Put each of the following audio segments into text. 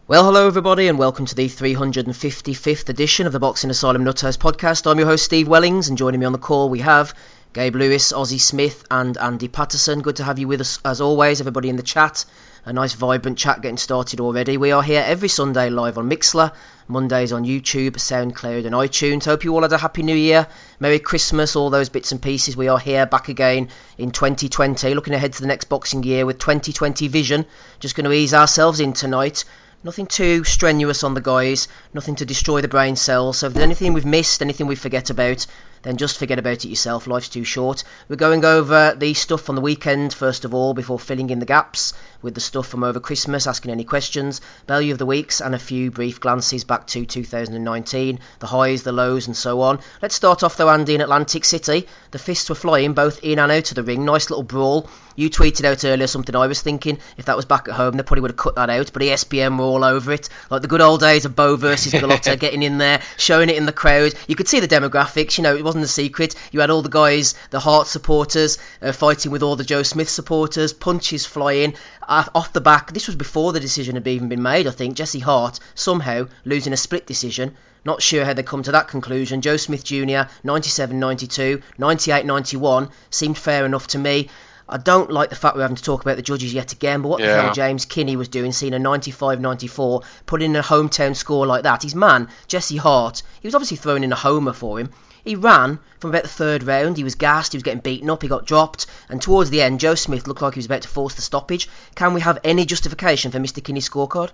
Well, hello everybody and welcome to the 355th edition of the Boxing Asylum Nuthouse podcast. I'm your host Steve Wellings, and joining me on the call we have Gabe Lewis, Ozzy Smith and Andy Patterson. Good to have you with us as always, everybody in the chat. A nice vibrant chat getting started already. We are here every Sunday live on Mixlr, Mondays on YouTube, Soundcloud and iTunes. Hope you all had a happy new year, Merry Christmas, all those bits and pieces. We are here back again in 2020, looking ahead to the next boxing year with 2020 vision. Just going to ease ourselves in tonight. Nothing too strenuous on the guys, nothing to destroy the brain cells. So if there's anything we've missed, anything we forget about, then just forget about it yourself. Life's too short. We're going over the stuff from the weekend, first of all, before filling in the gaps with the stuff from over Christmas, asking any questions, value of the weeks, and a few brief glances back to 2019, the highs, the lows, and so on. Let's start off, though, Andy, in Atlantic City. The fists were flying, both in and out of the ring. Nice little brawl. You tweeted out earlier something I was thinking, if that was back at home, they probably would have cut that out, but ESPN were all over it. Like the good old days of Bo versus Gallotta, getting in there, showing it in the crowd. You could see the demographics, it wasn't a secret. You had all the guys, the Hart supporters, fighting with all the Joe Smith supporters, punches flying. Off the back, this was before the decision had even been made, I think. Jesse Hart somehow losing a split decision. Not sure how they come to that conclusion. Joe Smith Jr., 97-92, 98-91, seemed fair enough to me. I don't like the fact we're having to talk about the judges yet again, but what the hell James Kinney was doing, seeing a 95-94, putting in a hometown score like that. His man, Jesse Hart, he was obviously throwing in a homer for him. He ran from about the third round, he was gassed, he was getting beaten up, he got dropped, and towards the end, Joe Smith looked like he was about to force the stoppage. Can we have any justification for Mr. Kinney's scorecard?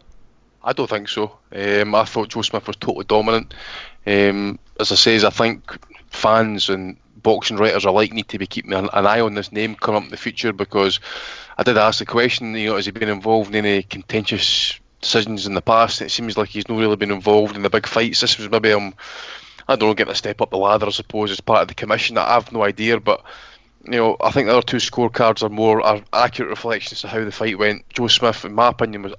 I don't think so. I thought Joe Smith was totally dominant. As I say, I think fans and boxing writers alike need to be keeping an eye on this name coming up in the future, because I did ask the question, has he been involved in any contentious decisions in the past? It seems like he's not really been involved in the big fights. This was maybe I don't know, getting a step up the ladder, I suppose, as part of the commission. I have no idea, but I think the other two scorecards are accurate reflections of how the fight went. Joe Smith, in my opinion, was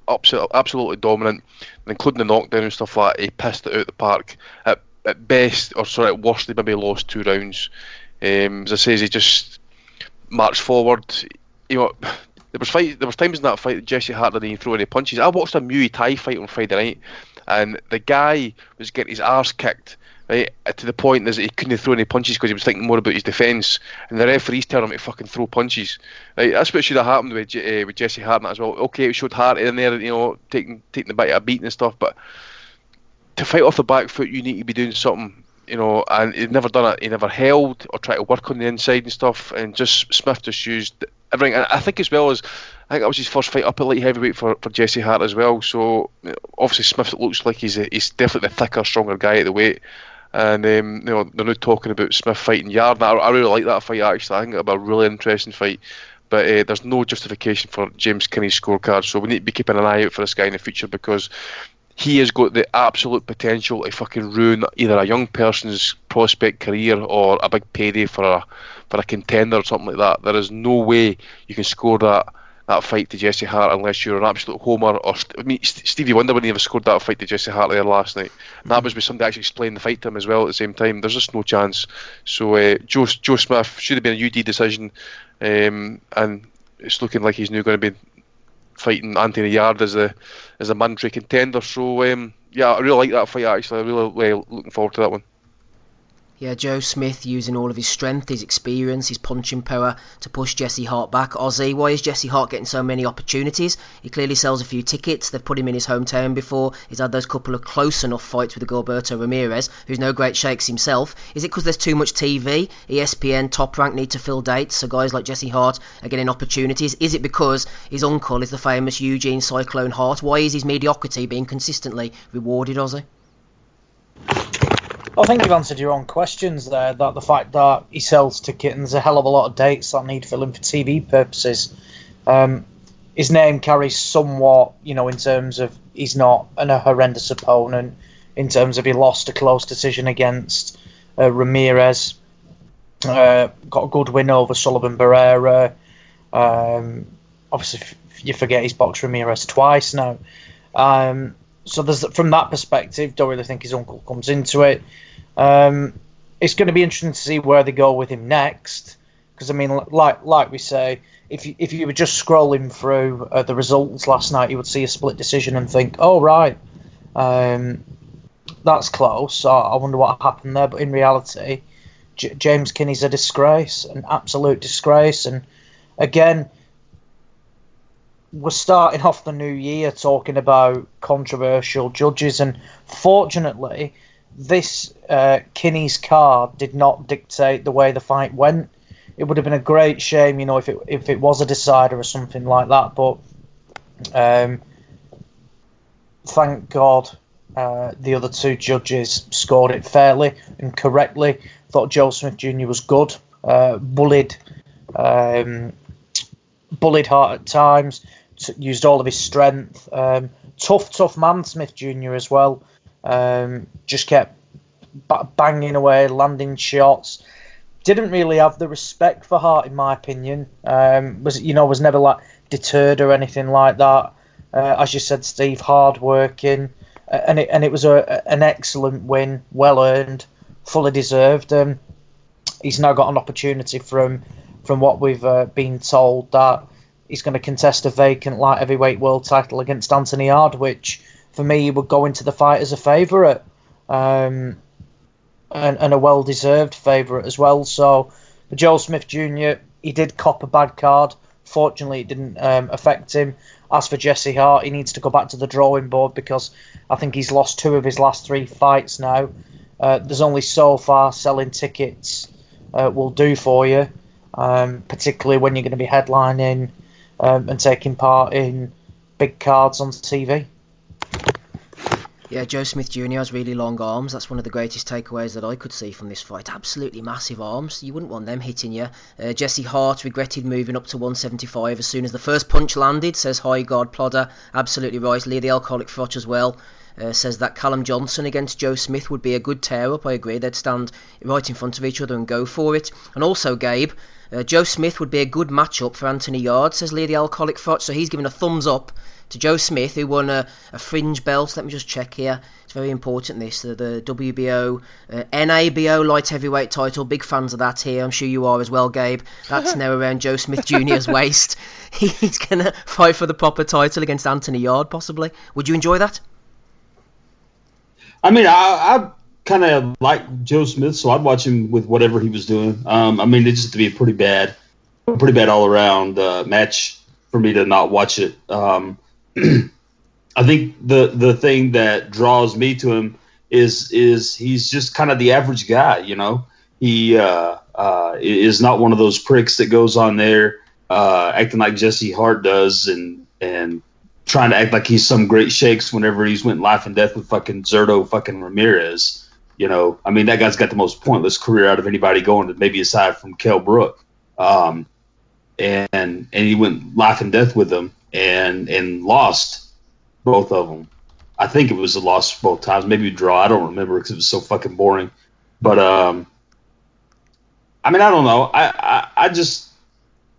absolutely dominant, and including the knockdown and stuff like that. He pissed it out the park. At best, or sorry, at worst, he maybe lost 2 rounds. As I say, he just marched forward. There was times in that fight that Jesse Hart didn't even throw any punches. I watched a Muay Thai fight on Friday night, and the guy was getting his arse kicked, right, to the point that he couldn't throw any punches because he was thinking more about his defence, and the referees telling him to fucking throw punches. Right, that's what should have happened with Jesse Hart as well. Okay, it showed Hart in there, taking the bite of a beating and stuff, but to fight off the back foot, you need to be doing something, and he'd never done it. He never held or tried to work on the inside and stuff, and Smith just used everything. And I think as well as, I think that was his first fight up at light heavyweight for Jesse Hart as well, so obviously Smith looks like he's definitely the thicker, stronger guy at the weight. And they're now talking about Smith fighting Yard. I really like that fight, actually. I think it'll be a really interesting fight, but there's no justification for James Kinney's scorecard, so we need to be keeping an eye out for this guy in the future, because he has got the absolute potential to fucking ruin either a young person's prospect career or a big payday for a contender or something like that. There is no way you can score that fight to Jesse Hart unless you're an absolute homer. Stevie Wonder wouldn't have scored that fight to Jesse Hart there last night. And that was with somebody actually explaining the fight to him as well at the same time. There's just no chance. So Joe Smith should have been a UD decision, and it's looking like he's now going to be fighting Anthony Yard as a mandatory contender. So I really like that fight, actually. I'm really looking forward to that one. Yeah, Joe Smith using all of his strength, his experience, his punching power to push Jesse Hart back. Ozzy, why is Jesse Hart getting so many opportunities? He clearly sells a few tickets. They've put him in his hometown before. He's had those couple of close enough fights with Gilberto Ramirez, who's no great shakes himself. Is it because there's too much TV? ESPN, Top Rank need to fill dates, so guys like Jesse Hart are getting opportunities? Is it because his uncle is the famous Eugene Cyclone Hart? Why is his mediocrity being consistently rewarded, Ozzy? I think you've answered your own questions there, that the fact that he sells tickets and there's a hell of a lot of dates that need filling for TV purposes. His name carries somewhat, in terms of he's not a horrendous opponent, in terms of he lost a close decision against Ramirez, got a good win over Sullivan Barrera. Obviously, you forget he's boxed Ramirez twice now. So there's, from that perspective, don't really think his uncle comes into it. It's going to be interesting to see where they go with him next, Because I mean, like we say, if you were just scrolling through the results last night, you would see a split decision and think, oh right, that's close. I wonder what happened there. But in reality, James Kinney's a disgrace, an absolute disgrace. And again, we're starting off the new year talking about controversial judges, and fortunately, this Kinney's card did not dictate the way the fight went. It would have been a great shame, if it was a decider or something like that. But thank God the other two judges scored it fairly and correctly. Thought Joe Smith Jr. was good, bullied Hart at times, used all of his strength. Tough man, Smith Jr. as well. Just kept banging away, landing shots. Didn't really have the respect for Hart, in my opinion. Was never like deterred or anything like that. As you said, Steve, hard working, and it was an excellent win, well earned, fully deserved. He's now got an opportunity from what we've been told that he's going to contest a vacant light heavyweight world title against Anthony Hard, which for me would go into the fight as a favourite. And a well-deserved favourite as well. So for Joe Smith Jr., he did cop a bad card. Fortunately, it didn't affect him. As for Jesse Hart, he needs to go back to the drawing board because I think he's lost 2 of his last 3 fights now. There's only so far selling tickets will do for you, particularly when you're going to be headlining and taking part in big cards on TV. Yeah, Joe Smith Jr. has really long arms. That's one of the greatest takeaways that I could see from this fight. Absolutely massive arms. You wouldn't want them hitting you. Jesse Hart regretted moving up to 175 as soon as the first punch landed, says High Guard Plodder. Absolutely right. Lee the Alcoholic Frotch as well. Says that Callum Johnson against Joe Smith would be a good tear-up. I agree. They'd stand right in front of each other and go for it. And also, Gabe, Joe Smith would be a good matchup for Anthony Yarde, says Lee the Alcoholic Frotch. So he's given a thumbs up to Joe Smith, who won a fringe belt. Let me just check here. It's very important, this. The WBO, NABO light heavyweight title. Big fans of that here. I'm sure you are as well, Gabe. That's now around Joe Smith Jr.'s waist. He's going to fight for the proper title against Anthony Yarde, possibly. Would you enjoy that? I mean, I kind of like Joe Smith, so I'd watch him with whatever he was doing. I mean, it just had to be a pretty bad all-around match for me to not watch it. I think the thing that draws me to him is he's just kind of the average guy, He is not one of those pricks that goes on there acting like Jesse Hart does and trying to act like he's some great shakes whenever he's went life and death with fucking Zerto fucking Ramirez. I mean, that guy's got the most pointless career out of anybody going, maybe aside from Kell Brook. And he went life and death with them and lost both of them. I think it was a loss both times, maybe a draw. I don't remember because it was so fucking boring. But I mean, I don't know.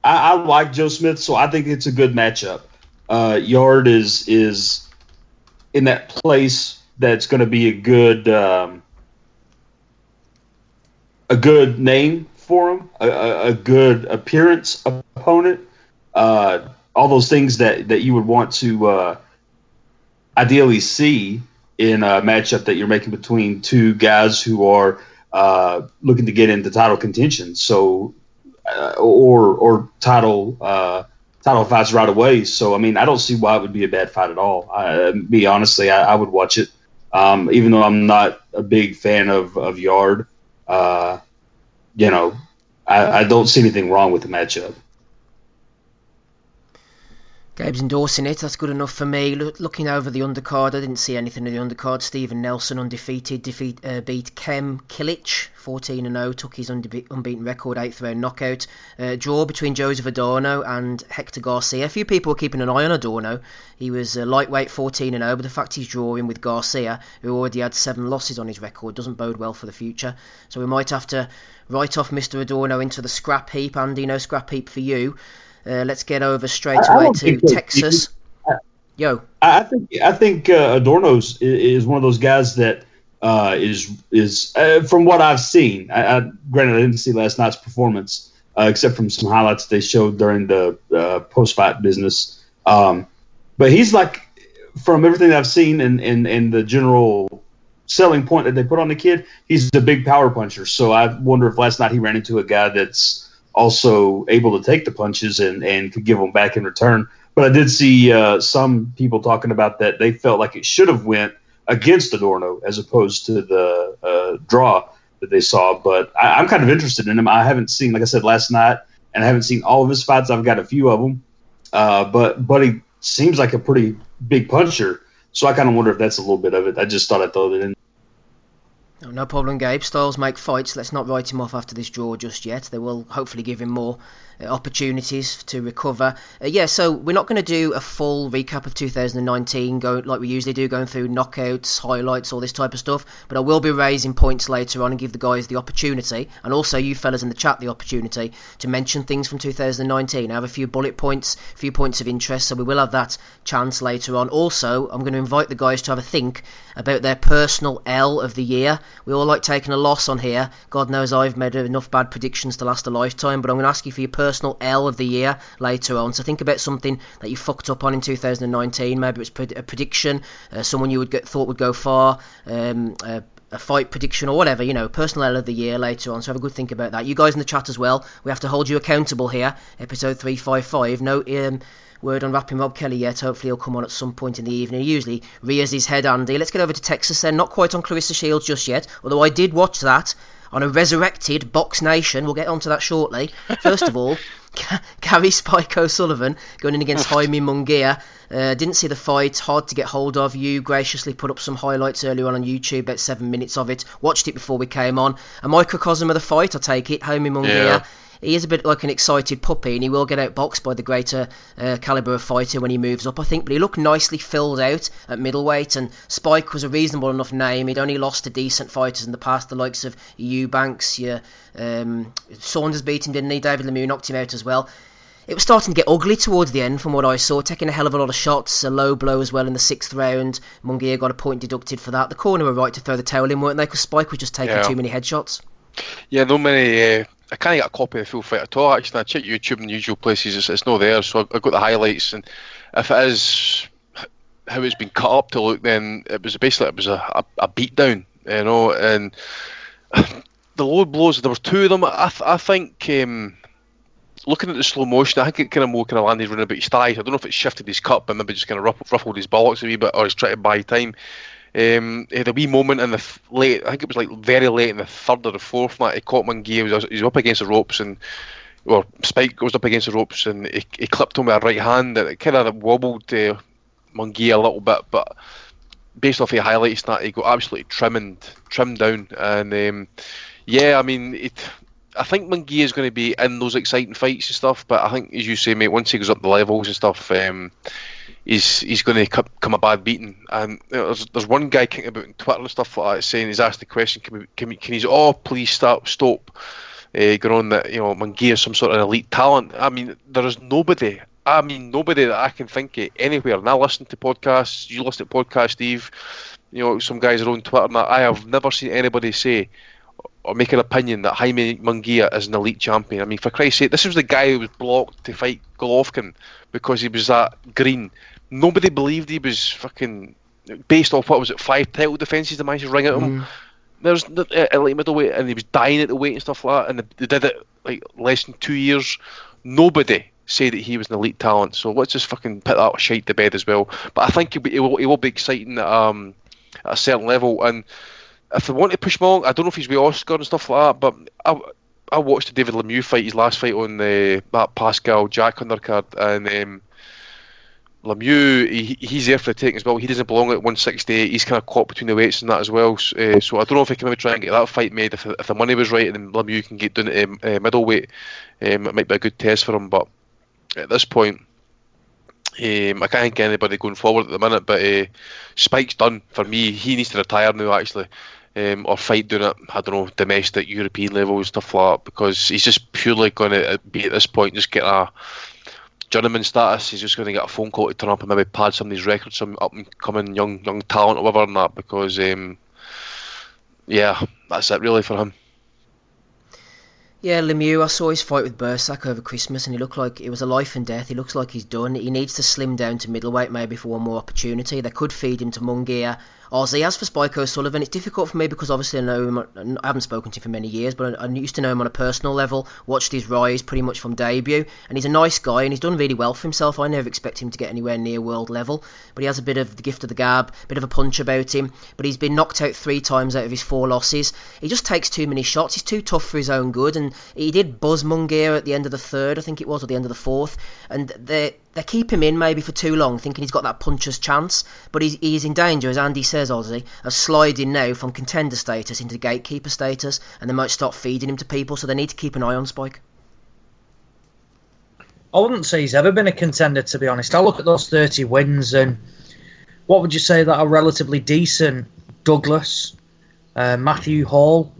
I like Joe Smith, so I think it's a good matchup. Yarde is in that place that's going to be a good name for him, a good appearance opponent, all those things that you would want to ideally see in a matchup that you're making between two guys who are looking to get into title contention, so or title fights right away. So I mean, I don't see why it would be a bad fight at all. Honestly, I would watch it, even though I'm not a big fan of Yarde. I don't see anything wrong with the matchup. Gabe's endorsing it. That's good enough for me. Looking over the undercard, I didn't see anything in the undercard. Stephen Nelson undefeated, beat Kem Kilic 14-0, took his unbeaten record, 8th round knockout. Draw between Joseph Adorno and Hector Garcia. A few people were keeping an eye on Adorno. He was lightweight 14-0, but the fact he's drawing with Garcia, who already had 7 losses on his record, doesn't bode well for the future. So we might have to write off Mr. Adorno into the scrap heap. Andy, no scrap heap for you. Let's get over straight away to Texas. Yo, I think Adorno's is one of those guys that is from what I've seen. Granted, I didn't see last night's performance, except from some highlights they showed during the post-fight business. But he's like, from everything that I've seen and the general selling point that they put on the kid, he's a big power puncher. So I wonder if last night he ran into a guy that's also able to take the punches and could give them back in return. But I did see some people talking about that they felt like it should have went against Adorno as opposed to the draw that they saw. But I'm kind of interested in him. I haven't seen, like I said last night, and I haven't seen all of his fights. I've got a few of them. But he seems like a pretty big puncher. So I kind of wonder if that's a little bit of it. I just thought I'd throw that in. No problem, Gabe. Styles make fights. Let's not write him off after this draw just yet. They will hopefully give him more opportunities to recover. So we're not going to do a full recap of 2019 like we usually do, going through knockouts, highlights, all this type of stuff, but I will be raising points later on and give the guys the opportunity, and also you fellas in the chat the opportunity to mention things from 2019. I have a few bullet points, a few points of interest, so we will have that chance later on. Also, I'm going to invite the guys to have a think about their personal L of the year. We all like taking a loss on here. God knows I've made enough bad predictions to last a lifetime, but I'm going to ask you for your personal L of the year later on. So think about something that you fucked up on in 2019. Maybe it's a prediction, someone you thought would go far, a fight prediction or whatever, personal L of the year later on. So have a good think about that. You guys in the chat as well. We have to hold you accountable here. Episode 355. No word on rapping Rob Kelly yet. Hopefully he'll come on at some point in the evening. He usually rears his head, Andy. Let's get over to Texas then. Not quite on Clarissa Shields just yet, although I did watch that on a resurrected Box Nation. We'll get onto that shortly. First of all, Gary Spike O'Sullivan going in against Jaime Munguia. Didn't see the fight, hard to get hold of. You graciously put up some highlights earlier on YouTube, about 7 minutes of it. Watched it before we came on. A microcosm of the fight, I take it. Jaime Munguia. Yeah. He is a bit like an excited puppy, and he will get outboxed by the greater calibre of fighter when he moves up, I think. But he looked nicely filled out at middleweight, and Spike was a reasonable enough name. He'd only lost to decent fighters in the past, the likes of Eubanks. Saunders beat him, didn't he? David Lemieux knocked him out as well. It was starting to get ugly towards the end from what I saw, taking a hell of a lot of shots, a low blow as well in the 6th round. Munguia got a point deducted for that. The corner were right to throw the towel in, weren't they? Because Spike was just taking too many headshots. Yeah, no many. I can't get a copy of the full fight at all. Actually, I checked YouTube in the usual places. It's not there, so I've got the highlights. And if it is how it's been cut up to look, then it was a beatdown, And the low blows, there were 2 of them. I think looking at the slow motion, I think it kind of landed around about his thighs. I don't know if it shifted his cut, but maybe just kind of ruffled his bollocks a wee bit, or he's trying to buy time. He had a wee moment in the late, I think it was like very late in the 3rd or the 4th night. He caught Munguia. He was up against the ropes, Spike goes up against the ropes, and he clipped him with a right hand. It kind of wobbled Munguia a little bit, but based off the highlights, that he got absolutely trimmed down. And I think Munguia is going to be in those exciting fights and stuff. But I think, as you say, mate, once he goes up the levels and stuff, he's going to come a bad beating. And there's one guy kicking about on Twitter and stuff like that, saying, he's asked the question, can he please stop going on that Munguia is some sort of elite talent. I mean, there is nobody that I can think of anywhere. And I listen to podcasts, you listen to podcasts, Steve, some guys are on Twitter, and I have never seen anybody say or make an opinion that Jaime Munguia is an elite champion. I mean, for Christ's sake, this was the guy who was blocked to fight Golovkin because he was that green. Nobody believed he was fucking, based off 5 title defences the managed to ring at him. There's at light middleweight, and he was dying at the weight and stuff like that, and they did it like less than 2 years. Nobody said that he was an elite talent, so let's just fucking put that shite to bed as well. But I think he will be exciting at a certain level, and if they want to push him along, I don't know if he's with Oscar and stuff like that, but I watched the David Lemieux fight, his last fight on that Pascal Jack undercard, and Lemieux, he's there for the taking as well. He doesn't belong at 168. He's kind of caught between the weights and that as well. So I don't know if he can maybe try and get that fight made if the money was right, and then Lemieux can get down to middleweight. It might be a good test for him, but at this point, I can't think of anybody going forward at the minute. But Spike's done for me. He needs to retire now, actually, or fight down at, I don't know, domestic European level and stuff like that, because he's just purely going to be at this point just get a journeyman status. He's just going to get a phone call to turn up and maybe pad some of these records, some up and coming young talent or whatever, and that, because that's it really for him. Yeah, Lemieux, I saw his fight with Bursak over Christmas and he looked like it was a life and death. He looks like he's done. He needs to slim down to middleweight maybe for one more opportunity. They could feed him to Munguia. Ozzy, as for Spike O'Sullivan, it's difficult for me because obviously I know him, I haven't spoken to him for many years, but I used to know him on a personal level, watched his rise pretty much from debut, and he's a nice guy and he's done really well for himself. I never expect him to get anywhere near world level, but he has a bit of the gift of the gab, a bit of a punch about him, but he's been knocked out 3 times out of his 4 losses. He just takes too many shots, he's too tough for his own good, and he did buzz Munguia at the end of the 3rd, I think it was, or the end of the 4th, and they keep him in maybe for too long, thinking he's got that puncher's chance, but he's in danger, as Andy says, Ozzy, of sliding now from contender status into gatekeeper status, and they might start feeding him to people, so they need to keep an eye on Spike. I wouldn't say he's ever been a contender, to be honest. I look at those 30 wins, and what would you say that are relatively decent? Douglas, Matthew Hall.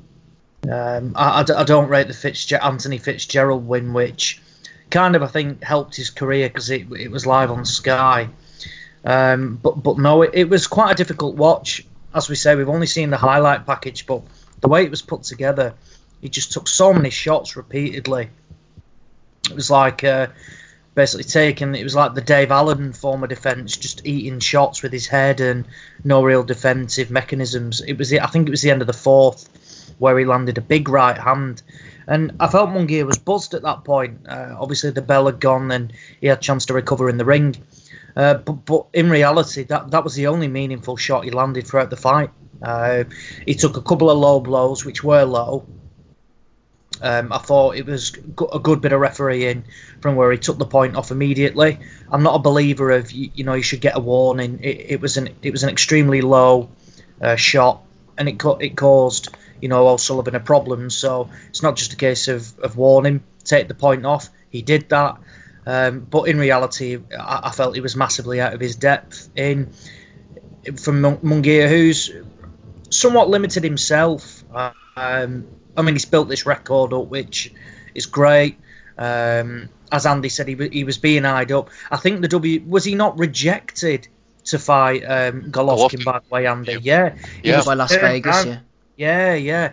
I don't rate the Anthony Fitzgerald win, which kind of, I think, helped his career because it was live on Sky. But no, it was quite a difficult watch. As we say, we've only seen the highlight package, but the way it was put together, he just took so many shots repeatedly. It was like basically it was like the Dave Allen form of defence, just eating shots with his head and no real defensive mechanisms. I think it was the end of the 4th where he landed a big right hand. And I felt Munguia was buzzed at that point. Obviously, the bell had gone and he had a chance to recover in the ring. But in reality, that was the only meaningful shot he landed throughout the fight. He took a couple of low blows, which were low. I thought it was a good bit of refereeing from where he took the point off immediately. I'm not a believer of you should get a warning. It was an extremely low shot, and it caused O'Sullivan a problem. So it's not just a case of warning, take the point off. He did that, but in reality, I felt he was massively out of his depth from Munguia, who's somewhat limited himself. He's built this record up, which is great. As Andy said, he was being eyed up. I think was he not rejected to fight Golovkin, by the way, Andy? Yeah. He was by Las Vegas, yeah.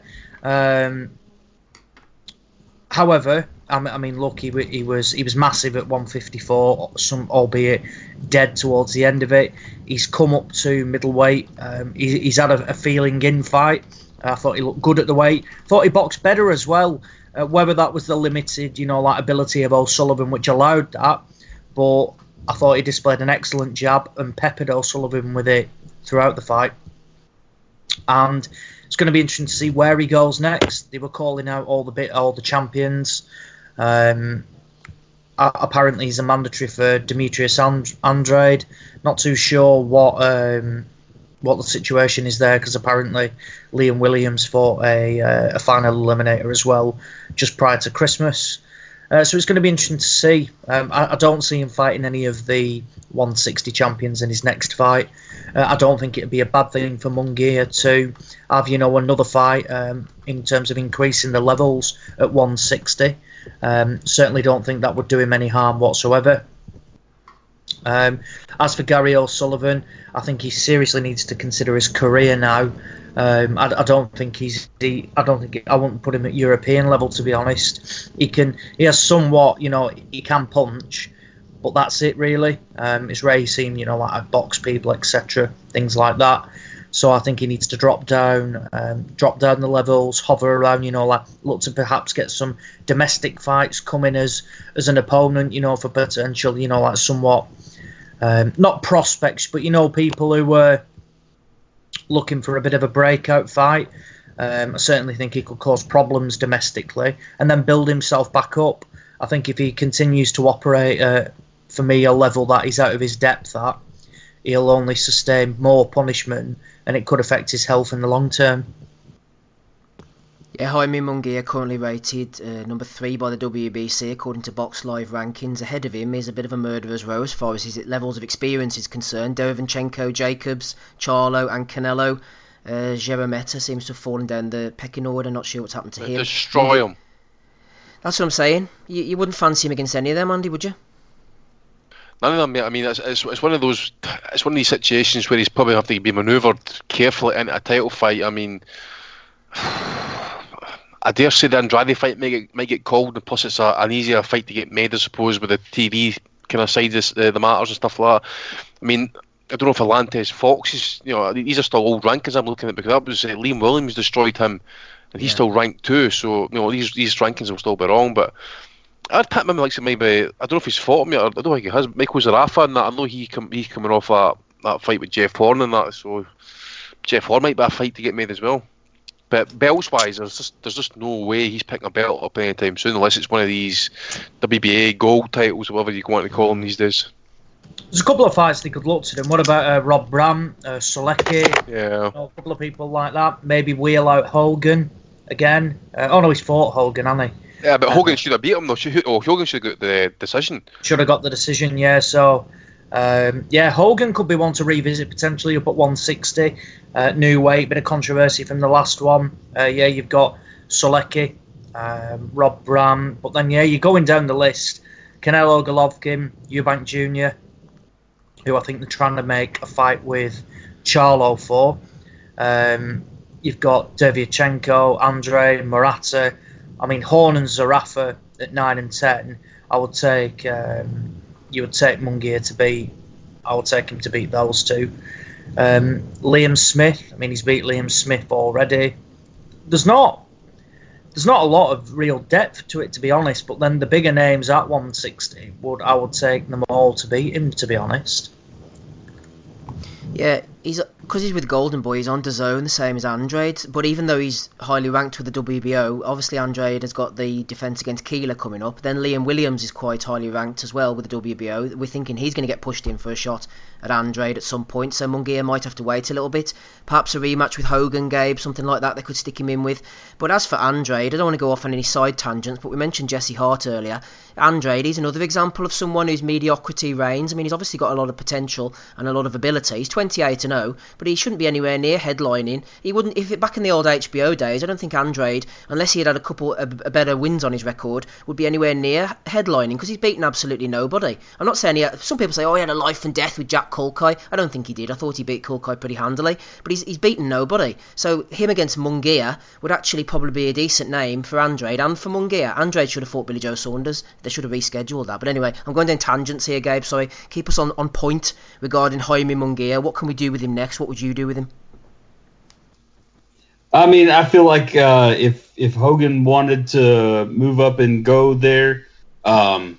However, look, he was massive at 154, albeit dead towards the end of it. He's come up to middleweight. He's had a feeling in fight. I thought he looked good at the weight. Thought he boxed better as well. Whether that was the limited, ability of O'Sullivan, which allowed that, but I thought he displayed an excellent jab and peppered O'Sullivan with it throughout the fight. And it's going to be interesting to see where he goes next. They were calling out all the champions. Apparently, he's a mandatory for Demetrius Andrade. Not too sure what the situation is there, because apparently Liam Williams fought a final eliminator as well just prior to Christmas. So it's going to be interesting to see. I don't see him fighting any of the 160 champions in his next fight. I don't think it would be a bad thing for Munguia to have, another fight in terms of increasing the levels at 160. Certainly don't think that would do him any harm whatsoever. As for Gary O'Sullivan, I think he seriously needs to consider his career now. I wouldn't put him at European level, to be honest. He has somewhat, he can punch, but that's it really. It's rare you see him, like box people, etc., things like that. So I think he needs to drop down the levels, hover around, look to perhaps get some domestic fights coming as an opponent, for potential, somewhat, not prospects, but, people who were looking for a bit of a breakout fight. I certainly think he could cause problems domestically and then build himself back up. I think if he continues to operate, for me, a level that he's out of his depth at, he'll only sustain more punishment, and it could affect his health in the long term. Yeah, Jaime Munguia currently rated number 3 by the WBC according to Box Live rankings. Ahead of him is a bit of a murderer's row as far as his levels of experience is concerned. Derevchenko, Jacobs, Charlo and Canelo. Jeremeta seems to have fallen down the pecking order. Not sure what's happened to him. Destroy him. That's what I'm saying. You wouldn't fancy him against any of them, Andy, would you? None of them. I mean, it's one of those. It's one of these situations where he's probably have to be manoeuvred carefully into a title fight. I mean, I dare say the Andrade fight might get called, and plus it's an easier fight to get made, I suppose, with the TV kind of side of the matters and stuff like that. I mean, I don't know if Atlantis Fox is, these are still old rankings I'm looking at, because that was Liam Williams destroyed him, and he's still ranked too. So these rankings will still be wrong, but I'd put him like maybe, I don't know if he's fought him yet. I don't think he has. Michael Zarafa and that. I know he's coming off that fight with Jeff Horn and that. So Jeff Horn might be a fight to get made as well. But belts wise, there's just no way he's picking a belt up anytime soon, unless it's one of these WBA gold titles, whatever you want to call them these days. There's a couple of fights they could look to them. What about Rob Brandt, Solecki? Yeah. A couple of people like that. Maybe wheel out Hogan again. Oh no, he's fought Hogan, hasn't he? Yeah, but Hogan should have beat him though. Hogan should have got the decision. Should have got the decision, yeah. So, Hogan could be one to revisit potentially up at 160. New weight, bit of controversy from the last one. You've got Solecki, Rob Brandt, but then you're going down the list. Canelo Golovkin, Eubank Jr., who I think they're trying to make a fight with Charlo for. You've got Dervyachenko, Andre, Murata. I mean, Horn and Zarafa at 9 and 10. I would take you would take Munguia to beat. I would take him to beat those two. Liam Smith. I mean, he's beat Liam Smith already. There's not a lot of real depth to it, to be honest. But then the bigger names at 160 I would take them all to beat him, to be honest. Yeah, because he's with Golden Boy, he's on DAZN, the same as Andrade. But even though he's highly ranked with the WBO, obviously Andrade has got the defence against Keeler coming up. Then Liam Williams is quite highly ranked as well with the WBO. We're thinking he's going to get pushed in for a shot at Andrade at some point, so Munguia might have to wait a little bit. Perhaps a rematch with Hogan, Gabe, something like that they could stick him in with. But as for Andrade, I don't want to go off on any side tangents, but we mentioned Jesse Hart earlier. Andrade is another example of someone whose mediocrity reigns. I mean, he's obviously got a lot of potential and a lot of ability. He's 28-0, but he shouldn't be anywhere near headlining. He wouldn't, back in the old HBO days, I don't think Andrade, unless he had a couple of better wins on his record, would be anywhere near headlining, because he's beaten absolutely nobody. I'm not saying some people say, he had a life and death with Jack Kulkai. I don't think he did. I thought he beat Kulkai pretty handily, but he's beaten nobody. So him against Munguia would actually probably be a decent name for Andrade and for Munguia. Andrade should have fought Billy Joe Saunders. They should have rescheduled that. But anyway, I'm going down tangents here, Gabe. Sorry. Keep us on point regarding Jaime Munguia. What can we do with him next? What would you do with him? I mean, I feel like if Hogan wanted to move up and go there, I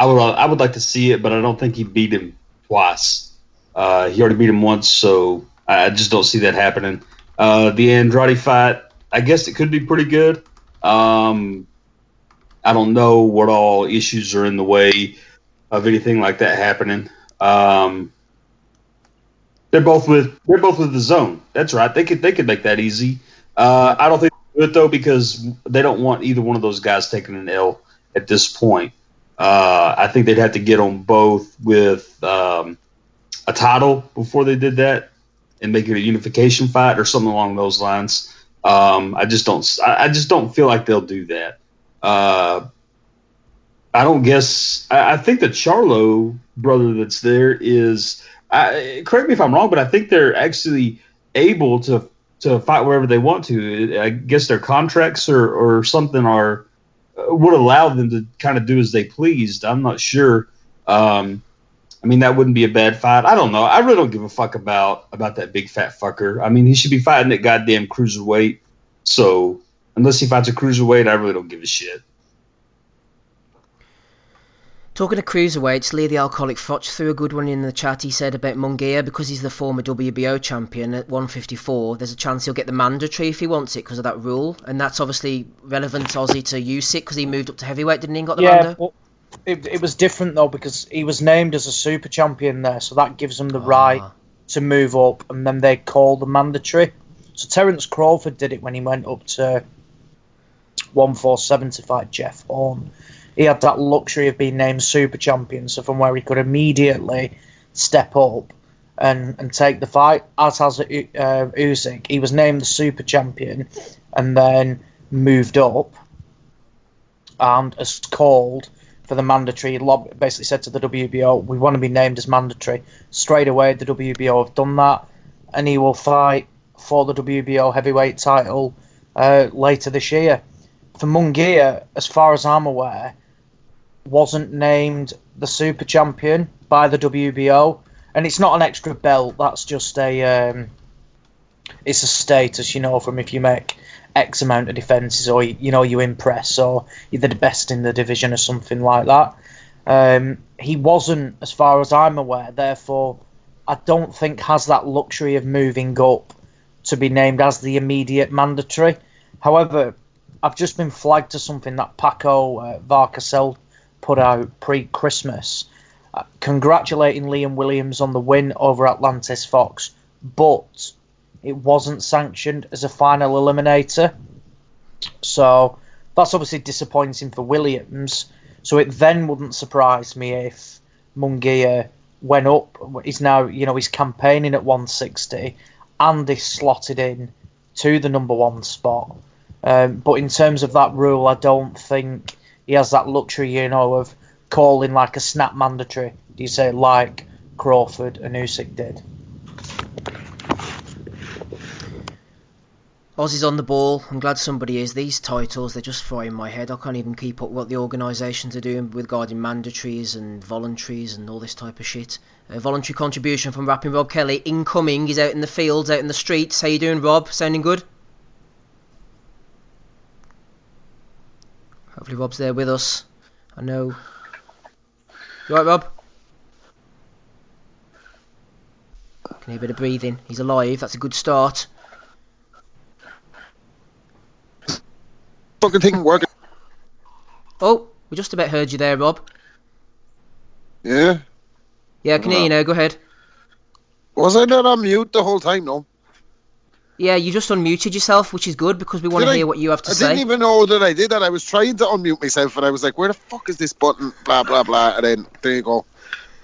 would like to see it, but I don't think he beat him twice. He already beat him once, so I just don't see that happening. The Andrade fight, I guess it could be pretty good. I don't know what all issues are in the way of anything like that happening. They're both with the zone. That's right. They could make that easy. I don't think they do it though, because they don't want either one of those guys taking an L at this point. I think they'd have to get them both with a title before they did that, and make it a unification fight or something along those lines. I just don't feel like they'll do that. I think the Charlo brother that's there is, correct me if I'm wrong, but I think they're actually able to fight wherever they want to. I guess their contracts or something would allow them to kind of do as they pleased. I'm not sure. I mean, that wouldn't be a bad fight. I don't know. I really don't give a fuck about that big fat fucker. I mean, he should be fighting at goddamn cruiserweight. So unless he fights a cruiserweight, I really don't give a shit. Talking of cruiserweights, Lee the Alcoholic Froch threw a good one in the chat. He said about Munguia, because he's the former WBO champion at 154, there's a chance he'll get the mandatory if he wants it because of that rule. And that's obviously relevant, Ozzy, to Usyk, because he moved up to heavyweight, didn't he, and got the mando? Well, it was different, though, because he was named as a super champion there, so that gives him the right to move up, and then they call the mandatory. So Terence Crawford did it when he went up to 147 to fight Jeff Horn. He had that luxury of being named super champion, so from where he could immediately step up and take the fight, as has Usyk. He was named the super champion and then moved up and has called for the mandatory. Basically said to the WBO, we want to be named as mandatory. Straight away, the WBO have done that, and he will fight for the WBO heavyweight title later this year. For Munguia, as far as I'm aware, wasn't named the super champion by the WBO, and it's not an extra belt. That's just it's a status, from if you make X amount of defences, or you impress, or you're the best in the division or something like that. He wasn't, as far as I'm aware. Therefore, I don't think has that luxury of moving up to be named as the immediate mandatory. However, I've just been flagged to something that Paco Varcasel put out pre-Christmas, congratulating Liam Williams on the win over Atlantis Fox, but it wasn't sanctioned as a final eliminator. So that's obviously disappointing for Williams. So it then wouldn't surprise me if Munguia went up. He's now, he's campaigning at 160 and is slotted in to the number one spot. But in terms of that rule, I don't think he has that luxury, of calling like a snap mandatory. Do you say like Crawford and Usyk did? Aussie's on the ball. I'm glad somebody is. These titles, they're just frying my head. I can't even keep up what the organisations are doing regarding mandatories and voluntaries and all this type of shit. A voluntary contribution from rapping Rob Kelly. Incoming. He's out in the fields, out in the streets. How you doing, Rob? Sounding good? Hopefully Rob's there with us. I know. You alright, Rob? Can hear a bit of breathing. He's alive. That's a good start. Fucking thing working. Oh, we just about heard you there, Rob. Yeah? Yeah, I can hear you now. Go ahead. Was I not on mute the whole time, no? Yeah, you just unmuted yourself, which is good because we want to hear what you have to say. I didn't even know that I did that. I was trying to unmute myself and I was like, where the fuck is this button? Blah, blah, blah. And then, there you go.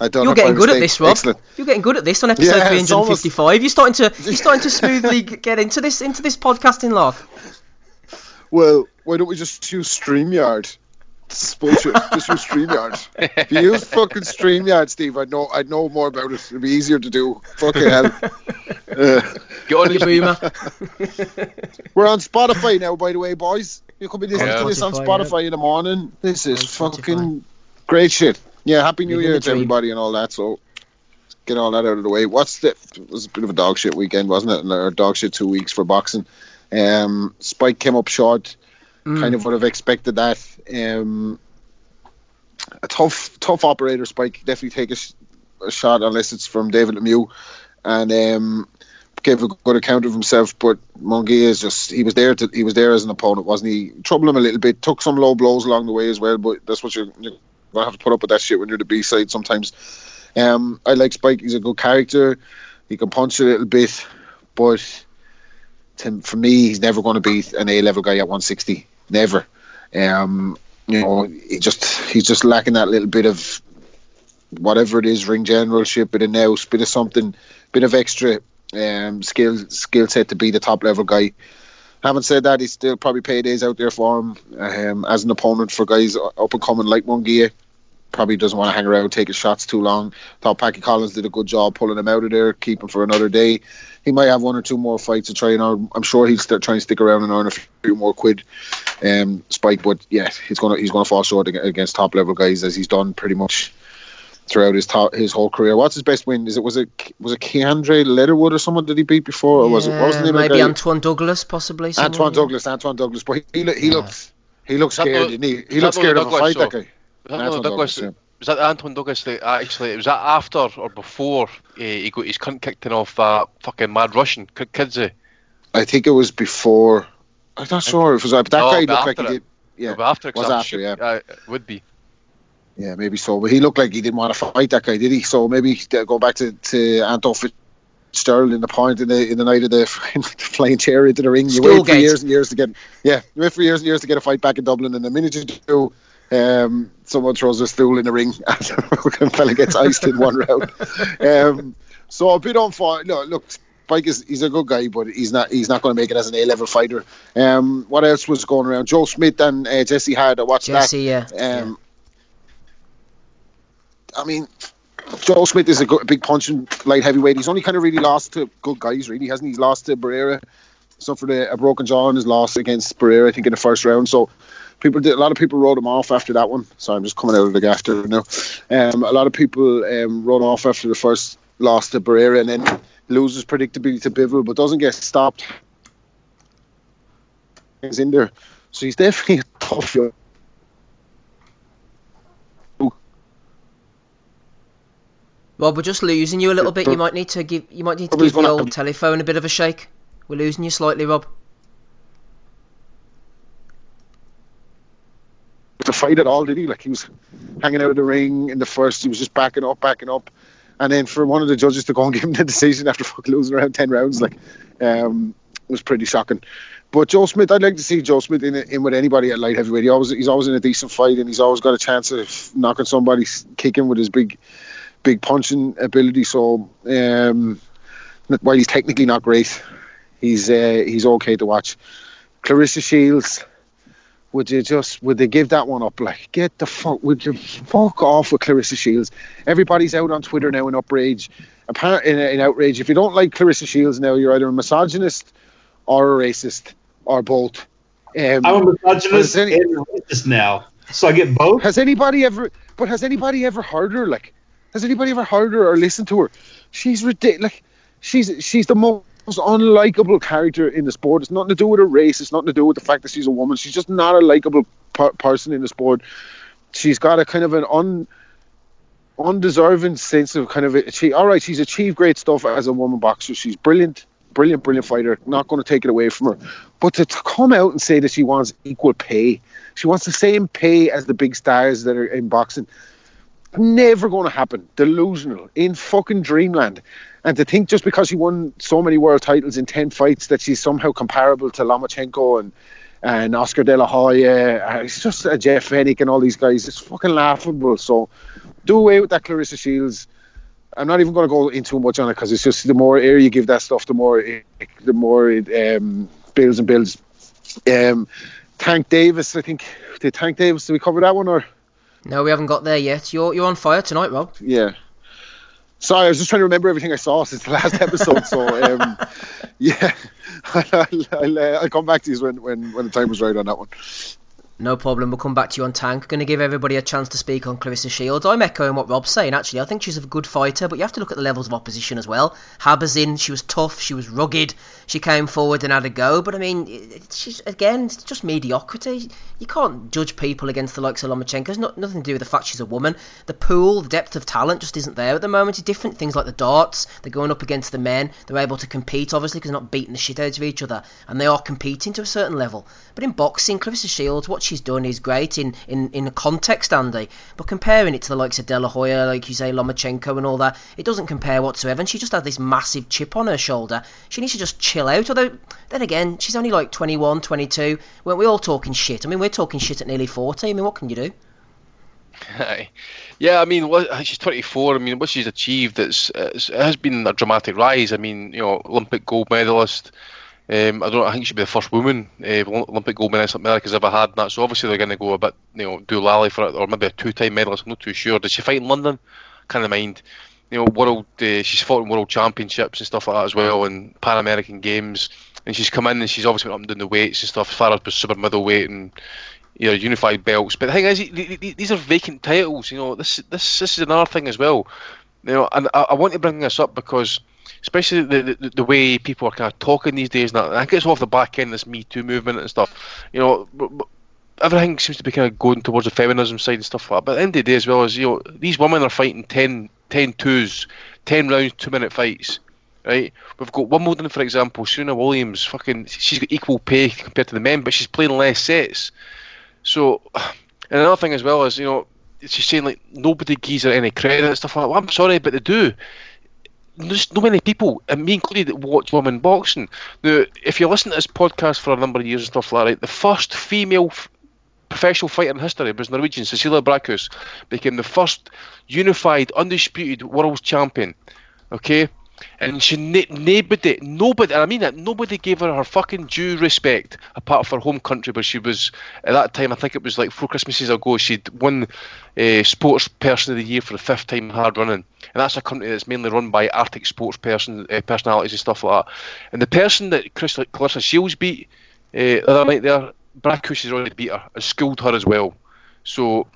You're getting good at this, Rob. Excellent. You're getting good at this on episode 355. You're starting to smoothly get into this podcasting log. Well, why don't we just use StreamYard? This is bullshit. Just use StreamYard. If you use fucking StreamYard, Steve, I'd know more about it. It'd be easier to do. Fucking hell. Get on your boomer. We're on Spotify now, by the way, boys. You could be listening to this on Spotify in the morning. This is fucking great shit. Yeah, Happy New Year to everybody and all that. So get all that out of the way. It was a bit of a dog shit weekend, wasn't it? Or dog shit 2 weeks for boxing. Spike came up short. Kind of would have expected that. A tough operator, Spike. Definitely take a shot unless it's from David Lemieux, and gave a good account of himself. But Munguia is just he was there as an opponent, wasn't he? Troubled him a little bit. Took some low blows along the way as well. But that's what you're gonna have to put up with that shit when you're the B side sometimes. I like Spike. He's a good character. He can punch a little bit, but for me, he's never going to beat an A-level guy at 160. Never. He's just lacking that little bit of whatever it is, ring generalship, bit of nous, bit of something, bit of extra skill set to be the top level guy. Having said that, he's still probably paydays out there for him as an opponent for guys up and coming like Munguia. Probably doesn't want to hang around taking shots too long. Thought Paddy Collins did a good job pulling him out of there, keep him for another day. He might have one or two more fights to try and earn. I'm sure he'll try and stick around and earn a few more quid, Spike. But yeah, he's gonna fall short against top level guys, as he's done pretty much throughout his whole career. What's his best win? Was it Keandre Leatherwood or someone that he beat before, or was it? What was the name maybe of the guy? Antoine Douglas, possibly. Antoine Douglas. But he looks scared. He looks scared of a fight. That guy. Was that Anton Douglas that actually, was that after or before he got his cunt kicked in off that fucking mad Russian Kidze? I think it was before. I'm not sure if it was, but that guy looked like he did. Yeah, but after, was after, yeah. It would be. Yeah, maybe so. But he looked like he didn't want to fight that guy, did he? So maybe go back to Anton Fitzgerald in the point in the night of the flying chair into the ring. You wait for years and years to get. Yeah, you wait for years and years to get a fight back in Dublin, and the minute you do. Someone throws a stool in the ring and the fella gets iced in one round. So a bit on fire. No, look, Spike he's a good guy, but he's not going to make it as an A-level fighter. What else was going around? Joe Smith and Jesse Hart. I watched that. Yeah. I mean, Joe Smith is a big punching light heavyweight. He's only kind of really lost to good guys, really, hasn't he? He's lost to Barrera suffered a broken jaw in his loss against Pereira, I think, in the first round. So a lot of people wrote him off after that one. So I'm just coming out of the after now. A lot of people wrote off after the first loss to Pereira, and then loses predictably to Bivol, but doesn't get stopped. He's in there, so he's definitely a tough young. Rob, we're just losing you a little bit. You might need to give the old telephone a bit of a shake. We're losing you slightly, Rob. To fight at all, did he? Like, he was hanging out of the ring in the first. He was just backing up, and then for one of the judges to go and give him the decision after fucking losing around 10 rounds, like, was pretty shocking. But Joe Smith, I'd like to see Joe Smith in with anybody at light heavyweight. He's always in a decent fight, and he's always got a chance of knocking somebody, kicking with his big punching ability. So while he's technically not great, he's okay to watch. Clarissa Shields, would they give that one up? Like, would you fuck off with Clarissa Shields? Everybody's out on Twitter now in outrage. In outrage, if you don't like Clarissa Shields now, you're either a misogynist or a racist or both. I'm a misogynist and a racist now, so I get both. Has anybody ever heard her? Like, has anybody ever heard her or listened to her? She's ridiculous. Like, she's the most unlikable character in the sport. It's nothing to do with her race. It's nothing to do with the fact that she's a woman. She's just not a likable person in the sport. She's got a kind of an undeserving sense of kind of she's achieved great stuff as a woman boxer. She's brilliant fighter. Not going to take it away from her. But to come out and say that she wants equal pay, she wants the same pay as the big stars that are in boxing, never going to happen. Delusional. In fucking dreamland. And to think just because she won so many world titles in 10 fights that she's somehow comparable to Lomachenko and Oscar De La Hoya, it's just a Jeff Fennick and all these guys. It's fucking laughable. So do away with that Clarissa Shields. I'm not even going to go into much on it, because it's just the more air you give that stuff, the more it builds and builds. Tank Davis, I think. Did we cover that one, or? No, we haven't got there yet. You're on fire tonight, Rob. Yeah. Sorry, I was just trying to remember everything I saw since the last episode. So, yeah, I'll come back to you when the time was right on that one. No problem, we'll come back to you on Tank. Going to give everybody a chance to speak on Clarissa Shields. I'm echoing what Rob's saying, actually. I think she's a good fighter, but you have to look at the levels of opposition as well. Habazin, she was tough, she was rugged, she came forward and had a go, but I mean, it's just mediocrity. You can't judge people against the likes of Lomachenko. It's nothing to do with the fact she's a woman. The pool, the depth of talent just isn't there at the moment. It's different things like the darts, they're going up against the men, they're able to compete, obviously, because they're not beating the shit out of each other, and they are competing to a certain level. But in boxing, Clarissa Shields, what she's done is great in a context, Andy, but comparing it to the likes of De La Hoya, like you say, Lomachenko and all that, it doesn't compare whatsoever. And she just had this massive chip on her shoulder. She needs to just chill out, although then again, she's only like 21, 22. Weren't we all talking shit? I mean, we're talking shit at nearly 40. I mean, what can you do? Yeah, I mean, she's 24. I mean, what she's achieved, it has been a dramatic rise. I mean, Olympic gold medalist. I think she'll be the first woman Olympic gold medalist America's ever had that. So obviously they're going to go a bit, doolally for it, or maybe a 2-time medalist. I'm not too sure. Did she fight in London? Can't mind. World. She's fought in world championships and stuff like that as well, and Pan American Games. And she's come in and she's obviously went up and down the weights and stuff, as far as super middleweight and unified belts. But the thing is, these are vacant titles. This is another thing as well. And I want to bring this up because, especially the way people are kind of talking these days, and I think it's off the back end of this Me Too movement and stuff. Everything seems to be kind of going towards the feminism side and stuff like that. But at the end of the day, as well as these women are fighting 10 twos, 10 rounds, 2-minute fights. Right, we've got Wimbledon, for example. Serena Williams, she's got equal pay compared to the men, but she's playing less sets. So, and another thing as well is, she's saying like nobody gives her any credit and stuff like that. Well, I'm sorry, but they do. There's no many people, and me included, that watch women boxing. Now, if you listen to this podcast for a number of years and stuff like that, right, the first female professional fighter in history was Norwegian Cecilia Brækhus, became the first unified, undisputed world champion. Okay. and nobody, and I mean that, nobody gave her fucking due respect apart from her home country, where she was at that time. I think it was like 4 Christmases ago. She'd won Sports Person of the Year for the 5th time hard running, and that's a country that's mainly run by Arctic sports personalities and stuff like that. And the person that Clarissa Shields beat the other night there, Brackus has already beat her and schooled her as well. So.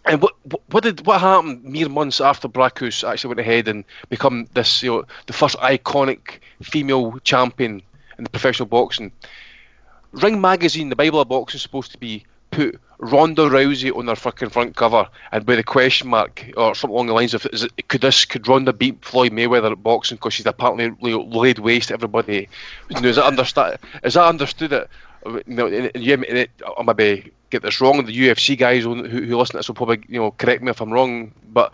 And what happened mere months after Brackus actually went ahead and become this, the first iconic female champion in the professional boxing? Ring magazine, the Bible of boxing, is supposed to be put Ronda Rousey on their fucking front cover, and with a question mark or something along the lines of, could Ronda beat Floyd Mayweather at boxing because she's apparently laid waste to everybody? Is that understood? It? I maybe get this wrong. The UFC guys who listen to this will probably correct me if I'm wrong, but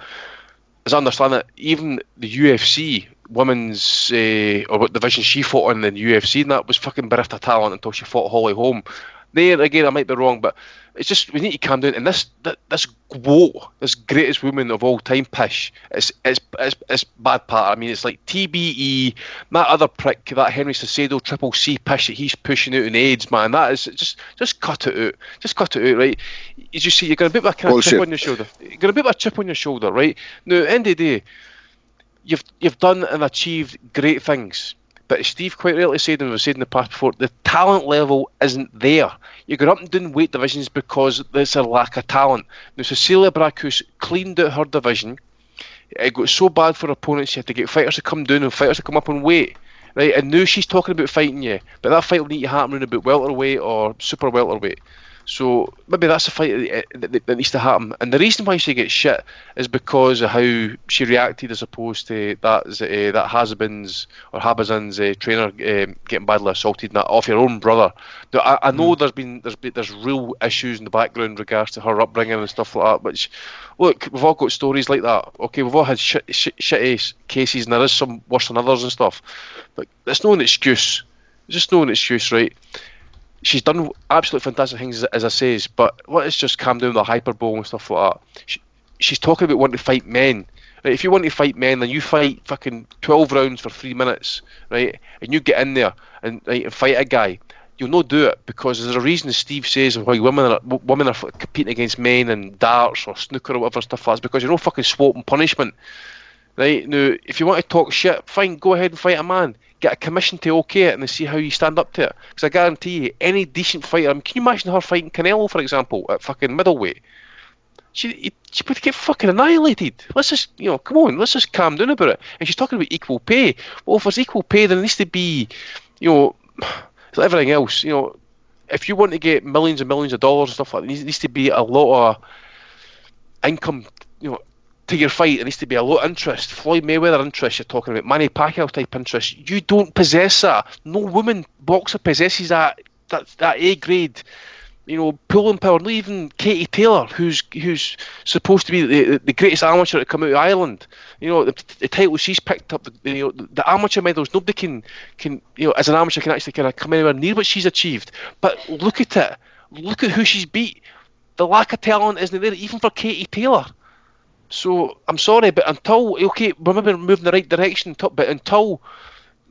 as I understand it, even the UFC women's or what division she fought in the UFC, and that was fucking bereft of talent until she fought Holly Holm. There again, I might be wrong, but it's just, we need to calm down. And this greatest woman of all time pish, it's bad part. I mean, it's like TBE, that other prick, that Henry Cesedo Triple C pish that he's pushing out in AIDS, man. That is just cut it out. Just cut it out, right? As you see, you're going to put a kind of chip on your shoulder. You're going to put a chip on your shoulder, right? Now, at the end of the day, you've done and achieved great things. But as Steve quite rightly said, and we've said in the past before, the talent level isn't there. You go up and down weight divisions because there's a lack of talent. Now, Cecilia Brackus cleaned out her division. It got so bad for opponents, she had to get fighters to come down and fighters to come up on weight. Right? And now she's talking about fighting you. But that fight will need to happen around about welterweight or super welterweight. So maybe that's a fight that needs to happen. And the reason why she gets shit is because of how she reacted, as opposed to that Habazan's trainer getting badly assaulted, and that off your own brother. Now, I know there's real issues in the background in regards to her upbringing and stuff like that. But look, we've all got stories like that. Okay, we've all had shitty cases, and there is some worse than others and stuff. But it's not an excuse. It's just not an excuse, right? She's done absolutely fantastic things, as I says, but let's just calm down the hyperbole and stuff like that. She's talking about wanting to fight men. Right? If you want to fight men, then you fight fucking 12 rounds for 3 minutes, right? And you get in there and fight a guy. You'll not do it because there's a reason, as Steve says, why women are competing against men in darts or snooker or whatever stuff like that. It's because you're not fucking swapping punishment. Right? Now, if you want to talk shit, fine, go ahead and fight a man. Get a commission to okay it and then see how you stand up to it. Because I guarantee you, any decent fighter, can you imagine her fighting Canelo, for example, at fucking middleweight? She would get fucking annihilated. Let's just, come on, let's just calm down about it. And she's talking about equal pay. Well, if there's equal pay, then it needs to be, it's like everything else. If you want to get millions and millions of dollars and stuff like that, there needs to be a lot of income, to your fight. It needs to be a lot of interest. Floyd Mayweather interest, you're talking about. Manny Pacquiao type interest. You don't possess that. No woman boxer possesses that A grade, pulling power. Not even Katie Taylor, who's supposed to be the greatest amateur to come out of Ireland. The title she's picked up, the amateur medals, nobody can as an amateur can actually kind of come anywhere near what she's achieved. But look at it. Look at who she's beat. The lack of talent isn't there, even for Katie Taylor. So I'm sorry, but until we're maybe moving in the right direction, but until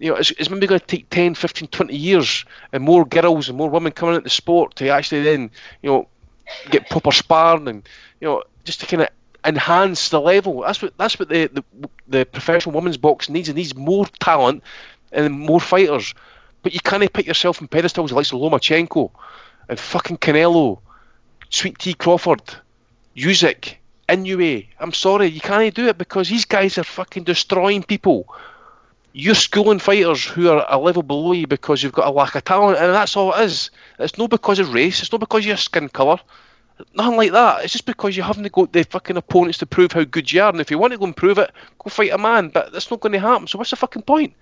it's maybe going to take 10, 15, 20 years, and more girls and more women coming into the sport to actually then get proper sparring and just to kind of enhance the level. That's what the professional women's boxing needs. It needs more talent and more fighters. But you can't put yourself on pedestals like Lomachenko and fucking Canelo, Sweet T Crawford, Usyk, Inoue. I'm sorry, you can't do it because these guys are fucking destroying people. You're schooling fighters who are a level below you because you've got a lack of talent, and that's all it is. It's not because of race, it's not because of your skin colour, nothing like that. It's just because you haven't got the fucking opponents to prove how good you are, and if you want to go and prove it, go fight a man, but that's not going to happen, so what's the fucking point?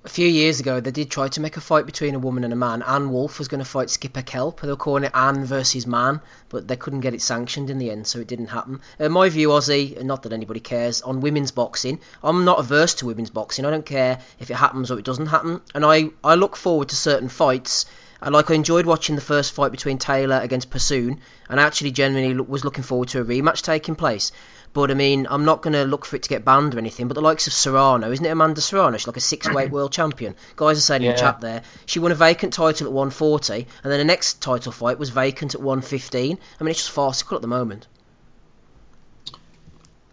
A few years ago, they did try to make a fight between a woman and a man. Anne Wolfe was going to fight Skipper Kelp. They were calling it Anne versus Man, but they couldn't get it sanctioned in the end, so it didn't happen. My view, Ozzy, not that anybody cares, on women's boxing, I'm not averse to women's boxing. I don't care if it happens or it doesn't happen. And I look forward to certain fights. I enjoyed watching the first fight between Taylor against Pursoon, and I actually genuinely was looking forward to a rematch taking place. But I mean, I'm not going to look for it to get banned or anything. But the likes of Serrano, isn't it Amanda Serrano? She's like a 6-weight world champion. Guys are saying in the chat there, she won a vacant title at 140, and then the next title fight was vacant at 115. I mean, it's just farcical at the moment.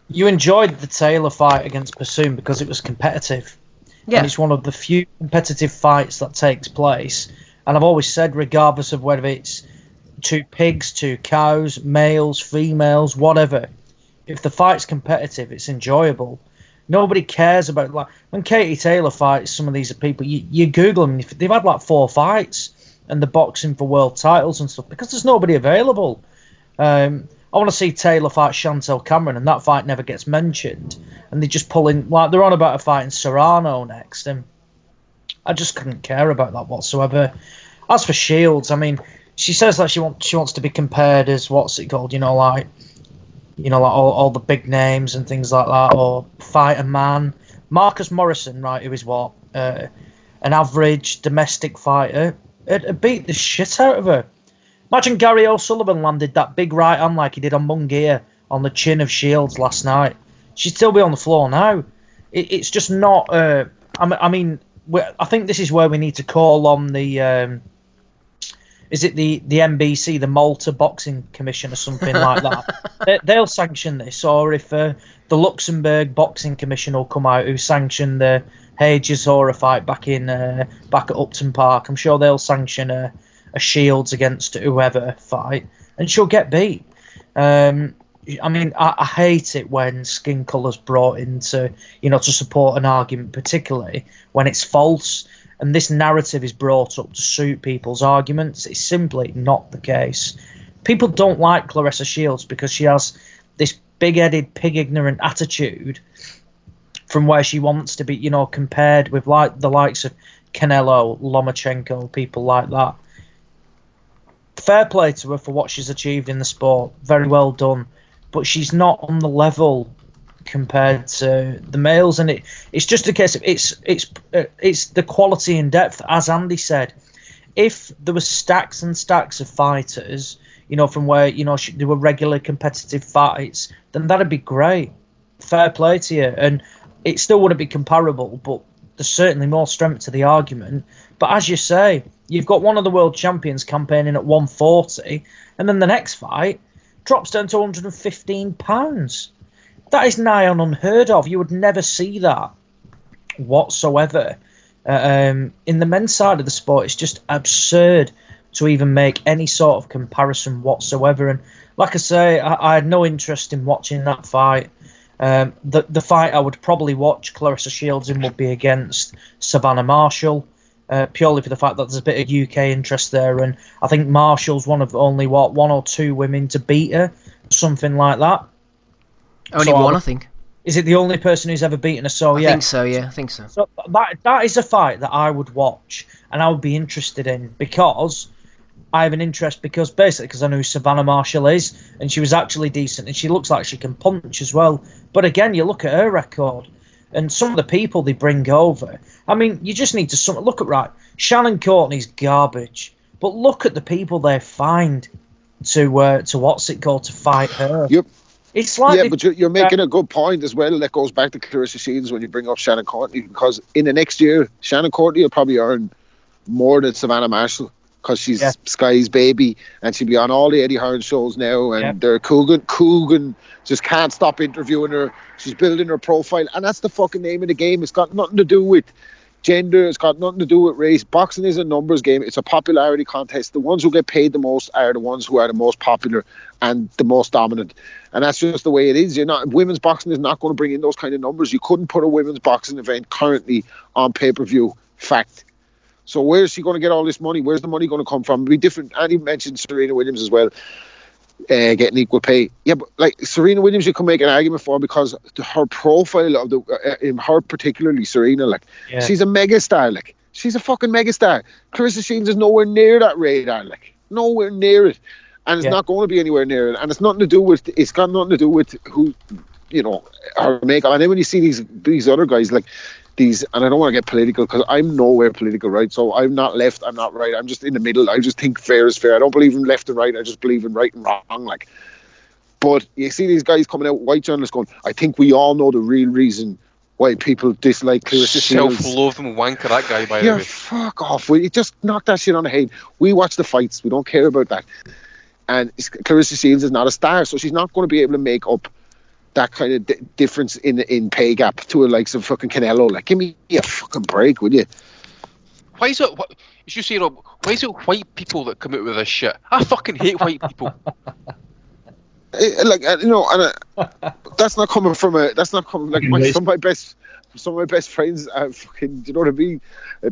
You enjoyed the Taylor fight against Bassoon because it was competitive. Yeah. And it's one of the few competitive fights that takes place. And I've always said, regardless of whether it's 2 pigs, 2 cows, males, females, whatever, if the fight's competitive, it's enjoyable. Nobody cares about, like, when Katie Taylor fights some of these people, you Google them, they've had like 4 fights and they're boxing for world titles and stuff because there's nobody available. I want to see Taylor fight Chantel Cameron, and that fight never gets mentioned. And they just pull in, like, they're on about a fight in Serrano next, and I just couldn't care about that whatsoever. As for Shields, I mean, she says that she wants to be compared as, what's it called, like all the big names and things like that, or Fighter Man. Marcus Morrison, right, who is what? An average domestic fighter, it beat the shit out of her. Imagine Gary O'Sullivan landed that big right hand like he did on Munguia on the chin of Shields last night. She'd still be on the floor now. It's just not... I mean, I think this is where we need to call on the... is it the NBC, the Malta Boxing Commission or something like that? They'll sanction this. Or if the Luxembourg Boxing Commission will come out, who sanctioned the Hayes Zora fight back at Upton Park, I'm sure they'll sanction a Shields against whoever fight, and she'll get beat. I mean, I hate it when skin colour's brought into, to support an argument, particularly when it's false, and this narrative is brought up to suit people's arguments. It's simply not the case. People don't like Clarissa Shields because she has this big-headed, pig-ignorant attitude from where she wants to be, compared with like the likes of Canelo, Lomachenko, people like that. Fair play to her for what she's achieved in the sport. Very well done. But she's not on the level compared to the males, and it's just a case of it's the quality and depth, as Andy said. If there were stacks and stacks of fighters, from where there were regular competitive fights, then that'd be great. Fair play to you, and it still wouldn't be comparable, but there's certainly more strength to the argument. But as you say, you've got one of the world champions campaigning at 140, and then the next fight drops down to £115. That is nigh on unheard of. You would never see that whatsoever. In the men's side of the sport, it's just absurd to even make any sort of comparison whatsoever. And like I say, I had no interest in watching that fight. The fight I would probably watch Clarissa Shields in would be against Savannah Marshall, purely for the fact that there's a bit of UK interest there, and I think Marshall's one of only 1 or 2 women to beat her, something like that. Only one, I think. Is it the only person who's ever beaten her? I think so, yeah, I think so. So that is a fight that I would watch and I would be interested in, because I have an interest because I know who Savannah Marshall is, and she was actually decent, and she looks like she can punch as well. But again, you look at her record and some of the people they bring over. I mean, you just need to look at, right, Shannon Courtney's garbage, but look at the people they find to to fight her. Yep. It's like but you're making a good point as well. That goes back to Clarissa Shields when you bring up Shannon Courtney, because in the next year, Shannon Courtney will probably earn more than Savannah Marshall, because she's Sky's baby, and she'll be on all the Eddie Hearn shows now, and they're Coogan just can't stop interviewing her. She's building her profile, and that's the fucking name of the game. It's got nothing to do with gender, it's got nothing to do with race. Boxing is a numbers game. It's a popularity contest. The ones who get paid the most are the ones who are the most popular and the most dominant, and that's just the way it is. Women's boxing is not going to bring in those kind of numbers. You couldn't put a women's boxing event currently on pay-per-view. Fact. So where's she going to get all this money? Where's the money going to come from? It'll be different. Andy mentioned Serena Williams as well, getting equal pay. Yeah, but like Serena Williams, you can make an argument for, because her profile of in her particularly Serena, she's a megastar. She's a fucking megastar. Clarissa Shields is nowhere near that radar. Nowhere near it, and it's not going to be anywhere near it. And it's nothing to do with. It's got nothing to do with who, her makeup. And then when you see these other guys these, and I don't want to get political because I'm nowhere political, right? So I'm not left, I'm not right, I'm just in the middle. I just think fair is fair. I don't believe in left and right, I just believe in right and wrong. But you see these guys coming out, white journalists going, I think we all know the real reason why people dislike Clarissa Shields. Self-loathing wanker, that guy, by the way. Fuck off. You just knock that shit on the head. We watch the fights. We don't care about that. And Clarissa Shields is not a star, so she's not going to be able to make up that kind of difference in pay gap to the likes of fucking Canelo. Like, give me a fucking break, will you? Why is it, as you say, Rob, why is it white people that come out with this shit? I fucking hate white people. That's not coming from some of my best friends are fucking, you know what I mean?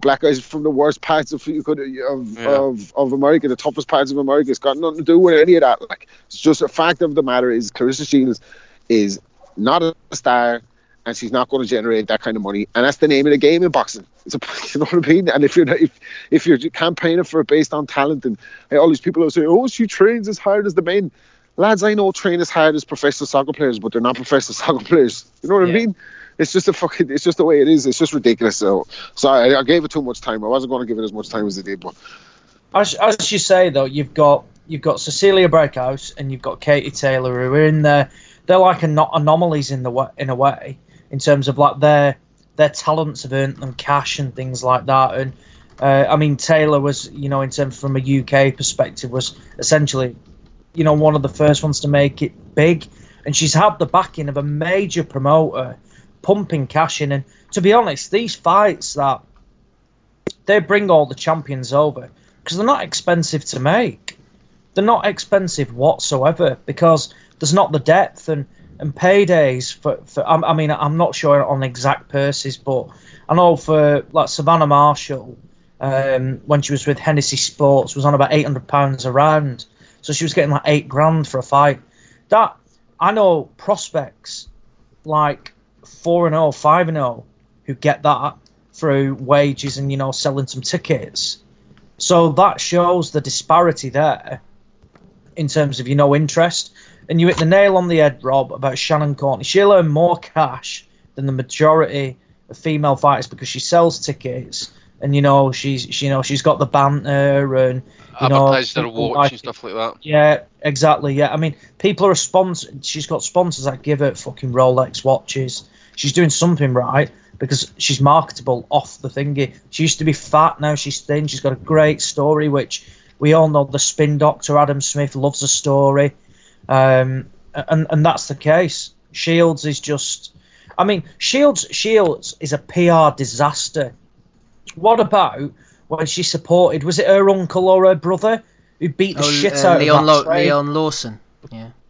Black guys from the worst parts of America, the toughest parts of America. It's got nothing to do with any of that. Like, it's just a fact of the matter is Clarissa Shields is not a star, and she's not going to generate that kind of money, and that's the name of the game in boxing. You know what I mean? And if you're campaigning for it based on talent, and all these people will say, oh, she trains as hard as the men. Lads, I know train as hard as professional soccer players, but they're not professional soccer players. You know what I mean? It's just it's just the way it is. It's just ridiculous. So sorry, I gave it too much time. I wasn't going to give it as much time as I did, but as you say though, you've got Cecilia Breakhouse and you've got Katie Taylor, who are in there. They're like anomalies in a way, in terms of like their talents have earned them cash and things like that. And I mean, Taylor was, in terms from a UK perspective, was essentially, one of the first ones to make it big, and she's had the backing of a major promoter pumping cash in. And to be honest, these fights that they bring all the champions over because they're not expensive to make. They're not expensive whatsoever because there's not the depth and paydays for I mean, I'm not sure on exact purses, but I know for like Savannah Marshall, when she was with Hennessy Sports, was on about £800 a round. So she was getting like $8,000 for a fight. That I know prospects like 4-0, 5-0 who get that through wages and selling some tickets. So that shows the disparity there in terms of interest. And you hit the nail on the head, Rob, about Shannon Courtney. She'll earn more cash than the majority of female fighters because she sells tickets, and she's got the banter and advertise their watch and stuff like that. Yeah, exactly. Yeah, I mean, people are sponsored. She's got sponsors that give her fucking Rolex watches. She's doing something right because she's marketable off the thingy. She used to be fat, now she's thin. She's got a great story, which we all know. The Spin Doctor Adam Smith loves a story. And that's the case. Shields is just, I mean, Shields is a PR disaster. What about when she supported, was it her uncle or her brother who beat the shit out of Leon Lawson?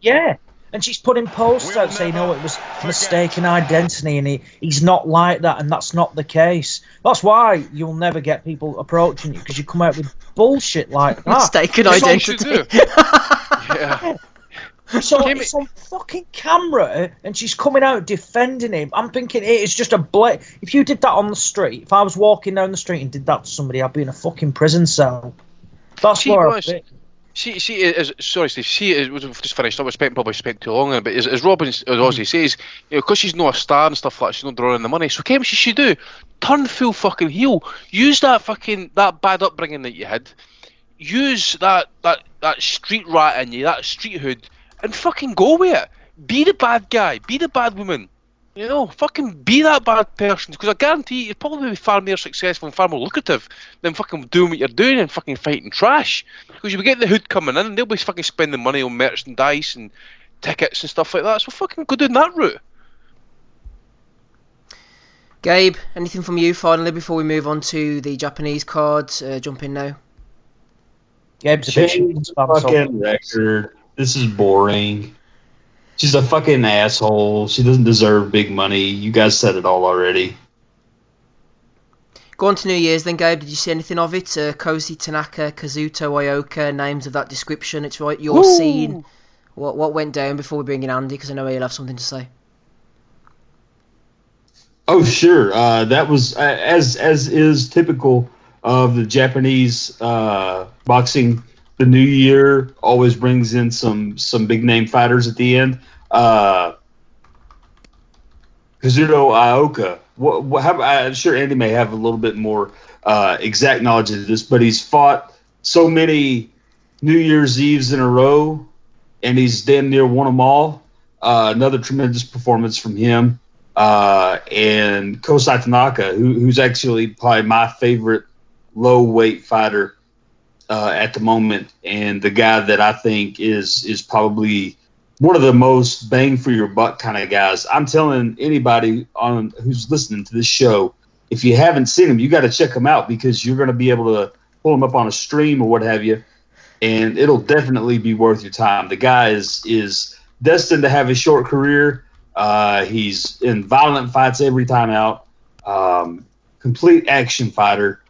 Yeah. And she's putting posts out saying, it was mistaken identity and he's not like that, and that's not the case. That's why you'll never get people approaching you, because you come out with bullshit like that. Mistaken identity. Yeah. So it's on fucking camera, and she's coming out defending him. I'm thinking it is just if you did that on the street, if I was walking down the street and did that to somebody, I'd be in a fucking prison cell. That's where I'd be. She is, sorry Steve, she is, we've just finished up, we probably spent too long on it, but as Robin, as Ozzy says, because she's not a star and stuff like that, she's not drawing the money, so what she should do? Turn full fucking heel, use that bad upbringing that you had, use that street rat in you, that street hood, and fucking go with it. Be the bad guy, be the bad woman, fucking be that bad person, because I guarantee you'd probably be far more successful and far more lucrative than fucking doing what you're doing and fucking fighting trash, because you'll get the hood coming in and they'll be fucking spending money on merchandise and tickets and stuff like that, so fucking go down that route. Gabe, anything from you finally before we move on to the Japanese card? Jump in now. Gabe's a fucking record. This is boring. She's a fucking asshole. She doesn't deserve big money. You guys said it all already. Go on to New Year's then, Gabe. Did you see anything of it? Kosi Tanaka, Kazuto Ioka, names of that description. It's right, your scene. What went down before we bring in Andy? Because I know he'll have something to say. Oh, sure. That was, as is typical of the Japanese boxing, the new year always brings in some big name fighters at the end. Kazuto Ioka. I'm sure Andy may have a little bit more exact knowledge of this, but he's fought so many New Year's Eves in a row and he's damn near won them all. Another tremendous performance from him. And Kosai Tanaka, who's actually probably my favorite low weight fighter at the moment, and the guy that I think is probably one of the most bang for your buck kind of guys. I'm telling anybody who's listening to this show, if you haven't seen him, you got to check him out, because you're going to be able to pull him up on a stream or what have you, and it'll definitely be worth your time. The guy is destined to have a short career. He's in violent fights every time out. Complete action fighter.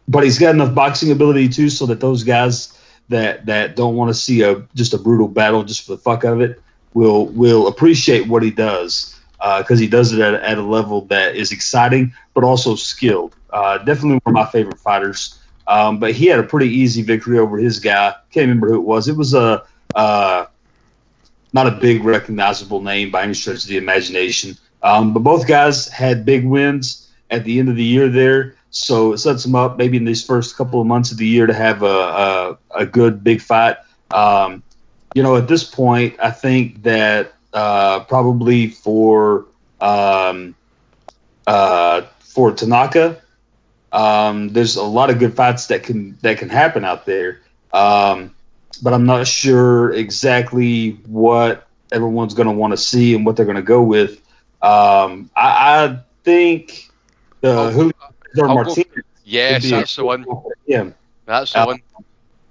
But he's got enough boxing ability too, so that those guys that don't want to see just a brutal battle just for the fuck of it will appreciate what he does, because he does it at a level that is exciting but also skilled. Definitely one of my favorite fighters. But he had a pretty easy victory over his guy. Can't remember who it was. It was not a big recognizable name by any stretch of the imagination. But both guys had big wins at the end of the year there. So it sets them up maybe in these first couple of months of the year to have a good big fight. At this point, I think that probably for Tanaka, there's a lot of good fights that can happen out there. But I'm not sure exactly what everyone's going to want to see and what they're going to go with. I think Martinez. Yes, that's the one. Yeah, that's the one.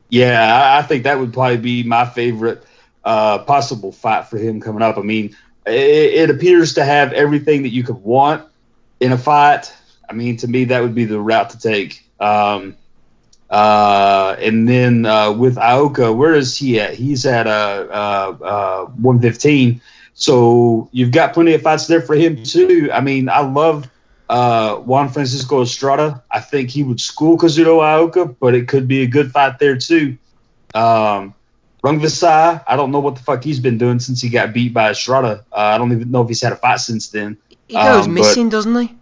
Yeah, I think that would probably be my favorite possible fight for him coming up. I mean, it appears to have everything that you could want in a fight. I mean, to me, that would be the route to take. And then with Ioka, where is he at? He's at 115. So you've got plenty of fights there for him too. I mean, I love Juan Francisco Estrada. I think he would school Kazuto Ioka, but it could be a good fight there too. Rungvisai, I don't know what the fuck he's been doing since he got beat by Estrada. I don't even know if he's had a fight since then. He goes missing, doesn't he?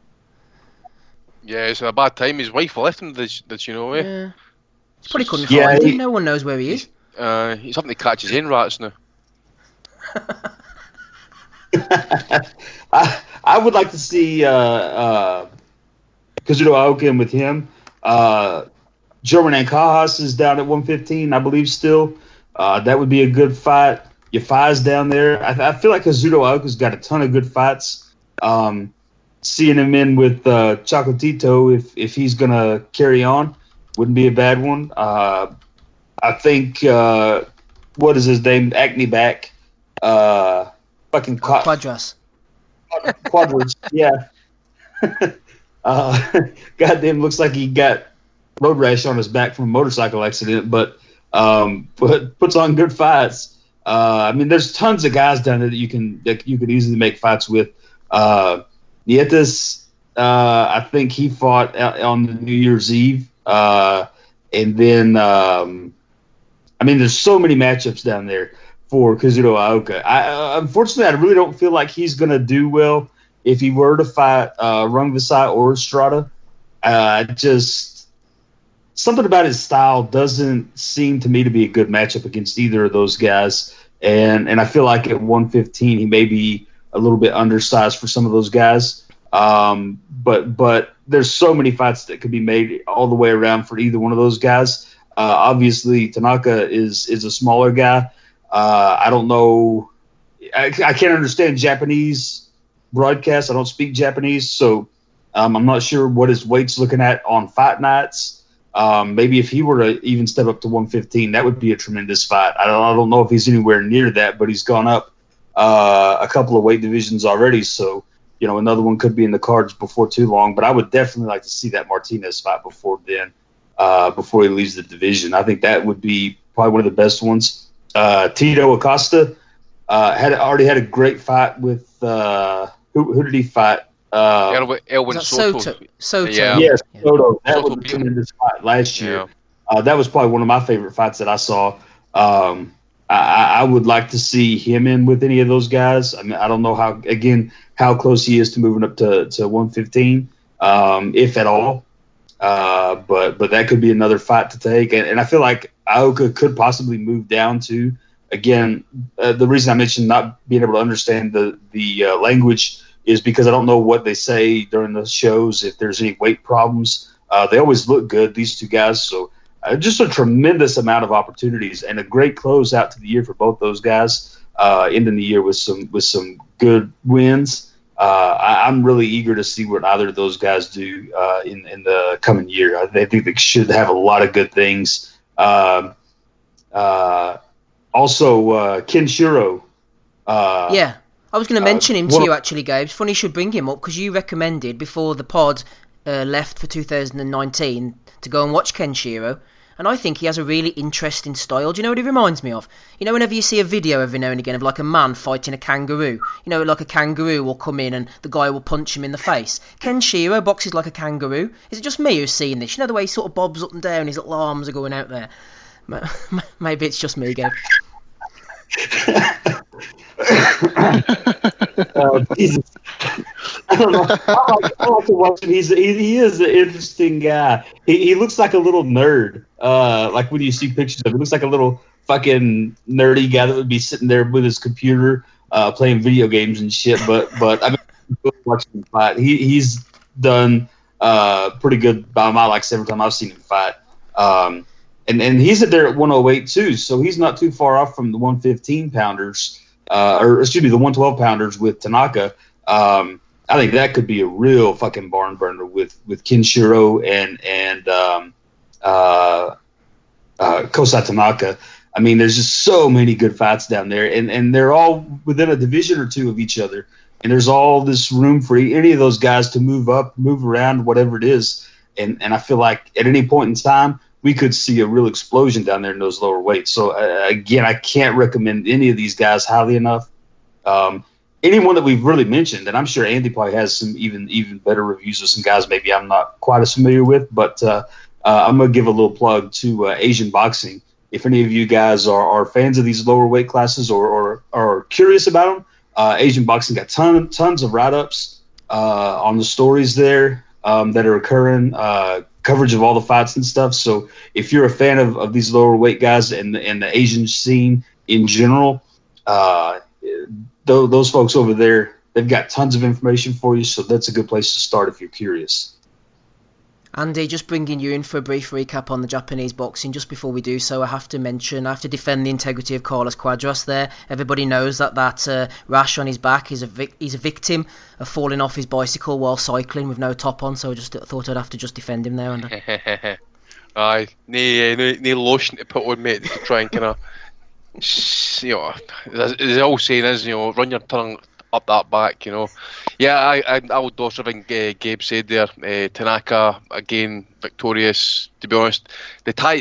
Yeah, it's a bad time. His wife left him, did you know? Yeah. He probably couldn't find him. No one knows where he is. He's having to catch his own rats now. I would like to see Kazuto Ioka with him. German Ancajas is down at 115, I believe, still. That would be a good fight. Yafai's down there. I feel like Kazuto Ioka's got a ton of good fights. Seeing him in with Chocolatito, if he's going to carry on, wouldn't be a bad one. I think, what is his name? Acne back. Fucking Quadras. Quadras, yeah. Goddamn, looks like he got road rash on his back from a motorcycle accident, but puts on good fights. I mean, there's tons of guys down there that you could easily make fights with. Nietes, I think he fought on the New Year's Eve, and then I mean, there's so many matchups down there for Kazuto Ioka. Unfortunately, I really don't feel like he's going to do well if he were to fight Rungvisai or Estrada. Just something about his style doesn't seem to me to be a good matchup against either of those guys. And I feel like at 115 he may be a little bit undersized for some of those guys. But there's so many fights that could be made all the way around for either one of those guys. Obviously, Tanaka is a smaller guy. I don't know. I can't understand Japanese broadcasts. I don't speak Japanese, so I'm not sure what his weight's looking at on fight nights. Maybe if he were to even step up to 115, that would be a tremendous fight. I don't know if he's anywhere near that, but he's gone up a couple of weight divisions already, so another one could be in the cards before too long. But I would definitely like to see that Martinez fight before then, before he leaves the division. I think that would be probably one of the best ones. Tito Acosta already had a great fight with who did he fight? Elwin Soto. Soto. Yeah. Yes, Soto. That Soto was a tremendous fight last year. Yeah. That was probably one of my favorite fights that I saw. I would like to see him in with any of those guys. I mean, I don't know how close he is to moving up to 115, if at all. But that could be another fight to take. And I feel like Ioka could possibly move down to again, the reason I mentioned not being able to understand the language is because I don't know what they say during the shows, if there's any weight problems. They always look good, these two guys. So just a tremendous amount of opportunities and a great close out to the year for both those guys, ending the year with some good wins. I'm really eager to see what either of those guys do in the coming year. I think they should have a lot of good things. Also, Kenshiro. Yeah, I was going to mention him to you actually, Gabe. It's funny you should bring him up because you recommended before the pod left for 2019 to go and watch Kenshiro. And I think he has a really interesting style. Do you know what he reminds me of? You know, whenever you see a video every now and again of like a man fighting a kangaroo, you know, like a kangaroo will come in and the guy will punch him in the face. Kenshiro boxes like a kangaroo. Is it just me who's seen this? You know the way he sort of bobs up and down, his little arms are going out there. Maybe it's just me, Gabe. Jesus. I don't know. I like to watch him. He is an interesting guy. He looks like a little nerd. Like when you see pictures of him, he looks like a little fucking nerdy guy that would be sitting there with his computer playing video games and shit. But I mean, watching him fight, he's done pretty good by my likes every time I've seen him fight. And he's there at 108 too, so he's not too far off from the 115 pounders, or excuse me, the 112 pounders with Tanaka. I think that could be a real fucking barn burner with Kenshiro and Kosai Tanaka. I mean, there's just so many good fights down there, and they're all within a division or two of each other, and there's all this room for any of those guys to move up, move around, whatever it is. And I feel like at any point in time, we could see a real explosion down there in those lower weights. So, again, I can't recommend any of these guys highly enough. Anyone that we've really mentioned, and I'm sure Andy probably has some even better reviews of some guys maybe I'm not quite as familiar with, but I'm going to give a little plug to Asian boxing. If any of you guys are fans of these lower weight classes or are curious about them, Asian boxing got tons of write-ups on the stories there that are occurring, coverage of all the fights and stuff. So if you're a fan of these lower weight guys and the Asian scene in general, those folks over there, they've got tons of information for you. So that's a good place to start if you're curious. Andy, just bringing you in for a brief recap on the Japanese boxing. Just before we do so, I have to defend the integrity of Carlos Quadras there. Everybody knows that rash on his back, he's a victim of falling off his bicycle while cycling with no top on, so I just thought I'd have to just defend him there, Andy. Aye, no lotion to put on, mate, to try and kind of, you know, as the old saying is, you know, run your tongue up that back, you know. Yeah, I would also think Gabe said there. Tanaka again victorious. To be honest, the Thai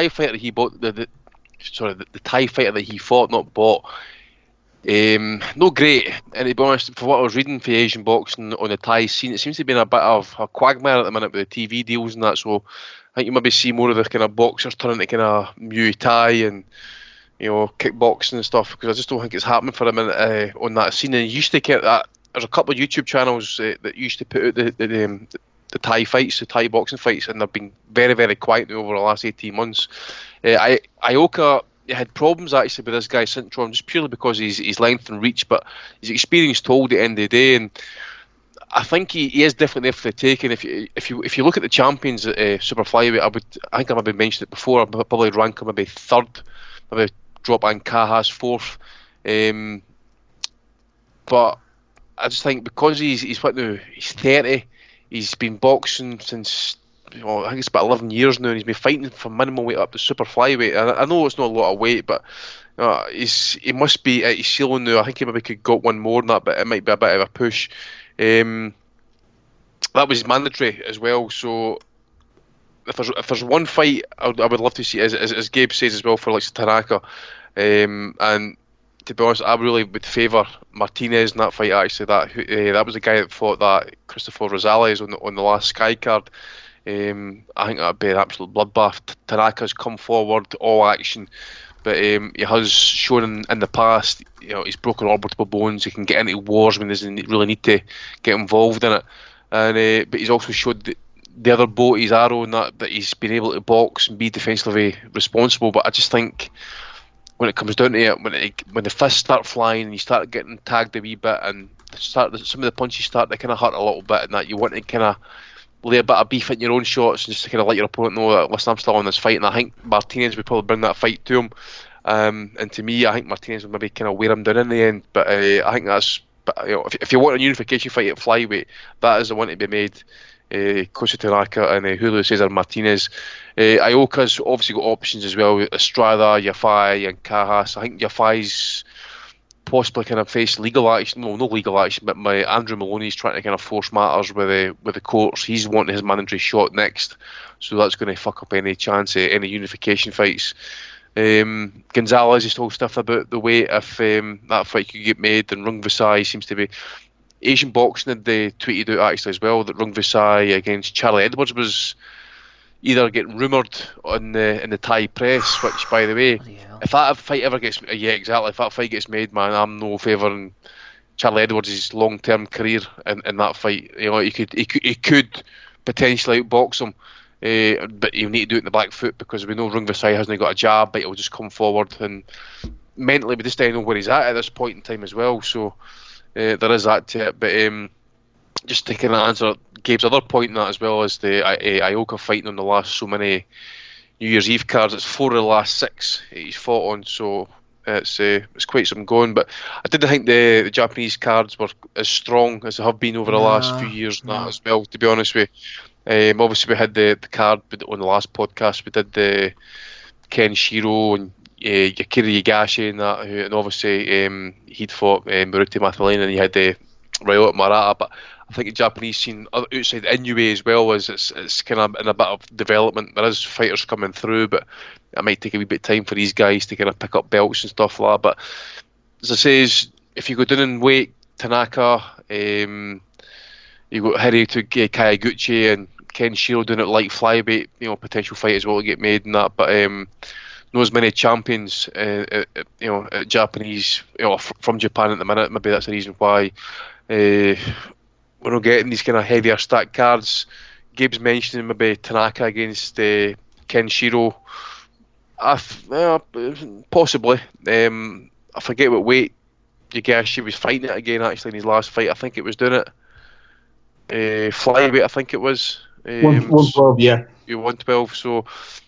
fighter that he bought, the Thai fighter that he fought, not bought, no great. And to be honest, for what I was reading for Asian boxing on the Thai scene, it seems to be in a bit of a quagmire at the minute with the TV deals and that. So I think you maybe see more of the kind of boxers turning to kind of Muay Thai and, you know, kickboxing and stuff, because I just don't think it's happening for him on that scene. And he used to get that. There's a couple of YouTube channels that used to put out the Thai fights, the Thai boxing fights, and they've been very, very quiet over the last 18 months. Ioka had problems actually with this guy's syndrome just purely because his length and reach, but his experience told at the end of the day. And I think he is definitely there for the taking. If you look at the champions at Super Flyweight, I think I've maybe mentioned it before. I'd probably rank him maybe third, maybe drop Ancajas fourth. But I just think because he's what now? He's 30. He's been boxing since, you know, I think it's about 11 years now, and he's been fighting from minimum weight up to super flyweight. I know it's not a lot of weight, but he must be at his ceiling now. I think he maybe could got one more than that, but it might be a bit of a push. That was mandatory as well. So if there's one fight I would love to see, as Gabe says as well, for like Tanaka, and to be honest, I really would favour Martinez in that fight. Actually, that was the guy that fought that Christopher Rosales on the last Sky card. I think that would be an absolute bloodbath. Tanaka's come forward, all action, but he has shown in the past, you know, he's broken orbital bones. He can get into wars when he doesn't really need to get involved in it, and but he's also showed the other boat, his arrow, and that he's been able to box and be defensively responsible. But I just think when it comes down to it, when the fists start flying and you start getting tagged a wee bit, and some of the punches start to kind of hurt a little bit, and that you want to kind of lay a bit of beef in your own shots and just to kind of let your opponent know that, listen, I'm still in this fight. And I think Martinez would probably bring that fight to him. And to me, I think Martinez would maybe kind of wear him down in the end. But I think that's, if you want a unification fight at flyweight, that is the one to be made. Kosa Tanaka and Julio Cesar Martinez. Ioka's obviously got options as well, Estrada, Yafai and Cajas. I think Yafai's possibly kind of face legal action, no legal action, but Andrew Maloney's trying to kind of force matters with the courts. He's wanting his mandatory shot next, so that's going to fuck up any chance of any unification fights. Gonzalez is still stiff about the weight if that fight could get made, and Rung Visai seems to be. Asian Boxing had they tweeted out actually as well that Rung Visai against Charlie Edwards was either getting rumoured in the Thai press, which by the way, if that fight ever gets if that fight gets made, man, I'm no favouring Charlie Edwards' long term career in that fight. You know, he could potentially outbox him. But he'll need to do it in the back foot, because we know Rung Visai hasn't got a jab, but he'll just come forward, and mentally we just don't know where he's at this point in time as well, so there is that to it. But just to kind of answer Gabe's other point in that as well, as the Ioka fighting on the last so many New Year's Eve cards. It's 4 of the last 6 he's fought on, so it's quite some going. But I didn't think the Japanese cards were as strong as they have been over the last few years that as well, to be honest with you. Obviously we had the card on the last podcast. We did the Ken Shiro and Yakira Higashi and that, and obviously he'd fought Muruti Mathalane, and he had the Ryota Murata. But I think the Japanese scene outside Inoue as well it's kind of in a bit of development. There is fighters coming through, but it might take a wee bit of time for these guys to kind of pick up belts and stuff like that. But as I say, if you go down in weight, Tanaka, you got Hiroto Kayaguchi and Ken Shiro doing it light flyweight, potential fight as well to get made and that. But not as many champions, Japanese, from Japan at the minute. Maybe that's the reason why we're not getting these kind of heavier stacked cards. Gabe's mentioning maybe Tanaka against Ken Shiro. Possibly. I forget what weight Higashi was fighting it again actually in his last fight. I think it was doing it flyweight, I think it was. 112, yeah. 112, so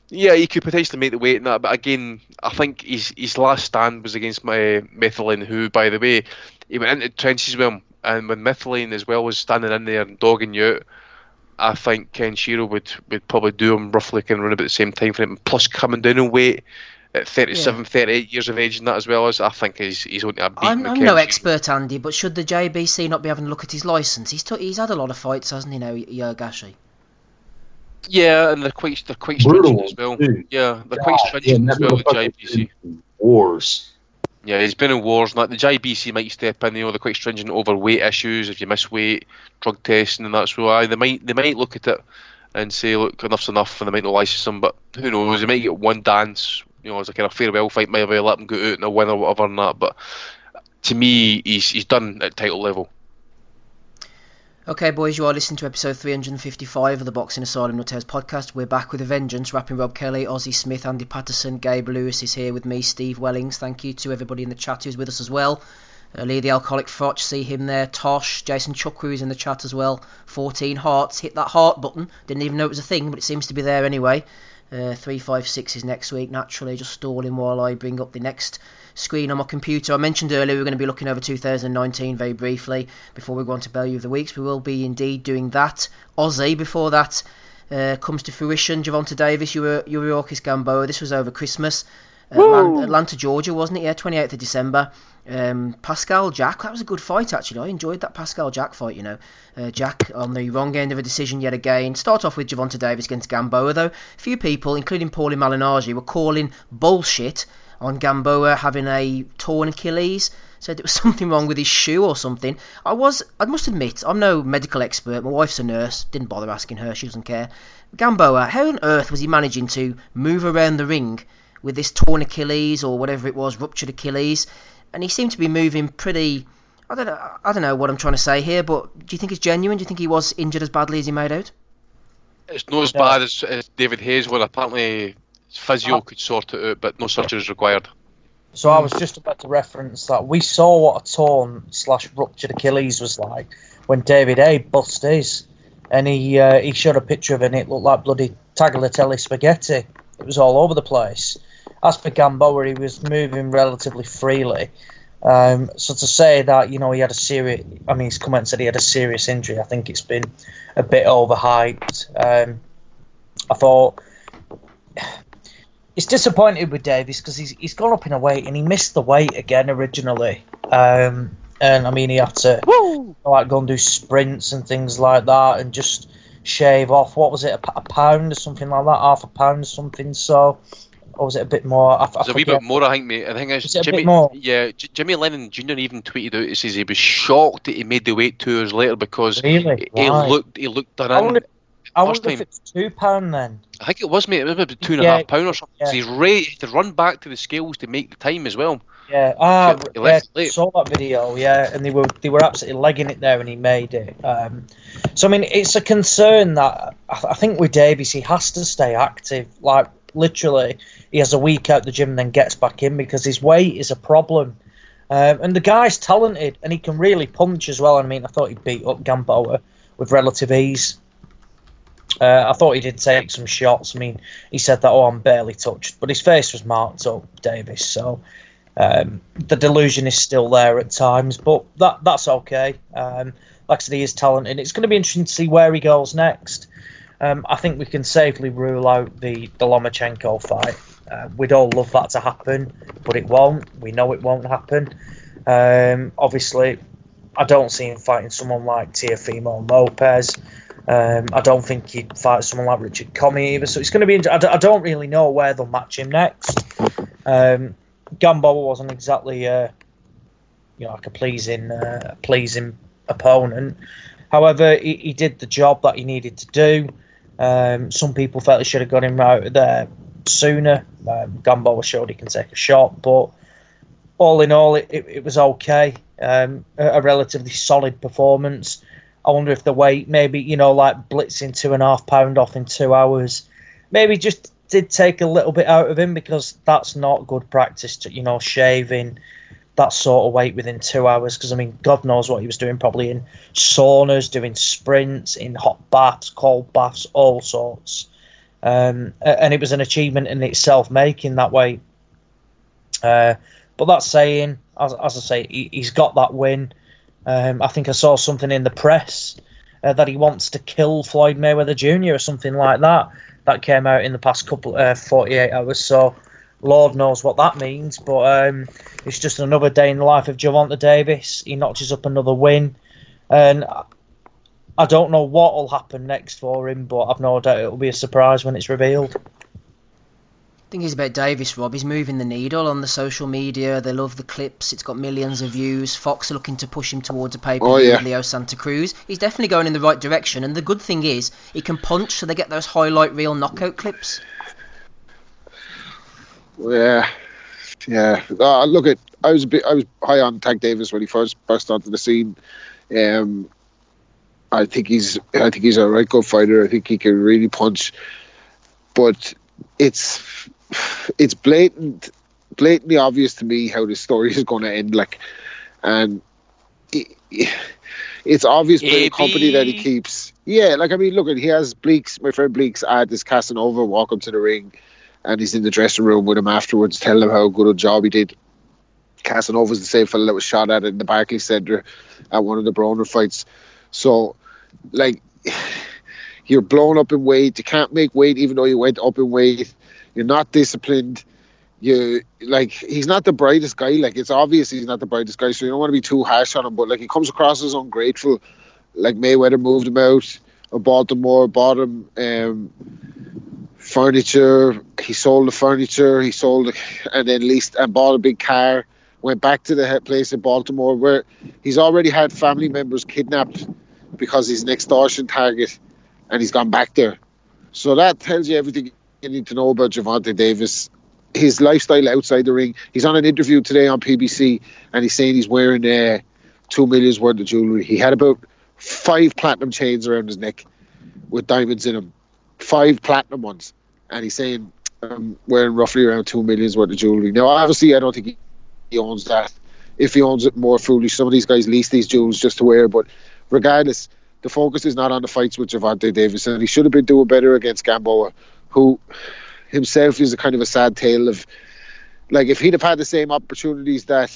yeah, he could potentially make the weight in that, but again, I think his last stand was against Methylene, who, by the way, he went into trenches with him, and when Methylene as well was standing in there and dogging you out, I think Ken Shiro would probably do him roughly kind of around about the same time frame, plus coming down in weight at 37, 38 years of age and that as well, as I think he's only a beat. I'm no expert, Andy, but should the JBC not be having a look at his licence? He's had a lot of fights, hasn't he, now, Higashi? Yeah, and they're quite stringent as well. Too. Yeah, they're quite stringent as well, the JBC. Wars. Yeah, he's been in wars. Like the JBC might step in. They're quite stringent over weight issues. If you miss weight, drug testing and that. So they might look at it and say, look, enough's enough, and they might not license him. But who knows? They might get one dance. As a kind of farewell fight. Maybe let him go out and a win or whatever and that. But to me, he's done at title level. Okay, boys, you are listening to episode 355 of the Boxing Asylum Nuthouse podcast. We're back with a vengeance, rapping Rob Kelly, Ozzy Smith, Andy Patterson, Gabe Lewis is here with me, Steve Wellings. Thank you to everybody in the chat who's with us as well. Lee the Alcoholic Froch, see him there. Tosh, Jason Chukwu is in the chat as well. 14 hearts, hit that heart button. Didn't even know it was a thing, but it seems to be there anyway. 356 is next week, naturally, just stalling while I bring up the next screen on my computer. I mentioned earlier we're going to be looking over 2019 very briefly before we go on to Value of the Weeks. We will be indeed doing that. Aussie, before that comes to fruition, Gervonta Davis, Yuriorkis Gamboa. This was over Christmas. Atlanta, Georgia, wasn't it? Yeah, 28th of December. Pascal Jack, that was a good fight actually. I enjoyed that Pascal Jack fight, Jack on the wrong end of a decision yet again. Start off with Gervonta Davis against Gamboa though. Few people, including Paulie Malignaggi, were calling bullshit on Gamboa having a torn Achilles. Said there was something wrong with his shoe or something. I must admit, I'm no medical expert. My wife's a nurse. Didn't bother asking her. She doesn't care. Gamboa, how on earth was he managing to move around the ring with this torn Achilles or whatever it was, ruptured Achilles? And he seemed to be moving pretty. I don't know what I'm trying to say here, but do you think it's genuine? Do you think he was injured as badly as he made out? It's not as bad as David Hayes, where apparently physio could sort it out, but no surgery is required. So I was just about to reference that. We saw what a torn/ruptured Achilles was like when David A bust his, and he showed a picture of it and it looked like bloody tagliatelle spaghetti. It was all over the place. As for Gamboa, he was moving relatively freely. So to say that, he had a serious... I mean, his comment said he had a serious injury. I think it's been a bit overhyped. I thought... It's disappointed with Davis because he's gone up in a weight and he missed the weight again originally. And, I mean, he had to go and do sprints and things like that and just shave off, what was it, a pound or something like that? Half a pound or something, so... Or was it a bit more? It was a wee bit more, I think, mate. I think it's Jimmy. Yeah, Jimmy Lennon Jr. even tweeted out. He says he was shocked that he made the weight 2 hours later because he looked done in. I wonder if it's £2 then. I think it was, mate. It was about £2.5 or something. Yeah. So he's ready to run back to the scales to make the time as well. Yeah, saw that video. Yeah, and they were absolutely legging it there, and he made it. So I mean, it's a concern that I think with Davies, he has to stay active. Like literally, he has a week out the gym and then gets back in because his weight is a problem. And the guy's talented and he can really punch as well. I mean, I thought he beat up Gamboa with relative ease. I thought he did take some shots. I mean, he said that, I'm barely touched. But his face was marked up, Davis. So the delusion is still there at times. But that's okay. Like I said, he is talented. It's going to be interesting to see where he goes next. I think we can safely rule out the Lomachenko fight. We'd all love that to happen, but it won't. We know it won't happen. Obviously, I don't see him fighting someone like Teofimo Lopez. I don't think he'd fight someone like Richard Comey either. So it's going to be. I don't really know where they'll match him next. Gamboa wasn't exactly, like a pleasing opponent. However, he did the job that he needed to do. Some people felt he should have got him out of there sooner. Gamboa showed he can take a shot, but all in all, it was okay. A relatively solid performance. I wonder if the weight, maybe, like blitzing 2.5 pound off in 2 hours, maybe just did take a little bit out of him because that's not good practice to, shaving that sort of weight within 2 hours. Because, I mean, God knows what he was doing, probably in saunas, doing sprints, in hot baths, cold baths, all sorts. And it was an achievement in itself making that weight. But that's saying, as I say, he's got that win. I think I saw something in the press that he wants to kill Floyd Mayweather Jr. or something like that. That came out in the past 48 hours. So Lord knows what that means. But it's just another day in the life of Gervonta Davis. He notches up another win. And I don't know what will happen next for him, but I've no doubt it'll be a surprise when it's revealed. The thing is about Davis, Rob, he's moving the needle on the social media. They love the clips. It's got millions of views. Fox are looking to push him towards a pay-per-view with Leo Santa Cruz. He's definitely going in the right direction. And the good thing is, he can punch, so they get those highlight reel knockout clips. Yeah. Look, I was high on Tank Davis when he first burst onto the scene. I think he's a right good fighter. I think he can really punch, but it's blatantly obvious to me how this story is going to end. And it's obvious by the company that he keeps. Yeah, I mean, look, he has my friend Bleek's ad is Casanova walk up to the ring, and he's in the dressing room with him afterwards, telling him how good a job he did. Casanova's the same fella that was shot at in the Barclays Centre at one of the Broner fights. So, you're blown up in weight. You can't make weight even though you went up in weight. You're not disciplined. He's not the brightest guy. It's obvious he's not the brightest guy, so you don't want to be too harsh on him. But he comes across as ungrateful. Mayweather moved him out of Baltimore, bought him furniture. He sold the furniture. And then leased and bought a big car. Went back to the place in Baltimore where he's already had family members kidnapped because he's an extortion target, and he's gone back there. So that tells you everything you need to know about Gervonta Davis. His lifestyle outside the ring. He's on an interview today on PBC, and he's saying he's wearing $2 million worth of jewellery. He had about 5 platinum chains around his neck with diamonds in them. 5 platinum ones. And he's saying I'm wearing roughly around $2 million worth of jewellery. Now, obviously, I don't think owns that. If he owns it more fully, some of these guys lease these jewels just to wear. But regardless, the focus is not on the fights with Gervonta Davis, and he should have been doing better against Gamboa, who himself is a kind of a sad tale of, like, if he'd have had the same opportunities that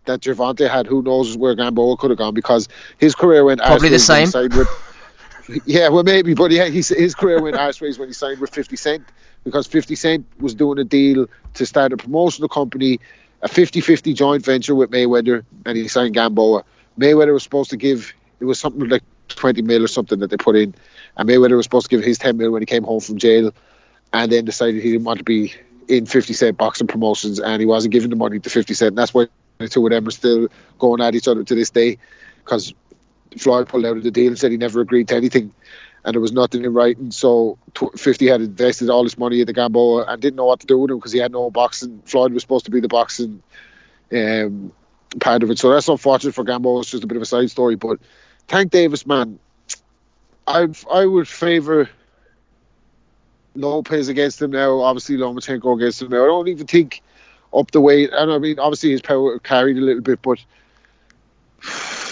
Gervonta had, who knows where Gamboa could have gone, because his career went probably the same. Yeah, well, maybe, but yeah, his career went arseways when he signed with 50 Cent, because 50 Cent was doing a deal to start a promotional company, a 50-50 joint venture with Mayweather, and he signed Gamboa. Mayweather was supposed to give, it was something like 20 mil or something that they put in, and Mayweather was supposed to give his 10 mil when he came home from jail, and then decided he didn't want to be in 50 Cent boxing promotions, and he wasn't giving the money to 50 Cent, and that's why the two of them are still going at each other to this day, because Floyd pulled out of the deal and said he never agreed to anything, and there was nothing in writing. So 50 had invested all his money in the Gamboa and didn't know what to do with him because he had no boxing. Floyd was supposed to be the boxing part of it, so that's unfortunate for Gamboa. It's just a bit of a side story. But Tank Davis, man, I would favour Lopez against him now. Obviously Lomachenko against him now. I don't even think up the weight, and I mean obviously his power carried a little bit, but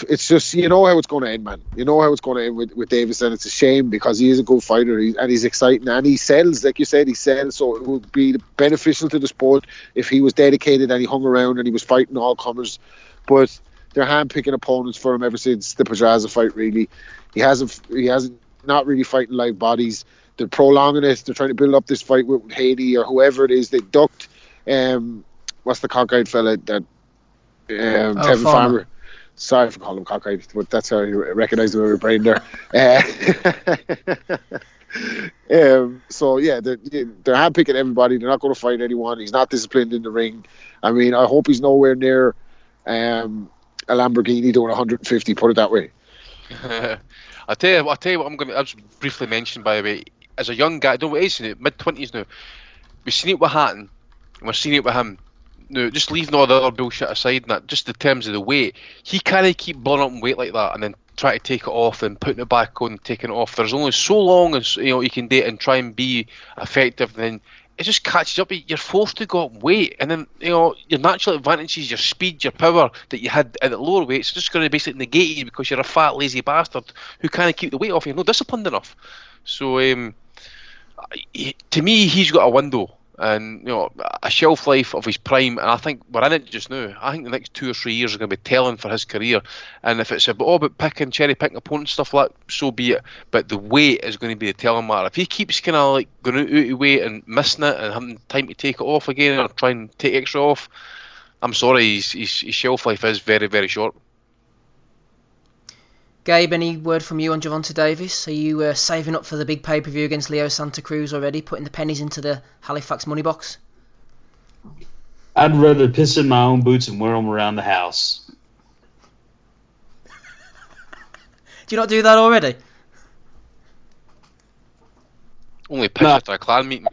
it's just, you know how it's going to end, man. You know how it's going to end with Davis, and it's a shame because he is a good fighter, and he's exciting, and he sells, like you said, he sells. So it would be beneficial to the sport if he was dedicated and he hung around and he was fighting all comers. But they're hand-picking opponents for him ever since the Pedraza fight. Really, he hasn't not really fighting live bodies. They're prolonging it. They're trying to build up this fight with Haiti or whoever it is. They ducked what's the cockeyed fella that Tevin Farmer. Sorry for calling him cockeyed, but that's how you recognise him in your brain there. So yeah, they're handpicking everybody. They're not going to fight anyone. He's not disciplined in the ring. I mean, I hope he's nowhere near a Lamborghini doing 150. Put it that way. I'll tell you what I'll just briefly mention, by the way. As a young guy, don't wait, isn't it? Mid-20s now. We've seen it with Hatton, and we're seeing it with him. No, just leaving all the other bullshit aside, and that, just in terms of the weight, he can't keep blowing up in weight like that and then try to take it off and putting it back on and taking it off. There's only so long as you can do it and try and be effective, and then it just catches up. You're forced to go up in weight, and then your natural advantages, your speed, your power that you had at the lower weights, just going to basically negate you because you're a fat, lazy bastard who can't keep the weight off. You're not disciplined enough. So to me, he's got a window. And a shelf life of his prime, and I think we're in it just now. I think the next 2 or 3 years are going to be telling for his career. And if it's about cherry picking opponents, stuff like that, so be it. But the weight is going to be the telling matter. If he keeps kind of like going out of weight and missing it and having time to take it off again or try and take extra off, I'm sorry, his shelf life is very, very short. Gabe, any word from you on Gervonta Davis? Are you saving up for the big pay-per-view against Leo Santa Cruz already, putting the pennies into the Halifax money box? I'd rather piss in my own boots and wear them around the house. Do you not do that already? Only piss at a clan meeting.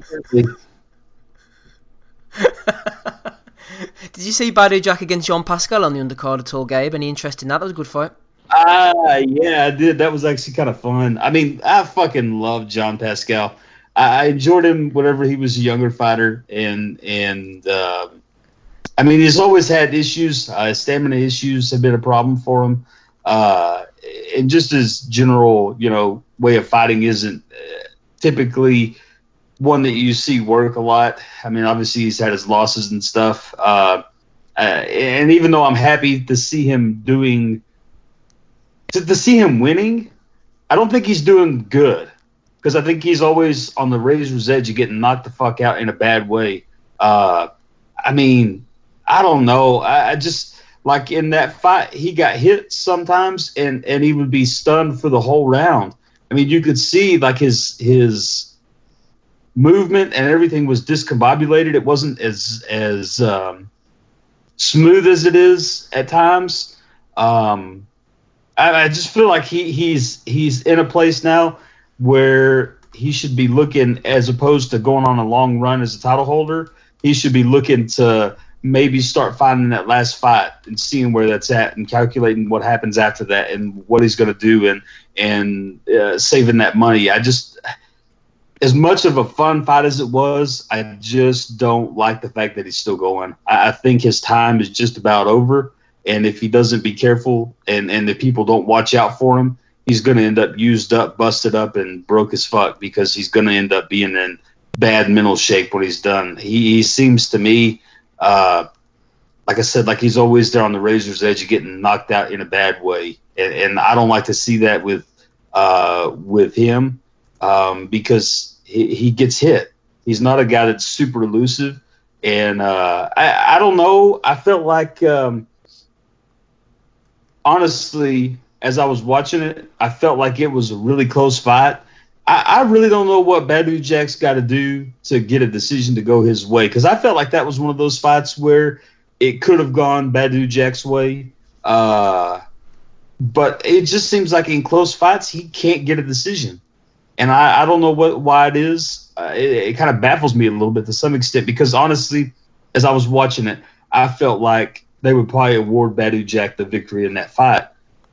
Did you see Badu Jack against John Pascal on the undercard at all, Gabe? Any interest in that? That was a good fight. Yeah, I did. That was actually kind of fun. I mean, I fucking love John Pascal. I enjoyed him whenever he was a younger fighter, and I mean, he's always had issues. Stamina issues have been a problem for him, and just his general, way of fighting isn't typically one that you see work a lot. I mean, obviously he's had his losses and stuff, and even though I'm happy to see him winning, I don't think he's doing good, because I think he's always on the razor's edge of getting knocked the fuck out in a bad way. I mean, I don't know. I just, like in that fight, he got hit sometimes and he would be stunned for the whole round. I mean, you could see like his movement and everything was discombobulated. It wasn't as smooth as it is at times. I just feel like he's in a place now where he should be looking, as opposed to going on a long run as a title holder, he should be looking to maybe start finding that last fight and seeing where that's at and calculating what happens after that and what he's going to do and saving that money. as much of a fun fight as it was, I just don't like the fact that he's still going. I think his time is just about over. And if he doesn't be careful and the people don't watch out for him, he's going to end up used up, busted up, and broke as fuck because he's going to end up being in bad mental shape when he's done. He seems to me, like I said, like he's always there on the razor's edge of getting knocked out in a bad way. And I don't like to see that with him because he gets hit. He's not a guy that's super elusive. And I don't know. I felt like... honestly, as I was watching it, I felt like it was a really close fight. I really don't know what Badou Jack's got to do to get a decision to go his way, because I felt like that was one of those fights where it could have gone Badou Jack's way. But it just seems like in close fights, he can't get a decision. And I don't know why it is. It kind of baffles me a little bit to some extent, because honestly, as I was watching it, I felt like they would probably award Badou Jack the victory in that fight,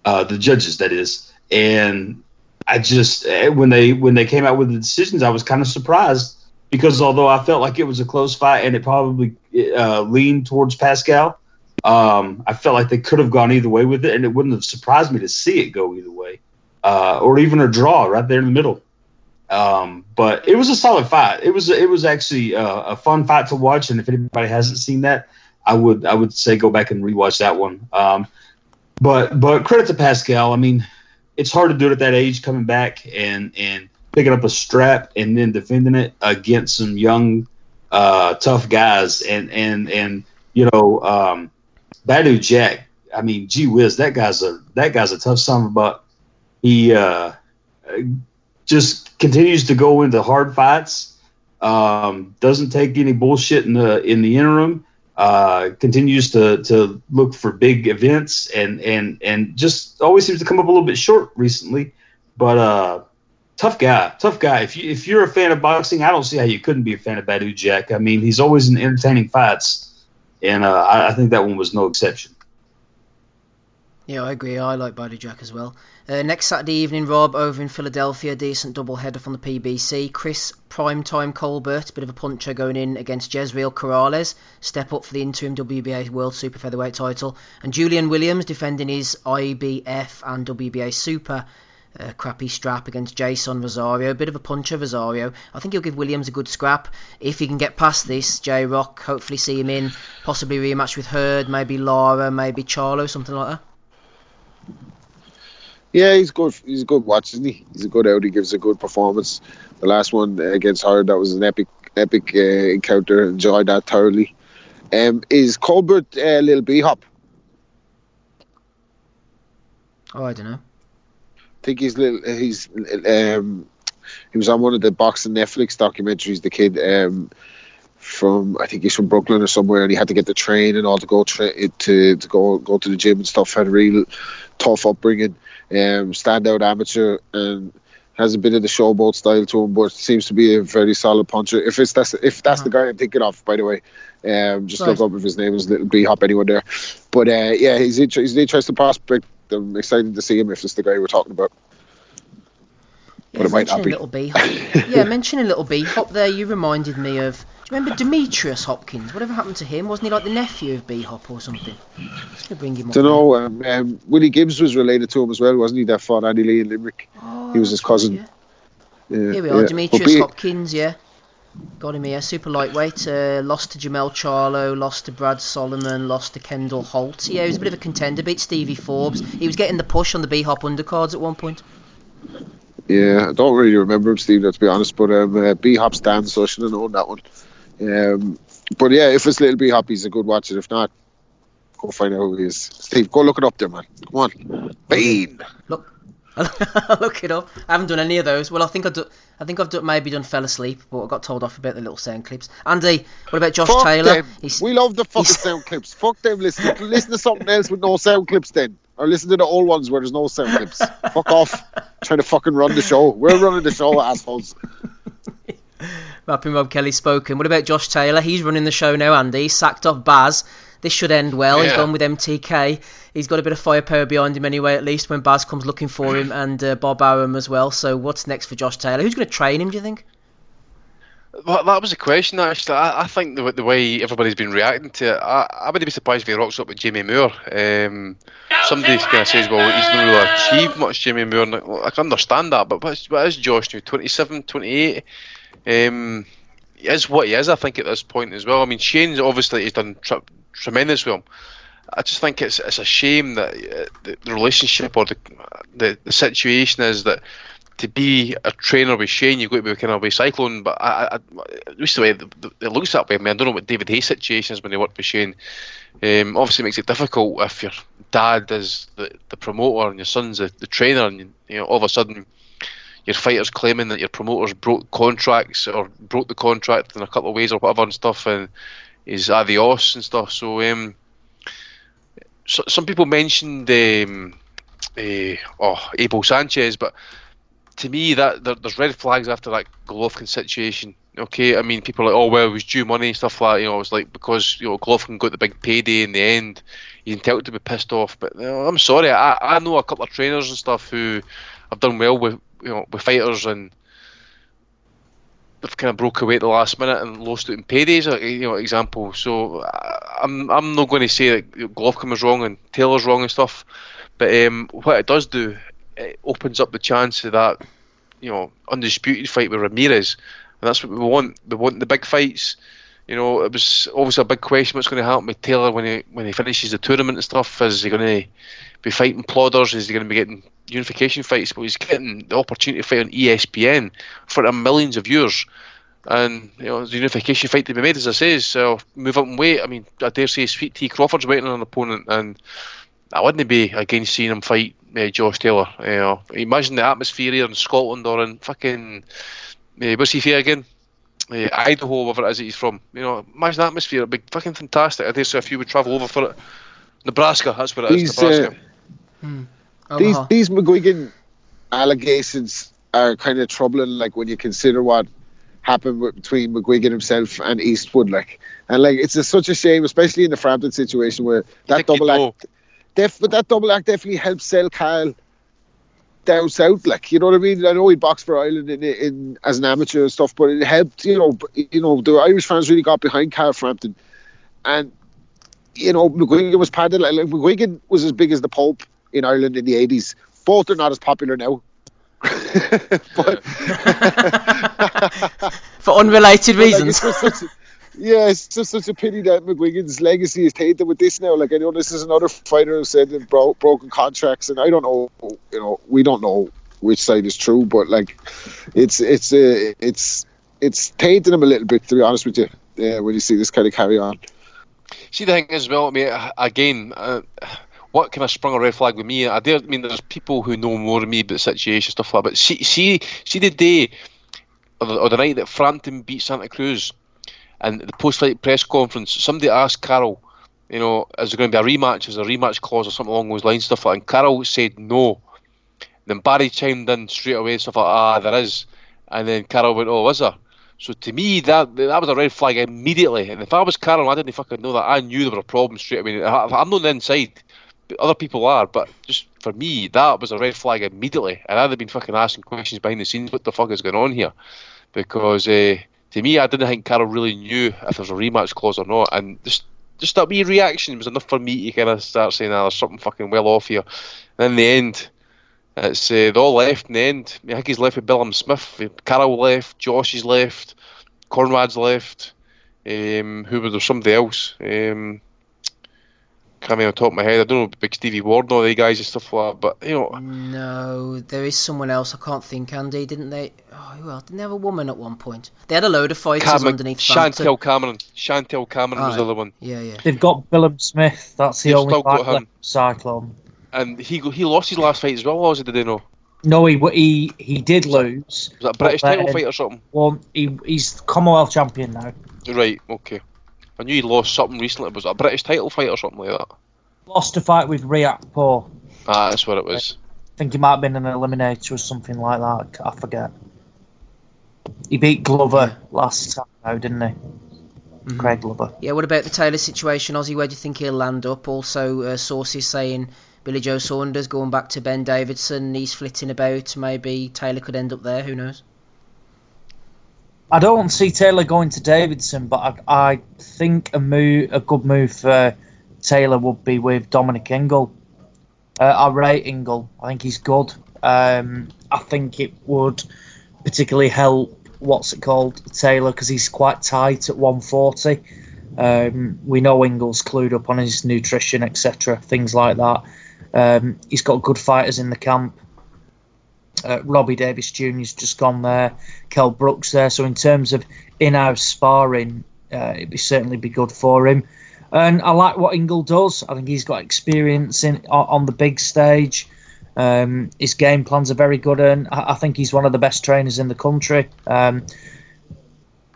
the judges, that is. And I just, when they came out with the decisions, I was kind of surprised, because although I felt like it was a close fight and it probably leaned towards Pascal, I felt like they could have gone either way with it, and it wouldn't have surprised me to see it go either way, or even a draw right there in the middle. But it was a solid fight. It was actually a fun fight to watch, and if anybody hasn't seen that, I would say go back and rewatch that one. But credit to Pascal. I mean, it's hard to do it at that age, coming back and picking up a strap and then defending it against some young, tough guys. And you know, Badou Jack. I mean, gee whiz, that guy's a tough son of a buck. He just continues to go into hard fights. Doesn't take any bullshit in the interim. Continues to look for big events and just always seems to come up a little bit short recently, but tough guy. If you're a fan of boxing, I don't see how you couldn't be a fan of Badou Jack. I mean, he's always in entertaining fights, and I think that one was no exception. Yeah, I agree. I like Badou Jack as well. Next Saturday evening, Rob, over in Philadelphia, decent double-header from the PBC. Chris Primetime Colbert, bit of a puncher going in against Jezreel Corrales, step up for the interim WBA World Super Featherweight title. And Julian Williams defending his IBF and WBA Super crappy strap against Jason Rosario. Bit of a puncher, Rosario. I think he'll give Williams a good scrap. If he can get past this, J-Rock, hopefully see him in, possibly rematch with Hurd, maybe Lara, maybe Charlo, something like that. Yeah, he's good. He's a good watch, isn't he? He's a good out. He gives a good performance. The last one against Hart, that was an epic encounter. Enjoyed that thoroughly. Is Colbert a little B-hop? Oh, I don't know. I think he was on one of the boxing Netflix documentaries. The kid I think he's from Brooklyn or somewhere, and he had to get the train and all to go to go to the gym and stuff. Had a real tough upbringing. Standout amateur, and has a bit of the showboat style to him, but seems to be a very solid puncher. If that's the guy I'm thinking of, by the way, just look up if his name is Little B-Hop, anyone there. But yeah, he's an interesting prospect. I'm excited to see him if it's the guy we're talking about. Yeah, but it might not be. Little B-Hop. Yeah, mentioning Little B-Hop there, you reminded me of. Do you remember Demetrius Hopkins? Whatever happened to him? Wasn't he like the nephew of B-Hop or something? Just gonna bring him up. Don't know. Willie Gibbs was related to him as well, wasn't he? That fought Andy Lee in Limerick. Oh, he was his cousin. Yeah. Here we are, Demetrius Hopkins. Yeah, got him here. Super lightweight. Lost to Jamel Charlo. Lost to Brad Solomon. Lost to Kendall Holt. Yeah, he was a bit of a contender. Beat Stevie Forbes. He was getting the push on the B-Hop undercards at one point. Yeah, I don't really remember him, Steve, to be honest. But B-Hop's Dan, so I should have known that one. But yeah, if it's Little B-Hop, he's a good watcher. If not, go find out who he is. Steve, go look it up there, man. Come on. Bean! Look it up. I haven't done any of those. Well, I think I've maybe done Fell Asleep, but I got told off about the little sound clips. Andy, what about Josh Taylor? We love the fucking sound clips. Fuck them. Listen to something else with no sound clips then. Or listen to the old ones where there's no sound clips. Fuck off. Trying to fucking run the show. We're running the show, assholes. Rapping Rob Kelly spoken. What about Josh Taylor? He's running the show now, Andy. Sacked off Baz. This should end well. Yeah. He's gone with MTK. He's got a bit of firepower behind him anyway, at least when Baz comes looking for him, and Bob Arum as well. So what's next for Josh Taylor? Who's going to train him, do you think? Well, that was the question, actually. I think the way everybody's been reacting to it, I wouldn't be surprised if he rocks up with Jamie Moore. Somebody kind of says, well, he's not really achieved much, Jamie Moore. And I can understand that, but what is Josh now? 27, 28? He is what he is, I think, at this point as well. I mean, Shane's obviously he's done tremendous with him. I just think it's a shame that the relationship or the situation is that to be a trainer with Shane, you've got to be kind of with Cyclone. But at least the way it looks that way. I mean, I don't know what David Hayes' situation is when they work with Shane. Obviously, it makes it difficult if your dad is the promoter and your son's the trainer, and all of a sudden your fighter's claiming that your promoters broke contracts or broke the contract in a couple of ways or whatever and stuff, and is adios and stuff. So, some people mentioned Abel Sanchez, but to me that there's red flags after that Golovkin situation. Okay, I mean, people are like, oh well, it was due money and stuff like that. It's like because Golovkin got the big payday in the end, he's entitled to be pissed off. But I'm sorry, I know a couple of trainers and stuff who have done well with with fighters, and they've kind of broke away at the last minute and lost out in paydays, example. So I'm not going to say that Golovkin was wrong and Taylor's wrong and stuff, but what it does do, it opens up the chance of that undisputed fight with Ramirez, and that's what we want. We want the big fights. It was obviously a big question what's going to happen with Taylor when he finishes the tournament and stuff. Is he going to be fighting plodders? Is he going to be getting unification fights? But he's getting the opportunity to fight on ESPN for millions of viewers, and the unification fight to be made, as I say. So move up and weight. I mean, I dare say Sweet T Crawford's waiting on an opponent, and I wouldn't be against seeing him fight Josh Taylor. Imagine the atmosphere here in Scotland or in fucking what's he here again? Idaho, wherever it is that he's from. Imagine the atmosphere. It'd be fucking fantastic. I dare say if you would travel over for it. Nebraska, that's what it is. Nebraska. These McGuigan allegations are kind of troubling, like when you consider what happened between McGuigan himself and Eastwood, and it's such a shame, especially in the Frampton situation where that double act. But that double act definitely helped sell Kyle down south, you know what I mean? I know he boxed for Ireland in as an amateur and stuff, but it helped. The Irish fans really got behind Kyle Frampton, and McGuigan was padded. McGuigan was as big as the Pope in Ireland in the 80s. Both are not as popular now. But for unrelated reasons. It's just such a pity that McGuigan's legacy is tainted with this now. I know this is another fighter who said they've broken contracts, and I don't know. We don't know which side is true, but it's tainting him a little bit, to be honest with you. When you see this kind of carry on. See, the thing as well, I mean, again, what kind of sprung a red flag with me? There's people who know more than me about the situation, stuff like that. But see the day or the night that Frampton beat Santa Cruz, and the post-fight press conference, somebody asked Carol, is there going to be a rematch? Is there a rematch clause or something along those lines, stuff like that? And Carol said no. Then Barry chimed in straight away, stuff like, there is. And then Carol went, oh, is there? So to me, that was a red flag immediately. And if I was Carol, I didn't fucking know that. I knew there was a problem straight away. I'm not on the inside, but other people are. But just for me, that was a red flag immediately. And I'd have been fucking asking questions behind the scenes, what the fuck is going on here? Because to me, I didn't think Carol really knew if there was a rematch clause or not. And just that wee reaction was enough for me to kind of start saying, there's something fucking well off here. And in the end, it's they all left in the end. I think he's left with Billum Smith. Carol left, Josh is left, Conrad's left. Who was there? Somebody else. Can't remember on top of my head. I don't know, Big Stevie Ward and all the guys and stuff like that. But no, there is someone else. I can't think. Andy, didn't they? Oh, well, didn't they have a woman at one point? They had a load of fighters underneath. Chantel Cameron. Chantel Cameron was the other one. Yeah. They've got Billum Smith. That's the only fight left. Cyclone. And he lost his last fight as well, was it? Did they know? No, he did lose. Was that a British title fight or something? Well, he's Commonwealth champion now. Right, okay. I knew he lost something recently. Was it a British title fight or something like that? Lost a fight with Riak Po. That's what it was. I think he might have been an eliminator or something like that. I forget. He beat Glover last time now, didn't he? Mm-hmm. Craig Glover. Yeah, what about the Taylor situation, Ozzy? Where do you think he'll land up? Also, sources saying Billy Joe Saunders going back to Ben Davidson. He's flitting about. Maybe Taylor could end up there. Who knows? I don't see Taylor going to Davidson, but I think a good move for Taylor would be with Dominic Ingle. I rate Ingle. I think he's good. I think it would particularly help, Taylor, because he's quite tight at 140. We know Ingle's clued up on his nutrition, etc., things like that. He's got good fighters in the camp. Robbie Davis Jr.'s just gone there. Kell Brooks there. So in terms of in-house sparring, it'd certainly be good for him. And I like what Ingle does. I think he's got experience on the big stage. His game plans are very good, and I think he's one of the best trainers in the country.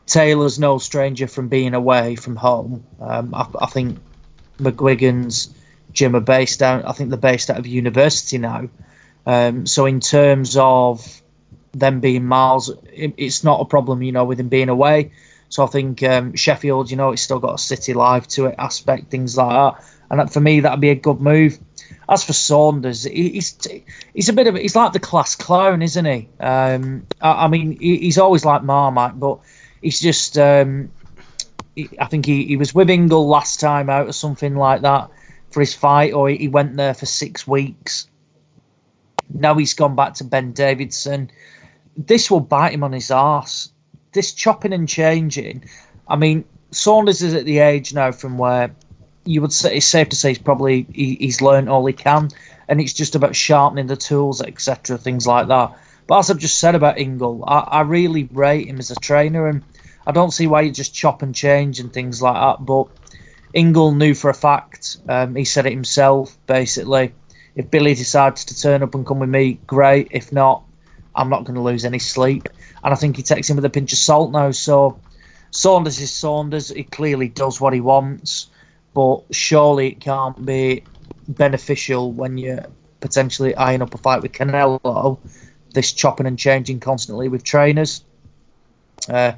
Taylor's no stranger from being away from home. I think McGuigan's gym are based out. I think they're based out of university now. So in terms of them being miles, it's not a problem, with him being away. So I think Sheffield, it's still got a city life to it, aspect, things like that. And for me, that'd be a good move. As for Saunders, he's like the class clown, isn't he? He's always like Marmite, but he's just. I think he was with Ingle last time out or something like that for his fight, or he went there for 6 weeks. Now he's gone back to Ben Davidson. This will bite him on his arse. This chopping and changing. Saunders is at the age now from where you would say it's safe to say he's learned all he can, and it's just about sharpening the tools, etc., things like that. But as I've just said about Ingle, I really rate him as a trainer, and I don't see why you just chop and change and things like that. But Ingle knew for a fact, he said it himself, basically, if Billy decides to turn up and come with me, great. If not, I'm not going to lose any sleep. And I think he takes him with a pinch of salt now. So Saunders is Saunders. He clearly does what he wants. But surely it can't be beneficial when you're potentially eyeing up a fight with Canelo, this chopping and changing constantly with trainers. But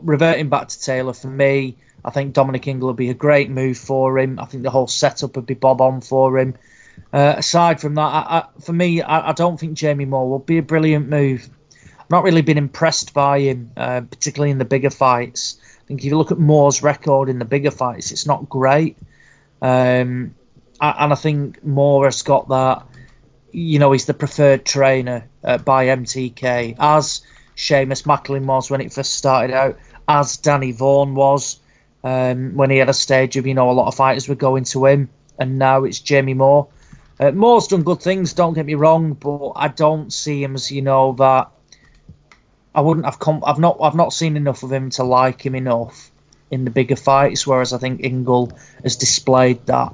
reverting back to Taylor, for me, I think Dominic Ingle would be a great move for him. I think the whole setup would be bob on for him. Aside from that, for me, I don't think Jamie Moore will be a brilliant move. I've not really been impressed by him, particularly in the bigger fights. I think if you look at Moore's record in the bigger fights, it's not great. And I think Moore has got that, he's the preferred trainer by MTK, as Seamus Macklin was when it first started out, as Danny Vaughan was when he had a stage of, a lot of fighters were going to him, and now it's Jamie Moore. Moore's done good things, don't get me wrong, but I don't see him as, that I wouldn't have I've not seen enough of him to like him enough in the bigger fights, whereas I think Ingle has displayed that.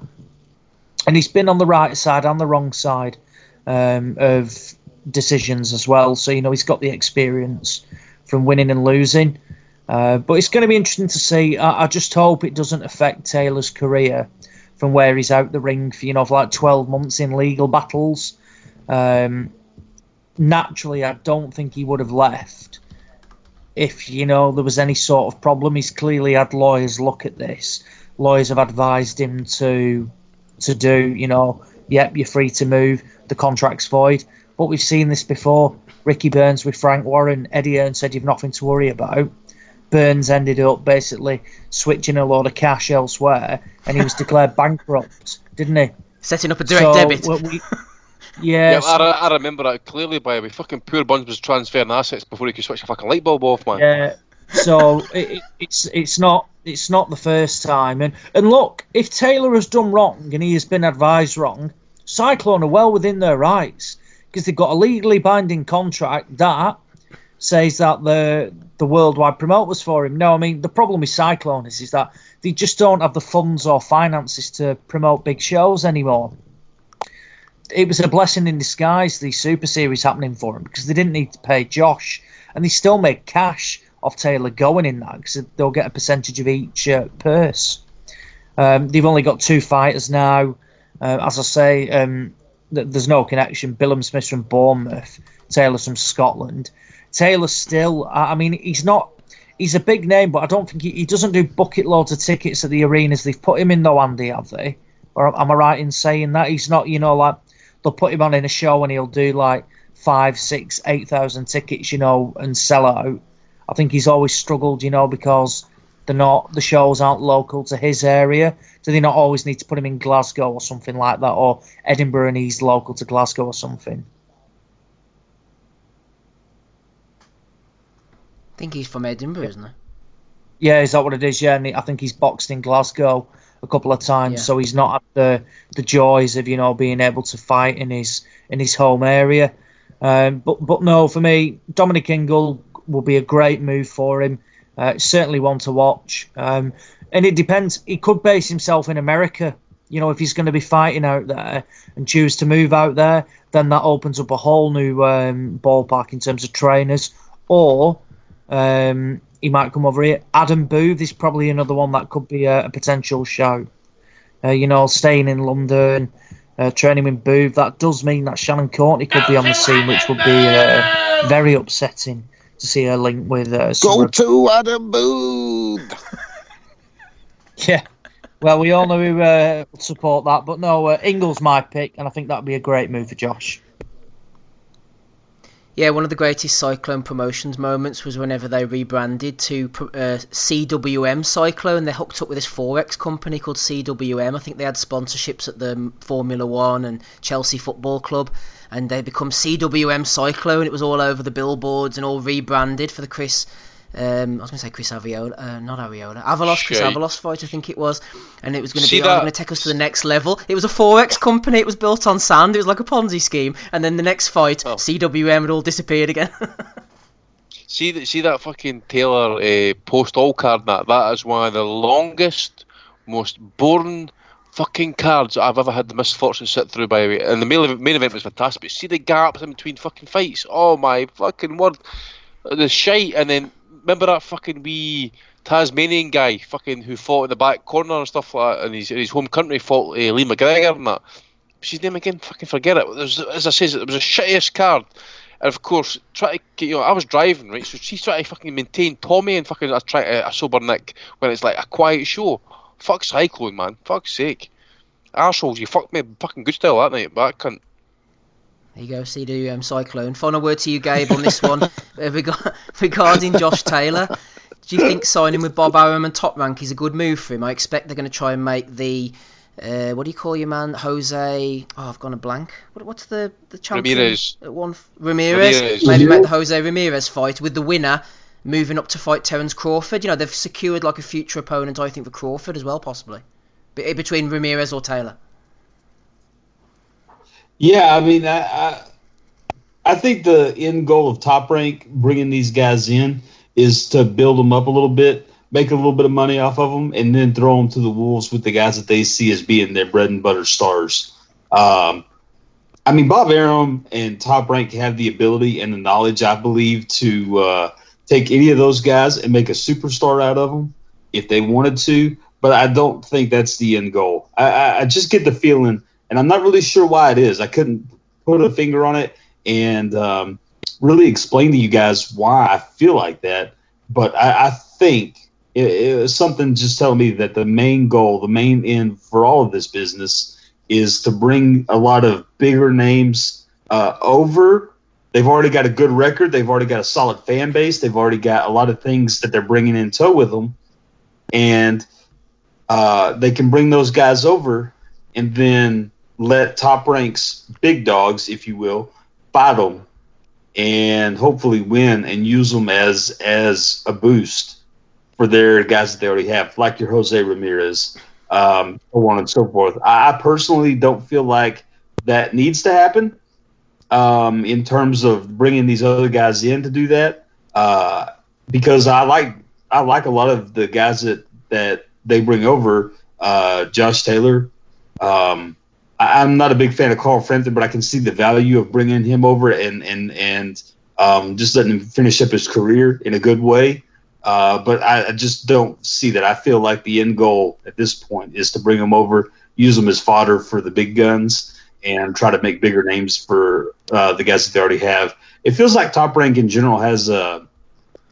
And he's been on the right side and the wrong side of decisions as well. So, he's got the experience from winning and losing. But it's going to be interesting to see. I just hope it doesn't affect Taylor's career from where he's out the ring for, for like 12 months in legal battles. Naturally, I don't think he would have left if, there was any sort of problem. He's clearly had lawyers look at this. Lawyers have advised him to do, yep, you're free to move, the contract's void. But we've seen this before. Ricky Burns with Frank Warren. Eddie Hearn said you've nothing to worry about. Burns ended up basically switching a load of cash elsewhere, and he was declared bankrupt, didn't he? Setting up a direct debit. Yeah, I remember that clearly. By the way, fucking poor Burns was transferring assets before he could switch a fucking light bulb off, man. Yeah, so it's not the first time. And look, if Taylor has done wrong and he has been advised wrong, Cyclone are well within their rights because they've got a legally binding contract that says that the worldwide promoters for him. No, the problem with Cyclone is that they just don't have the funds or finances to promote big shows anymore. It was a blessing in disguise, the Super Series happening for him, because they didn't need to pay Josh, and they still made cash off Taylor going in that, because they'll get a percentage of each purse. They've only got 2 fighters now. As I say, there's no connection. Billum Smith's from Bournemouth, Taylor's from Scotland. Taylor still, he's a big name, but I don't think he doesn't do bucket loads of tickets at the arenas they've put him in though, Andy, have they? Or am I right in saying that? He's not, like, they'll put him on in a show and he'll do like 5, 6, 8,000 tickets, and sell out. I think he's always struggled, because the shows aren't local to his area. Do they not always need to put him in Glasgow or something like that, or Edinburgh and he's local to Glasgow or something? I think he's from Edinburgh, isn't he? Yeah, is that what it is? Yeah, and I think he's boxed in Glasgow a couple of times, so he's not had the joys of being able to fight in his home area. But no, for me, Dominic Ingle will be a great move for him. Certainly one to watch. And it depends. He could base himself in America. If he's going to be fighting out there and choose to move out there, then that opens up a whole new ballpark in terms of trainers. Or he might come over here. Adam Booth is probably another one that could be a potential shout. Staying in London, training with Booth, that does mean that Shannon Courtney could be on the scene, which would be very upsetting to see her link with. Go to Adam Booth! Yeah. Well, we all know who would support that, but no, Ingle's my pick, and I think that would be a great move for Josh. Yeah, one of the greatest Cyclone Promotions moments was whenever they rebranded to CWM Cyclone. They hooked up with this Forex company called CWM. I think they had sponsorships at the Formula One and Chelsea Football Club, and they become CWM Cyclone. It was all over the billboards and all rebranded for the Chris Avalos fight, I think it was, and it was going to be going to take us to the next level. It was a Forex company. It was built on sand. It was like a Ponzi scheme, and then the next fight, CWM had all disappeared again. see that fucking Taylor post all card. That is one of the longest, most boring fucking cards I've ever had the misfortune to sit through. By the way, and the main event was fantastic. But see the gaps in between fucking fights. Oh my fucking word, the shite, and then. Remember that fucking wee Tasmanian guy fucking who fought in the back corner and stuff like that in his home country, fought Lee McGregor and that. What's his name again? Fucking forget it. As I said, it was a shittiest card. And of course, I was driving, right? So she's trying to fucking maintain Tommy and fucking a sober Nick when it's like a quiet show. Fuck Cyclone, man. Fuck's sake. Arseholes, you fucked me fucking good style that night, but I couldn't. There you go, CWM Cyclone. Final word to you, Gabe, on this one. Regarding Josh Taylor, do you think signing with Bob Arum and Top Rank is a good move for him? I expect they're going to try and make the, what do you call your man? Jose, I've gone a blank. What's the champion? Ramirez. Maybe make the Jose Ramirez fight with the winner moving up to fight Terence Crawford. They've secured like a future opponent, I think, for Crawford as well, possibly. Between Ramirez or Taylor. Yeah, I mean, I think the end goal of Top Rank bringing these guys in is to build them up a little bit, make a little bit of money off of them, and then throw them to the wolves with the guys that they see as being their bread and butter stars. I mean, Bob Arum and Top Rank have the ability and the knowledge, I believe, to take any of those guys and make a superstar out of them if they wanted to, but I don't think that's the end goal. I just get the feeling, and I'm not really sure why it is. I couldn't put a finger on it and really explain to you guys why I feel like that. But I think it was something just telling me that the main goal, the main end for all of this business is to bring a lot of bigger names over. They've already got a good record. They've already got a solid fan base. They've already got a lot of things that they're bringing in tow with them. And they can bring those guys over and then let Top Rank's big dogs, if you will, fight them and hopefully win and use them as a boost for their guys that they already have, like your Jose Ramirez, so on and so forth. I personally don't feel like that needs to happen in terms of bringing these other guys in to do that because I like a lot of the guys that they bring over, Josh Taylor. I'm not a big fan of Carl Frampton, but I can see the value of bringing him over and just letting him finish up his career in a good way. But I just don't see that. I feel like the end goal at this point is to bring him over, use them as fodder for the big guns, and try to make bigger names for the guys that they already have. It feels like Top Rank in general has a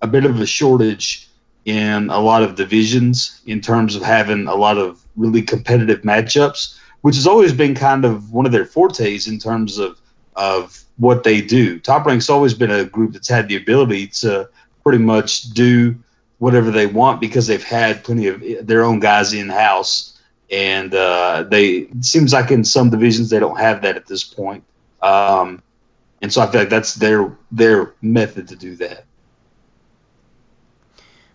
bit of a shortage in a lot of divisions in terms of having a lot of really competitive matchups, which has always been kind of one of their fortes in terms of what they do. Top Rank's always been a group that's had the ability to pretty much do whatever they want because they've had plenty of their own guys in house, and it seems like in some divisions they don't have that at this point. And so I feel like that's their method to do that.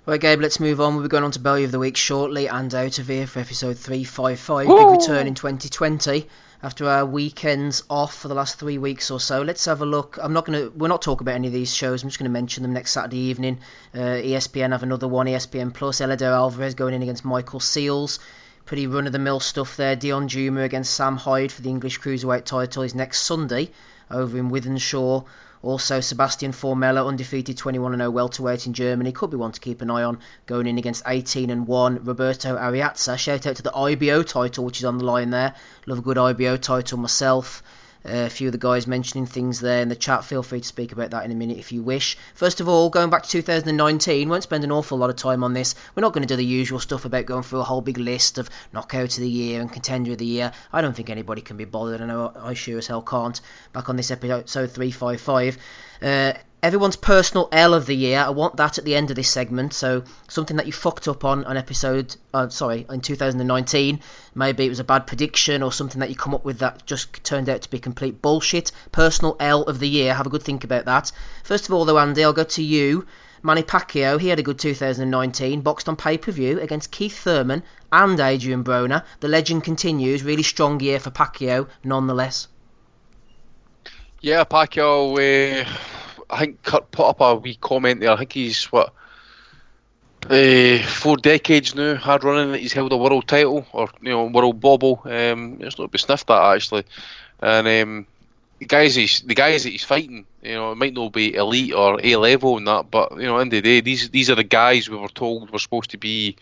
Right, Gabe, let's move on. We'll be going on to Belly of the Week shortly and out of here for episode 355. Big return in 2020 after our weekends off for the last 3 weeks or so. Let's have a look. We're not talking about any of these shows. I'm just going to mention them next Saturday evening. ESPN have another one, ESPN Plus. Elador Alvarez going in against Michael Seals. Pretty run-of-the-mill stuff there. Dion Juma against Sam Hyde for the English Cruiserweight title is next Sunday over in Wythenshawe. Also, Sebastian Formella, undefeated 21-0 welterweight in Germany. Could be one to keep an eye on, going in against 18-1 Roberto Ariazza. Shout out to the IBO title, which is on the line there. Love a good IBO title myself. A few of the guys mentioning things there in the chat. Feel free to speak about that in a minute if you wish. First of all, going back to 2019, won't spend an awful lot of time on this. We're not going to do the usual stuff about going through a whole big list of knockout of the year and contender of the year. I don't think anybody can be bothered. I know I sure as hell can't. Back on this episode 355. Everyone's personal L of the year. I want that at the end of this segment. So something that you fucked up on in 2019. Maybe it was a bad prediction or something that you come up with that just turned out to be complete bullshit. Personal L of the year. Have a good think about that. First of all, though, Andy, I'll go to you. Manny Pacquiao, he had a good 2019. Boxed on pay-per-view against Keith Thurman and Adrian Broner. The legend continues. Really strong year for Pacquiao, nonetheless. Yeah, Pacquiao... I think Kurt put up a wee comment there. I think he's 4 decades now hard running that he's held a world title or world bauble. It's not to be sniffed at actually. And the guys that he's fighting, it might not be elite or A level and that, but at the end of the day, these are the guys we were told were supposed to be,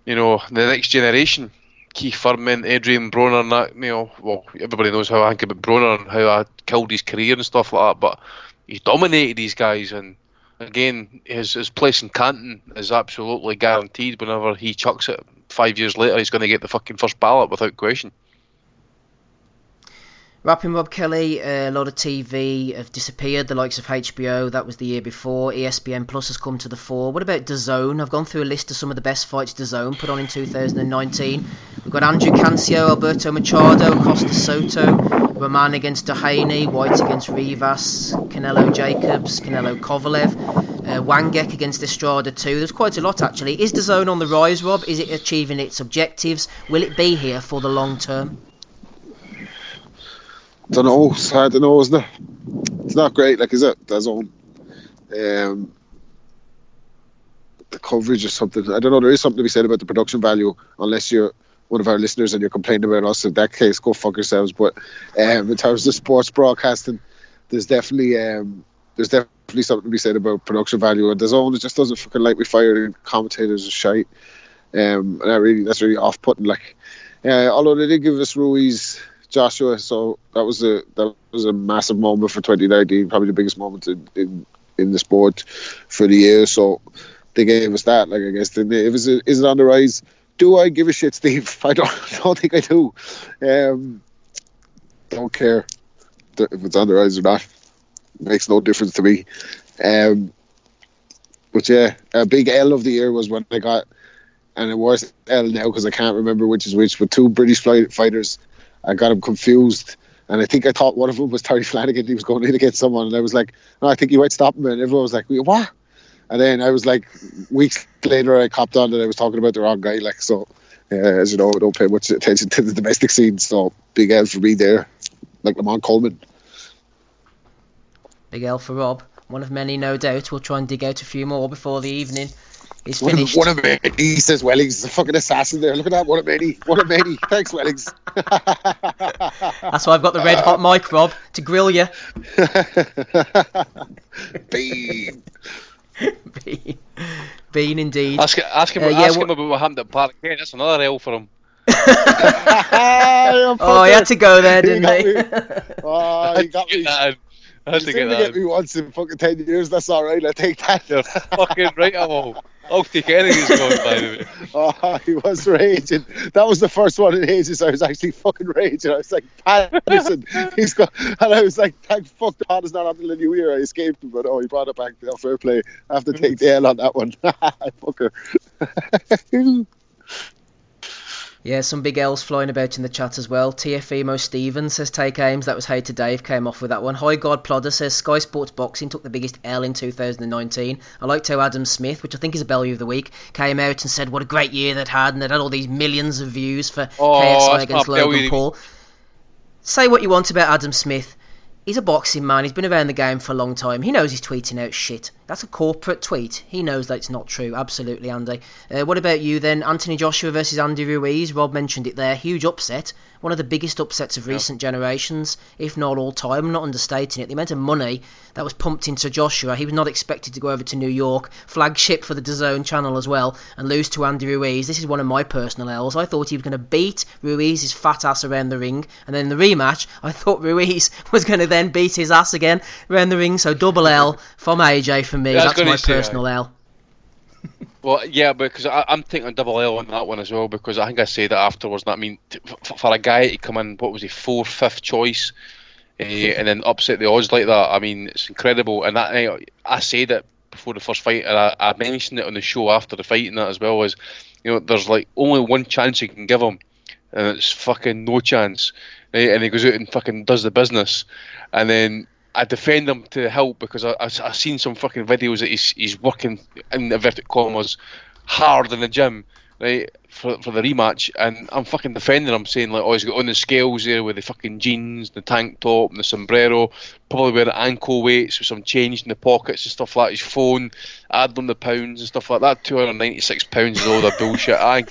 the next generation. Keith Thurman, Adrian Broner, and that. Well, everybody knows how I think about Broner and how I killed his career and stuff like that, but he's dominated these guys, and again, his place in Canton is absolutely guaranteed. Whenever he chucks it, 5 years later, he's going to get the fucking first ballot without question. Rapping Rob Kelly, a lot of TV have disappeared, the likes of HBO, that was the year before. ESPN Plus has come to the fore. What about DAZN? I've gone through a list of some of the best fights DAZN put on in 2019. We've got Andrew Cancio, Alberto Machado, Costa Soto, Roman against Doheny, White against Rivas, Canelo Jacobs, Canelo Kovalev, Wangek against Estrada 2. There's quite a lot actually. Is DAZN on the rise, Rob? Is it achieving its objectives? Will it be here for the long term? Don't know. It's hard to know, isn't it? It's not great, is it? DAZN. The coverage or something. I don't know. There is something to be said about the production value, unless you're one of our listeners and you're complaining about us. In that case, go fuck yourselves. But in terms of sports broadcasting, there's definitely something to be said about production value. And DAZN, it just doesn't fucking light me fire. And commentators are shite. And that's really off-putting. Although they did give us Ruiz, Joshua, so that was a massive moment for 2019, probably the biggest moment in the sport for the year. So they gave us that. I guess is it on the rise? Do I give a shit, Steve? I don't think I do. Don't care if it's on the rise or not. It makes no difference to me. But yeah, a big L of the year was when I got, and a worse L now because I can't remember which is which, but 2 British fighters. I got him confused, and I think I thought one of them was Terry Flanagan. He was going in against someone, and I was like, no, I think he might stop him, and everyone was like, what? And then I was like, weeks later, I copped on that I was talking about the wrong guy. So, as you know, I don't pay much attention to the domestic scene, so big L for me there, like Lamont Coleman. Big L for Rob. One of many, no doubt. We'll try and dig out a few more before the evening is finished. One of many, says Wellings. He's a fucking assassin there. Look at that. One of many. Thanks, Wellings. That's why I've got the red hot mic, Rob, to grill you. Bean. Bean indeed. Ask him about what happened at Park Kent. That's another L for him. Oh, he had to go there, didn't he? Oh, he got me. I had to get that. Me once in fucking 10 years. That's all right. I take that. You're fucking right, I will. I'll take anything he's going, by the way. Oh, he was raging. That was the first one in ages. I was actually fucking raging. I was like, Patterson, he's got, and I was like, thank fuck the Patterson not until the new year. I escaped him, but he brought it back. Fair play. I have to take the L on that one. Fucker. Yeah, some big L's flying about in the chat as well. TFEmo Stevens says, take aims. That was Hey to Dave, came off with that one. High God Plodder says, Sky Sports Boxing took the biggest L in 2019. I liked how Adam Smith, which I think is a Bellew of the Week, came out and said what a great year they'd had, and they'd had all these millions of views for KSI against Logan Paul. Say what you want about Adam Smith. He's a boxing man. He's been around the game for a long time. He knows he's tweeting out shit. That's a corporate tweet. He knows that it's not true. Absolutely, Andy. What about you then? Anthony Joshua versus Andy Ruiz. Rob mentioned it there. Huge upset. One of the biggest upsets of recent generations, if not all time. I'm not understating it. The amount of money that was pumped into Joshua. He was not expected to go over to New York, flagship for the DAZN channel as well, and lose to Andy Ruiz. This is one of my personal L's. I thought he was going to beat Ruiz's fat ass around the ring, and then in the rematch, I thought Ruiz was going to then beat his ass again around the ring. So double L from AJ for me. That's my personal L. Well, yeah, because I'm taking a double L on that one as well, because I think I said that afterwards. I mean, for a guy to come in, what was he, 4th, 5th choice, and then upset the odds like that, I mean, it's incredible. And that I said it before the first fight, and I mentioned it on the show after the fight and that as well, is, you know, there's like only one chance you can give him, and it's fucking no chance, right? And he goes out and fucking does the business, and then I defend him to help, because I've seen some fucking videos that he's working, in inverted commas, hard in the gym, right, for the rematch, and I'm fucking defending him, saying like, oh, he's got on the scales there with the fucking jeans, the tank top and the sombrero, probably wearing ankle weights with some change in the pockets and stuff like that, his phone, add on the pounds and stuff like that. 296 pounds is all that bullshit. I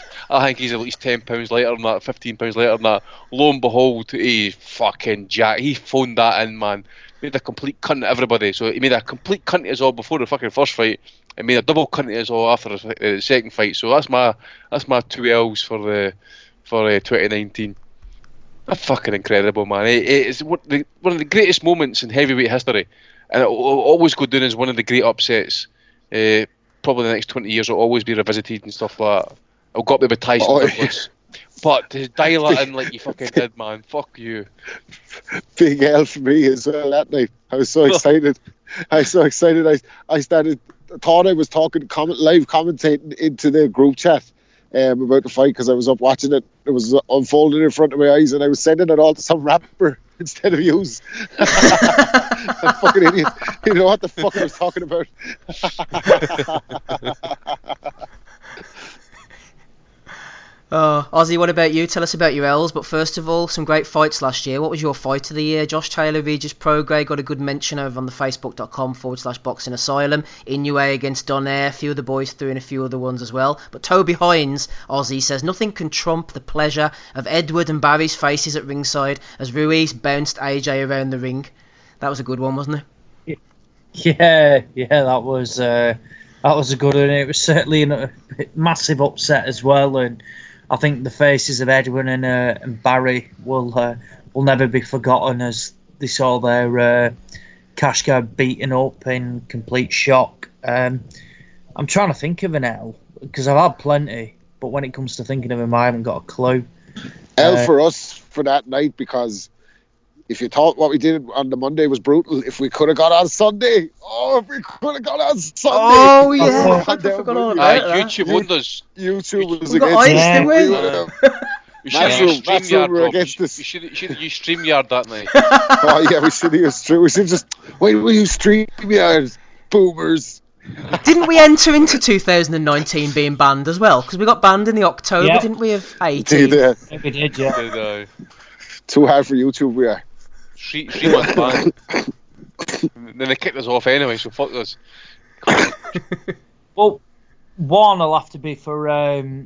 think he's at least 10 pounds lighter than that, 15 pounds lighter than that. Lo and behold, he's fucking jacked. He phoned that in, man. Made a complete cunt to everybody. So he made a complete cunt to us all before the fucking first fight, and made a double cunt to us all after the second fight. So that's my 2 L's for 2019. That's fucking incredible, man. It's one of the greatest moments in heavyweight history, and it will always go down as one of the great upsets. Probably the next 20 years will always be revisited and stuff like that. I've got me with Tyson Douglas. But to dial it in like you fucking did, man. Fuck you. Big L for me as well that night. I was so excited. I thought I was live commentating into the group chat about the fight, because I was up watching it. It was unfolding in front of my eyes, and I was sending it all to some rapper instead of yous. I'm fucking idiot. You know what the fuck I was talking about. Ozzy, what about you? Tell us about your L's. But first of all, some great fights last year. What was your fight of the year? Josh Taylor, Regis Prograis got a good mention over on the facebook.com/Boxing Asylum. Inoue against Donaire. A few of the boys threw in a few other ones as well. But Toby Hines, Ozzy, says nothing can trump the pleasure of Edward and Barry's faces at ringside as Ruiz bounced AJ around the ring. That was a good one, wasn't it? Yeah, that was a good one. It was certainly a massive upset as well, and I think the faces of Edwin and Barry will never be forgotten as they saw their cash cow beaten up in complete shock. I'm trying to think of an L, because I've had plenty, but when it comes to thinking of him, I haven't got a clue. L for us for that night, because if you thought what we did on the Monday was brutal, if we could have got on Sunday, Oh yeah, I forgot all about that. YouTube wonders. YouTube was we got against ice, Matchroom were against us. You should have used StreamYard that night. Oh yeah, we should have used StreamYard. We should just wait. We use StreamYard, boomers. Didn't we enter into 2019 being banned as well? Because we got banned in the October, didn't we, of 18? We did, yeah. Too hard for YouTube, we are. 3 months ban. Then they kicked us off anyway, so fuck us. Well, one will have to be for. I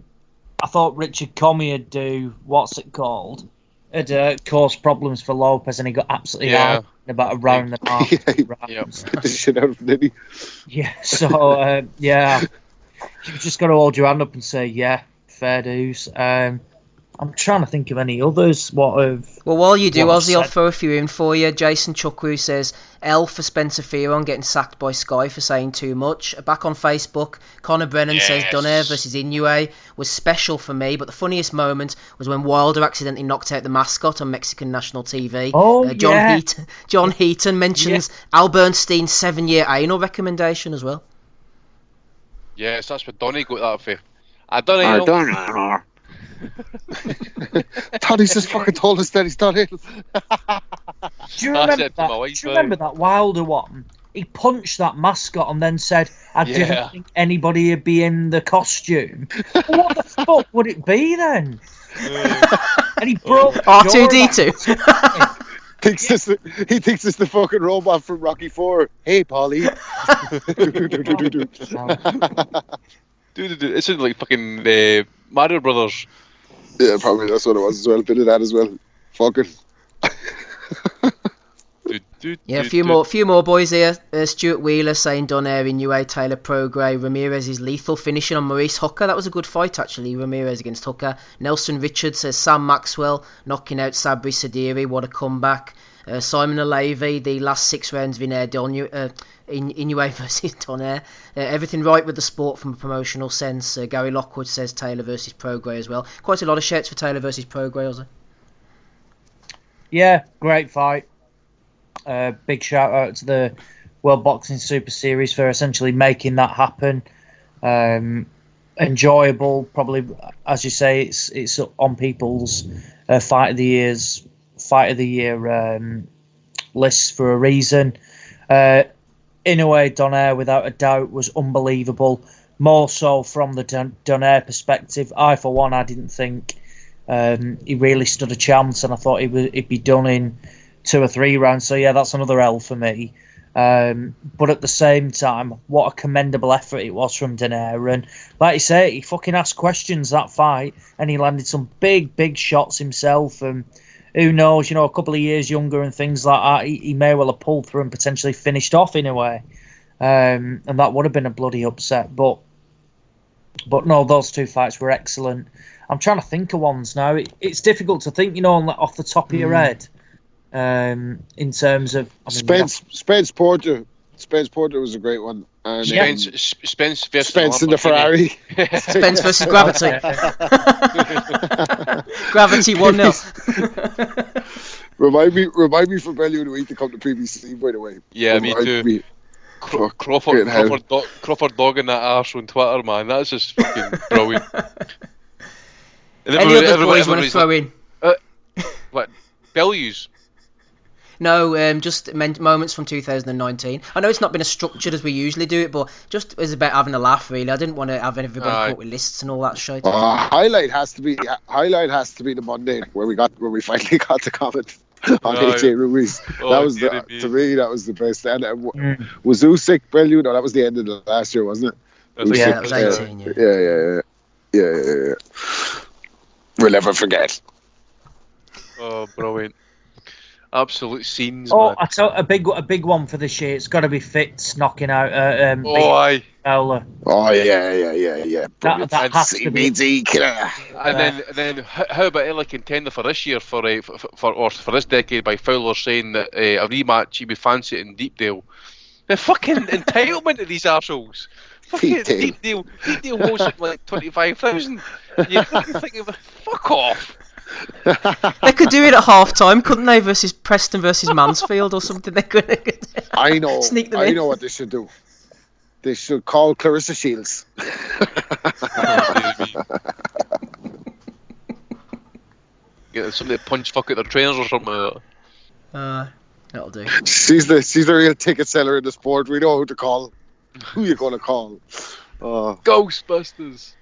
thought Richard Comey would do what's it called? It caused problems for Lopez, and he got absolutely out in about a round and a half. Spit the shit out of him, didn't he? Yeah. So you've just got to hold your hand up and say fair dues. I'm trying to think of any others. Well, while you do, what I've Ozzy, I'll said. throw a few in for you. Jason Chukwu says, L for Spencer Fearon getting sacked by Sky for saying too much. Back on Facebook, Connor Brennan says, Donaire versus Inoue was special for me, but the funniest moment was when Wilder accidentally knocked out the mascot on Mexican national TV. Oh, John Heaton mentions Al Bernstein's 7-year anal recommendation as well. Yes, that's what Donny got that for. I don't know. Tony's just fucking told us that he's done it. Do you remember that Wilder one? He punched that mascot and then said, I didn't think anybody would be in the costume. Well, what the fuck would it be then? And he broke R2-D2. He thinks it's the fucking robot from Rocky IV. Hey, Polly. Dude, it sounded like fucking Mario Brothers. Yeah, probably that's what it was as well. Bit of that as well. Fucking. A few more boys here. Stuart Wheeler saying Donaire, Inoue, Taylor Prograis, Ramirez is lethal, finishing on Maurice Hooker. That was a good fight actually, Ramirez against Hooker. Nelson Richards says Sam Maxwell knocking out Sabri Sadiri. What a comeback. Simon Alevi, the last 6 rounds of Inoue versus Donaire. Everything right with the sport from a promotional sense. Gary Lockwood says Taylor versus Prograis as well. Quite a lot of shouts for Taylor versus Prograis, was it? Yeah, great fight. Big shout out to the World Boxing Super Series for essentially making that happen. Enjoyable, probably, as you say, it's on people's fight of the year lists for a reason. Inoue Donaire, without a doubt, was unbelievable. More so from the Donaire perspective. I didn't think he really stood a chance, and I thought he'd be done in 2 or 3 rounds. So yeah, that's another L for me. But at the same time, what a commendable effort it was from Donaire. And like you say, he fucking asked questions that fight, and he landed some big shots himself. And who knows, a couple of years younger and things like that, he may well have pulled through and potentially finished off in a way. And that would have been a bloody upset. But no, those 2 fights were excellent. I'm trying to think of ones now. It's difficult to think, off the top of your head. In terms of Spence Porter was a great one. And, Spence versus Spence in the Ferrari. Spence versus Gravity. Gravity 1-0. Remind me for Bellew in a week to come to PBC, by the way. Yeah, me too. Crawford dogging that arse on Twitter, man. That's just fucking brilliant. Any other boys want to throw in? What? Bellew's? No, just moments from 2019. I know it's not been as structured as we usually do it, but just as about having a laugh, really. I didn't want to have everybody caught with lists and all that shit. Highlight has to be the Monday where we finally got to comment on AJ Ruiz. That was to me that was the best. And was Usyk Bellew? No, that was the end of the last year, wasn't it? That was 18. Yeah. We'll never forget. Oh, brilliant. Absolute scenes, man. I tell a big one for this year. It's got to be Fitz knocking out Fowler. Oh yeah. That has to be killer. And then how about early contender for this year for this decade by Fowler saying that a rematch he'd be fancy in Deepdale. The fucking entitlement of these arseholes. Fucking Deepdale holds like 25,000. You fucking think of fuck off. They could do it at half time, couldn't they? Versus Preston versus Mansfield or something. They could. I know. Sneak them I in. know what they should do. They should call Clarissa Shields. Get somebody to punch fuck at their trainers or something. That'll do. She's the real ticket seller in the sport. We know who to call. Who you gonna call? Ghostbusters.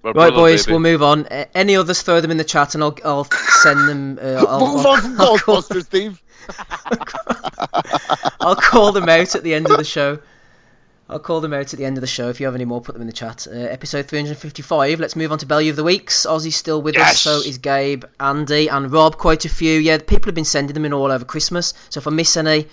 Right, boys, we'll move on. Any others, throw them in the chat, and I'll send them. Move on from Ghostbusters, Steve. I'll call them out at the end of the show. If you have any more, put them in the chat. Episode 355. Let's move on to Bellew of the Weeks. Ozzy's still with us, so is Gabe, Andy, and Rob. Quite a few. Yeah, people have been sending them in all over Christmas. So if I miss any,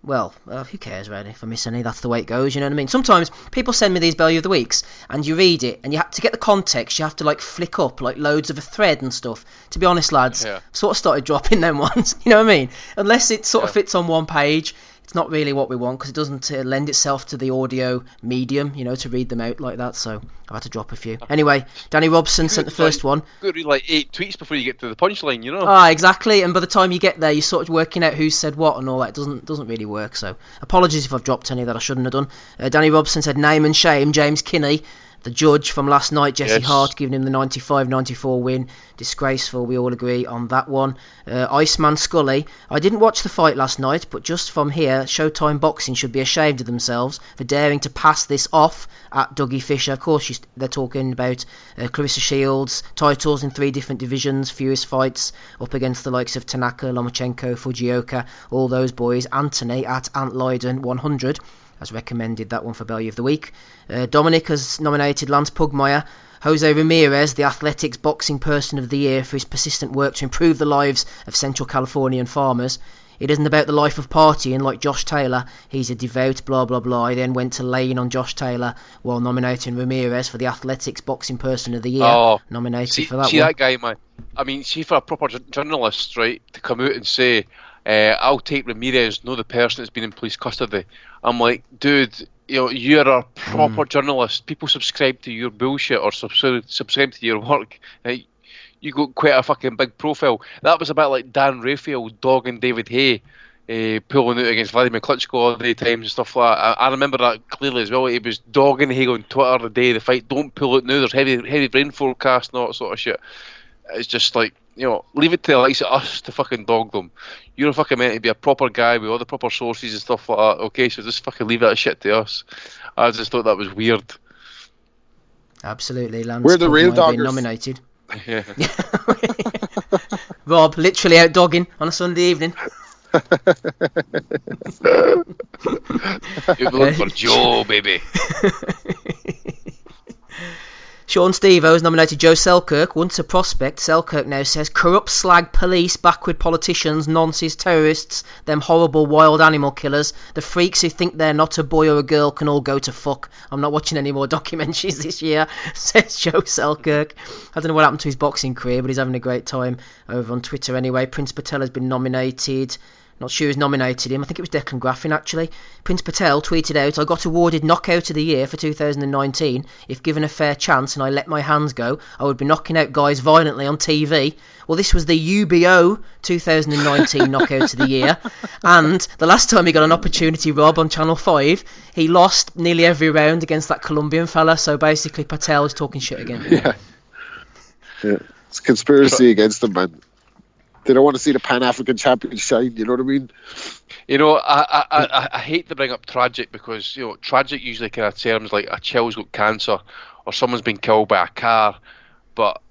well, who cares really if I miss any? That's the way it goes, you know what I mean? Sometimes people send me these value of the weeks, and you read it, and you have to get the context. You have to like flick up like loads of a thread and stuff. To be honest, lads, sort of started dropping them ones. You know what I mean? Unless it sort of fits on one page, it's not really what we want because it doesn't lend itself to the audio medium, you know, to read them out like that. So I've had to drop a few. Anyway, Danny Robson sent the first one. You got to read like 8 tweets before you get to the punchline, you know. Ah, exactly. And by the time you get there, you're sort of working out who said what and all that. It doesn't really work. So apologies if I've dropped any that I shouldn't have done. Danny Robson said name and shame James Kinney. The judge from last night, Jesse Hart, giving him the 95-94 win. Disgraceful, we all agree on that one. Iceman Scully, I didn't watch the fight last night, but just from here, Showtime Boxing should be ashamed of themselves for daring to pass this off at Dougie Fisher. Of course, they're talking about Clarissa Shields, titles in 3 different divisions, fewest fights up against the likes of Tanaka, Lomachenko, Fujioka, all those boys. Anthony at Ant Leyden 100. Has recommended that one for Value of the Week. Dominic has nominated Lance Pugmire. Jose Ramirez, the Athletics Boxing Person of the Year, for his persistent work to improve the lives of Central Californian farmers. It isn't about the life of partying like Josh Taylor. He's a devout blah blah blah. He then went to laying on Josh Taylor while nominating Ramirez for the Athletics Boxing Person of the Year. Nominated for that one. See that guy, man. I mean, see for a proper journalist, right, to come out and say, I'll take Ramirez, not the person that's been in police custody. I'm like, dude, you know, you're a proper journalist. People subscribe to your bullshit or subscribe to your work. Right? You got quite a fucking big profile. That was about like Dan Raphael dogging David Hay, pulling out against Vladimir Klitschko all the times and stuff like that. I remember that clearly as well. He was dogging Hay on Twitter the day of the fight. Don't pull it now. There's heavy rain forecast and all that sort of shit. It's just like, you know, leave it to the likes of us to fucking dog them. You're fucking meant to be a proper guy with all the proper sources and stuff like that. Okay, so just fucking leave that shit to us. I just thought that was weird. Absolutely, Lance. We're the real doggers. Nominated. Yeah. Rob, literally out dogging on a Sunday evening. You're looking for Joe, baby. Sean Stevo has nominated Joe Selkirk, once a prospect. Selkirk now says, corrupt slag police, backward politicians, nonces, terrorists, them horrible wild animal killers, the freaks who think they're not a boy or a girl can all go to fuck. I'm not watching any more documentaries this year, says Joe Selkirk. I don't know what happened to his boxing career, but he's having a great time over on Twitter anyway. Prince Patel has been nominated. Not sure who's nominated him. I think it was Declan Graffin, actually. Prince Patel tweeted out, I got awarded Knockout of the Year for 2019. If given a fair chance and I let my hands go, I would be knocking out guys violently on TV. Well, this was the UBO 2019 Knockout of the Year. And the last time he got an opportunity, Rob, on Channel 5, he lost nearly every round against that Colombian fella. So basically, Patel is talking shit again. Yeah. It's a conspiracy against him, man. They don't want to see the Pan-African champion shine, you know what I mean? You know, I hate to bring up tragic because, you know, tragic usually kind of terms like a child's got cancer or someone's been killed by a car, but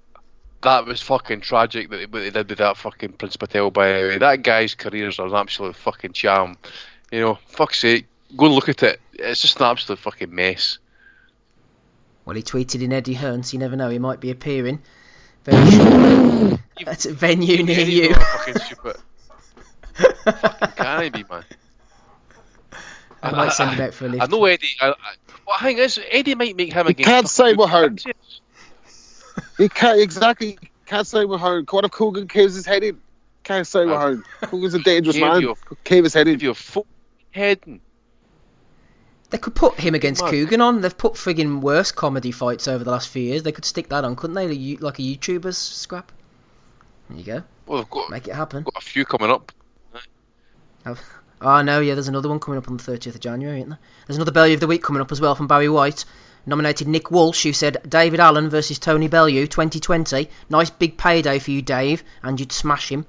that was fucking tragic what they did with that fucking Prince Patel, by the way. That guy's careers are an absolute fucking charm. You know, fuck's sake, go and look at it. It's just an absolute fucking mess. Well, he tweeted in Eddie Hearn, so you never know, he might be appearing very shortly at a venue near you. Fucking stupid. Fucking can he be, man? I might send him out for a lift. I know Eddie. Well, the thing is, Eddie might make him against. He can't say what hard. He can't exactly. Can't say what hard. What if Coogan caves his head in? Can't say what hard. Coogan's a dangerous man. Cave his head in. Give you a full head in. They could put him against Coogan on. They've put friggin' worse comedy fights over the last few years. They could stick that on, couldn't they? Like a YouTuber's scrap. There you go. Well, they've got, make it happen. Got a few coming up. Oh, no, yeah, there's another one coming up on the 30th of January, isn't there? There's another Bellew of the Week coming up as well from Barry White. Nominated Nick Walsh, who said, David Allen versus Tony Bellew, 2020. Nice big payday for you, Dave, and you'd smash him.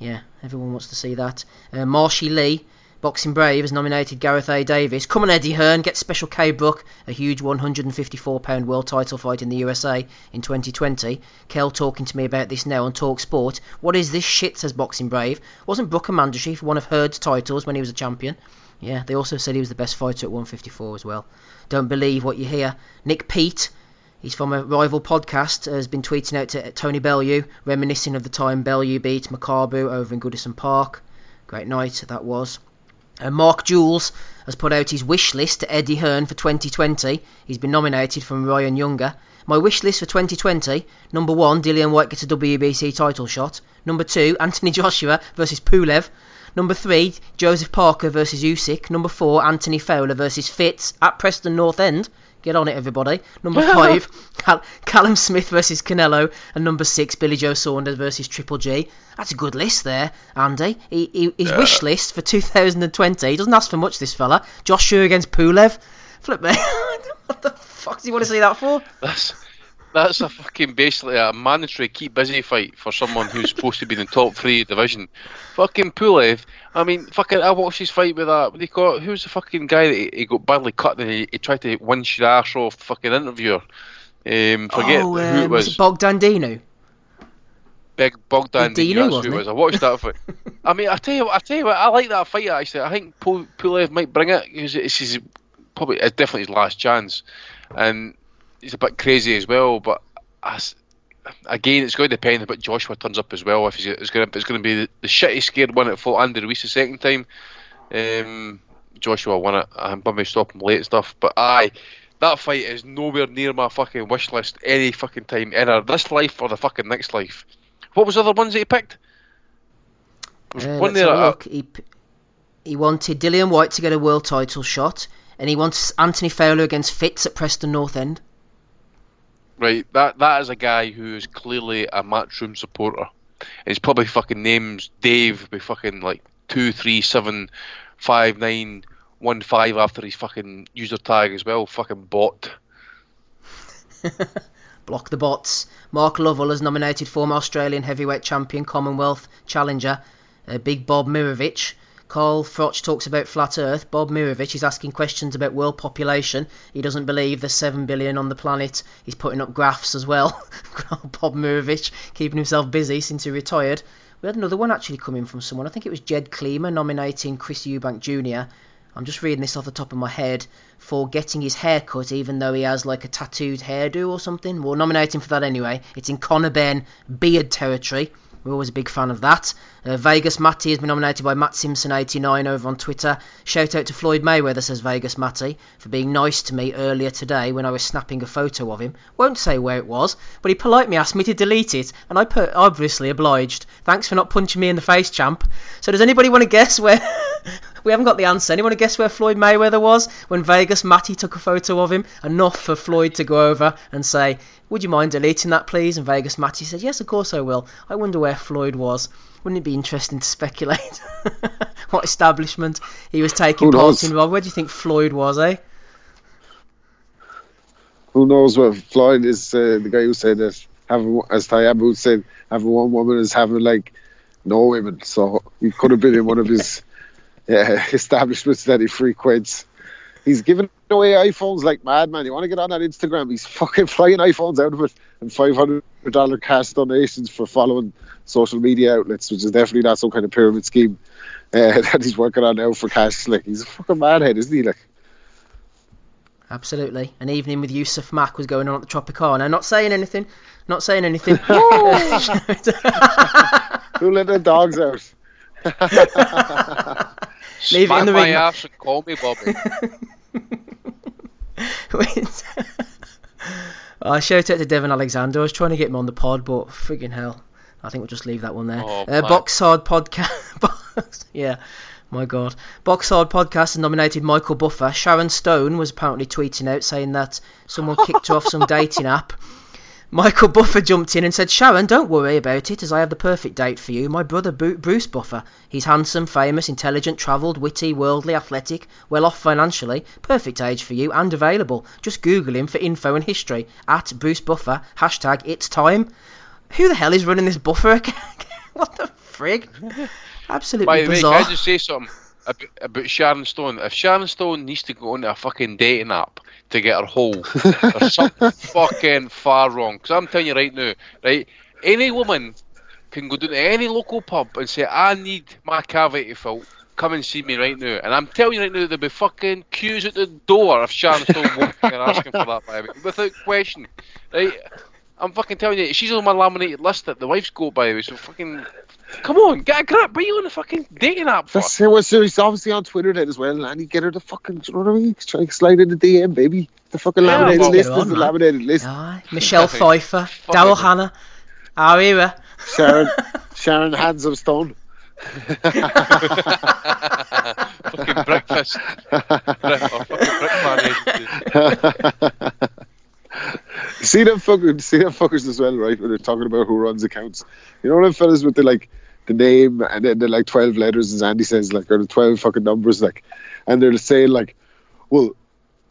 Yeah, everyone wants to see that. Marshy Lee, Boxing Brave, has nominated Gareth A. Davis. Come on, Eddie Hearn, get Special K. Brook a huge £154 world title fight in the USA in 2020. Kel talking to me about this now on Talk Sport. What is this shit, says Boxing Brave. Wasn't Brook a mandatory for one of Heard's titles when he was a champion? Yeah, they also said he was the best fighter at 154 as well. Don't believe what you hear. Nick Pete, he's from a rival podcast, has been tweeting out to Tony Bellew, reminiscing of the time Bellew beat Macabu over in Goodison Park. Great night that was. Mark Jules has put out his wish list to Eddie Hearn for 2020. He's been nominated from Ryan Younger. My wish list for 2020: number 1, Dillian White gets a WBC title shot. Number 2, Anthony Joshua versus Pulev. Number 3, Joseph Parker versus Usyk. Number 4, Anthony Fowler versus Fitz at Preston North End. Get on it, everybody. Number 5, Callum Smith versus Canelo. And number 6, Billy Joe Saunders versus Triple G. That's a good list there, Andy. His wish list for 2020, he doesn't ask for much, this fella. Joshua against Pulev. Flip me. What the fuck does he want to see that for? That's a fucking basically a mandatory keep busy fight for someone who's supposed to be in the top 3 division. Fucking Pulev. I mean, fucking, I watched his fight with that. What do you call it? Who's the fucking guy that he got badly cut and he tried to winch your ass off the fucking interviewer? Forget who it was. Was it Bogdan Dinu? Big Bogdan Dinu, that's who it wasn't was. I watched that fight. I mean, I tell you what, I like that fight actually. I think Pulev might bring it because it's definitely his last chance, and he's a bit crazy as well. But again, it's going to depend about Joshua turns up as well. If it's going to be the shitty scared one that fought Andy Ruiz the second time. Joshua won it. I'm probably stop him late and stuff. But that fight is nowhere near my fucking wish list any fucking time, either this life or the fucking next life. What was the other ones that he picked? One there. Look. He wanted Dillian White to get a world title shot, and he wants Anthony Fowler against Fitz at Preston North End. Right, that is a guy who is clearly a Matchroom supporter. His probably fucking name's Dave with fucking like 2375915 after his fucking user tag as well. Fucking bot. Block the bots. Mark Lovell has nominated former Australian heavyweight champion, Commonwealth challenger, Big Bob Mirovic. Carl Froch talks about flat earth. Bob Mirovic is asking questions about world population. He doesn't believe there's 7 billion on the planet. He's putting up graphs as well. Bob Mirovic keeping himself busy since he retired. We had another one actually coming from someone. I think it was Jed Kleemer nominating Chris Eubank Jr. I'm just reading this off the top of my head, for getting his hair cut even though he has like a tattooed hairdo or something. We'll nominate him for that anyway. It's in Conor Benn beard territory. We're always a big fan of that. Vegas Matty has been nominated by Matt Simpson 89 over on Twitter. Shout out to Floyd Mayweather, says Vegas Matty, for being nice to me earlier today when I was snapping a photo of him. Won't say where it was, but he politely asked me to delete it, and I obviously obliged. Thanks for not punching me in the face, champ. So does anybody want to guess where... We haven't got the answer. Anyone want to guess where Floyd Mayweather was when Vegas Matty took a photo of him? Enough for Floyd to go over and say, would you mind deleting that, please? And Vegas Matty said, yes, of course I will. I wonder where Floyd was. Wouldn't it be interesting to speculate what establishment he was taking part in? Rob, where do you think Floyd was, eh? Who knows what Floyd is, the guy who said that, as Tayabu said, having one woman is having, like, no women. So he could have been in one of his establishments that he frequents. He's giving away iPhones like madman. You want to get on that Instagram? He's fucking flying iPhones out of it, and $500 cash donations for following social media outlets, which is definitely not some kind of pyramid scheme that he's working on now for cash. Like, he's a fucking madhead, isn't he? Like, absolutely. An evening with Yusuf Mack was going on at the Tropicana. Not saying anything. Who let the dogs out? Leave it in the ring. My ass and call me Bobby. Shout out to Devon Alexander. I was trying to get him on the pod, but friggin' hell, I think we'll just leave that one there. Box Hard Podcast. Yeah, my God. Box Hard Podcast has nominated Michael Buffer. Sharon Stone was apparently tweeting out saying that someone kicked her off some dating app. Michael Buffer jumped in and said, Sharon, don't worry about it, as I have the perfect date for you. My brother Bruce Buffer. He's handsome, famous, intelligent, travelled, witty, worldly, athletic, well off financially, perfect age for you, and available. Just Google him for info and history. @ Bruce Buffer, # it's time. Who the hell is running this Buffer account? What the frig? Absolutely bizarre. Can I just say something about Sharon Stone? If Sharon Stone needs to go on a fucking dating app to get her hole, there's something fucking far wrong. Because I'm telling you right now, right, any woman can go down to any local pub and say, I need my cavity filled, come and see me right now. And I'm telling you right now, there'll be fucking queues at the door if Sharon Stone walking and asking for that, by the way, without question. Right? I'm fucking telling you, she's on my laminated list that the wife's go by the way. So fucking, come on, get a grip. What are you on the fucking dating app for? That's so she's obviously on Twitter then as well, and you get her to fucking, do you know what I mean? Try to slide in the DM, baby. The fucking laminated well, list get on, is the man. laminated list. Aye. Michelle Pfeiffer, Daryl Hannah, our era. Sharon Handsome Stone. Fucking breakfast. Fucking brick man agency. See them fuckers as well, right? When they're talking about who runs accounts. You know them fellas with the name and then the 12 letters, as Andy says, or the 12 fucking numbers, and they're saying well,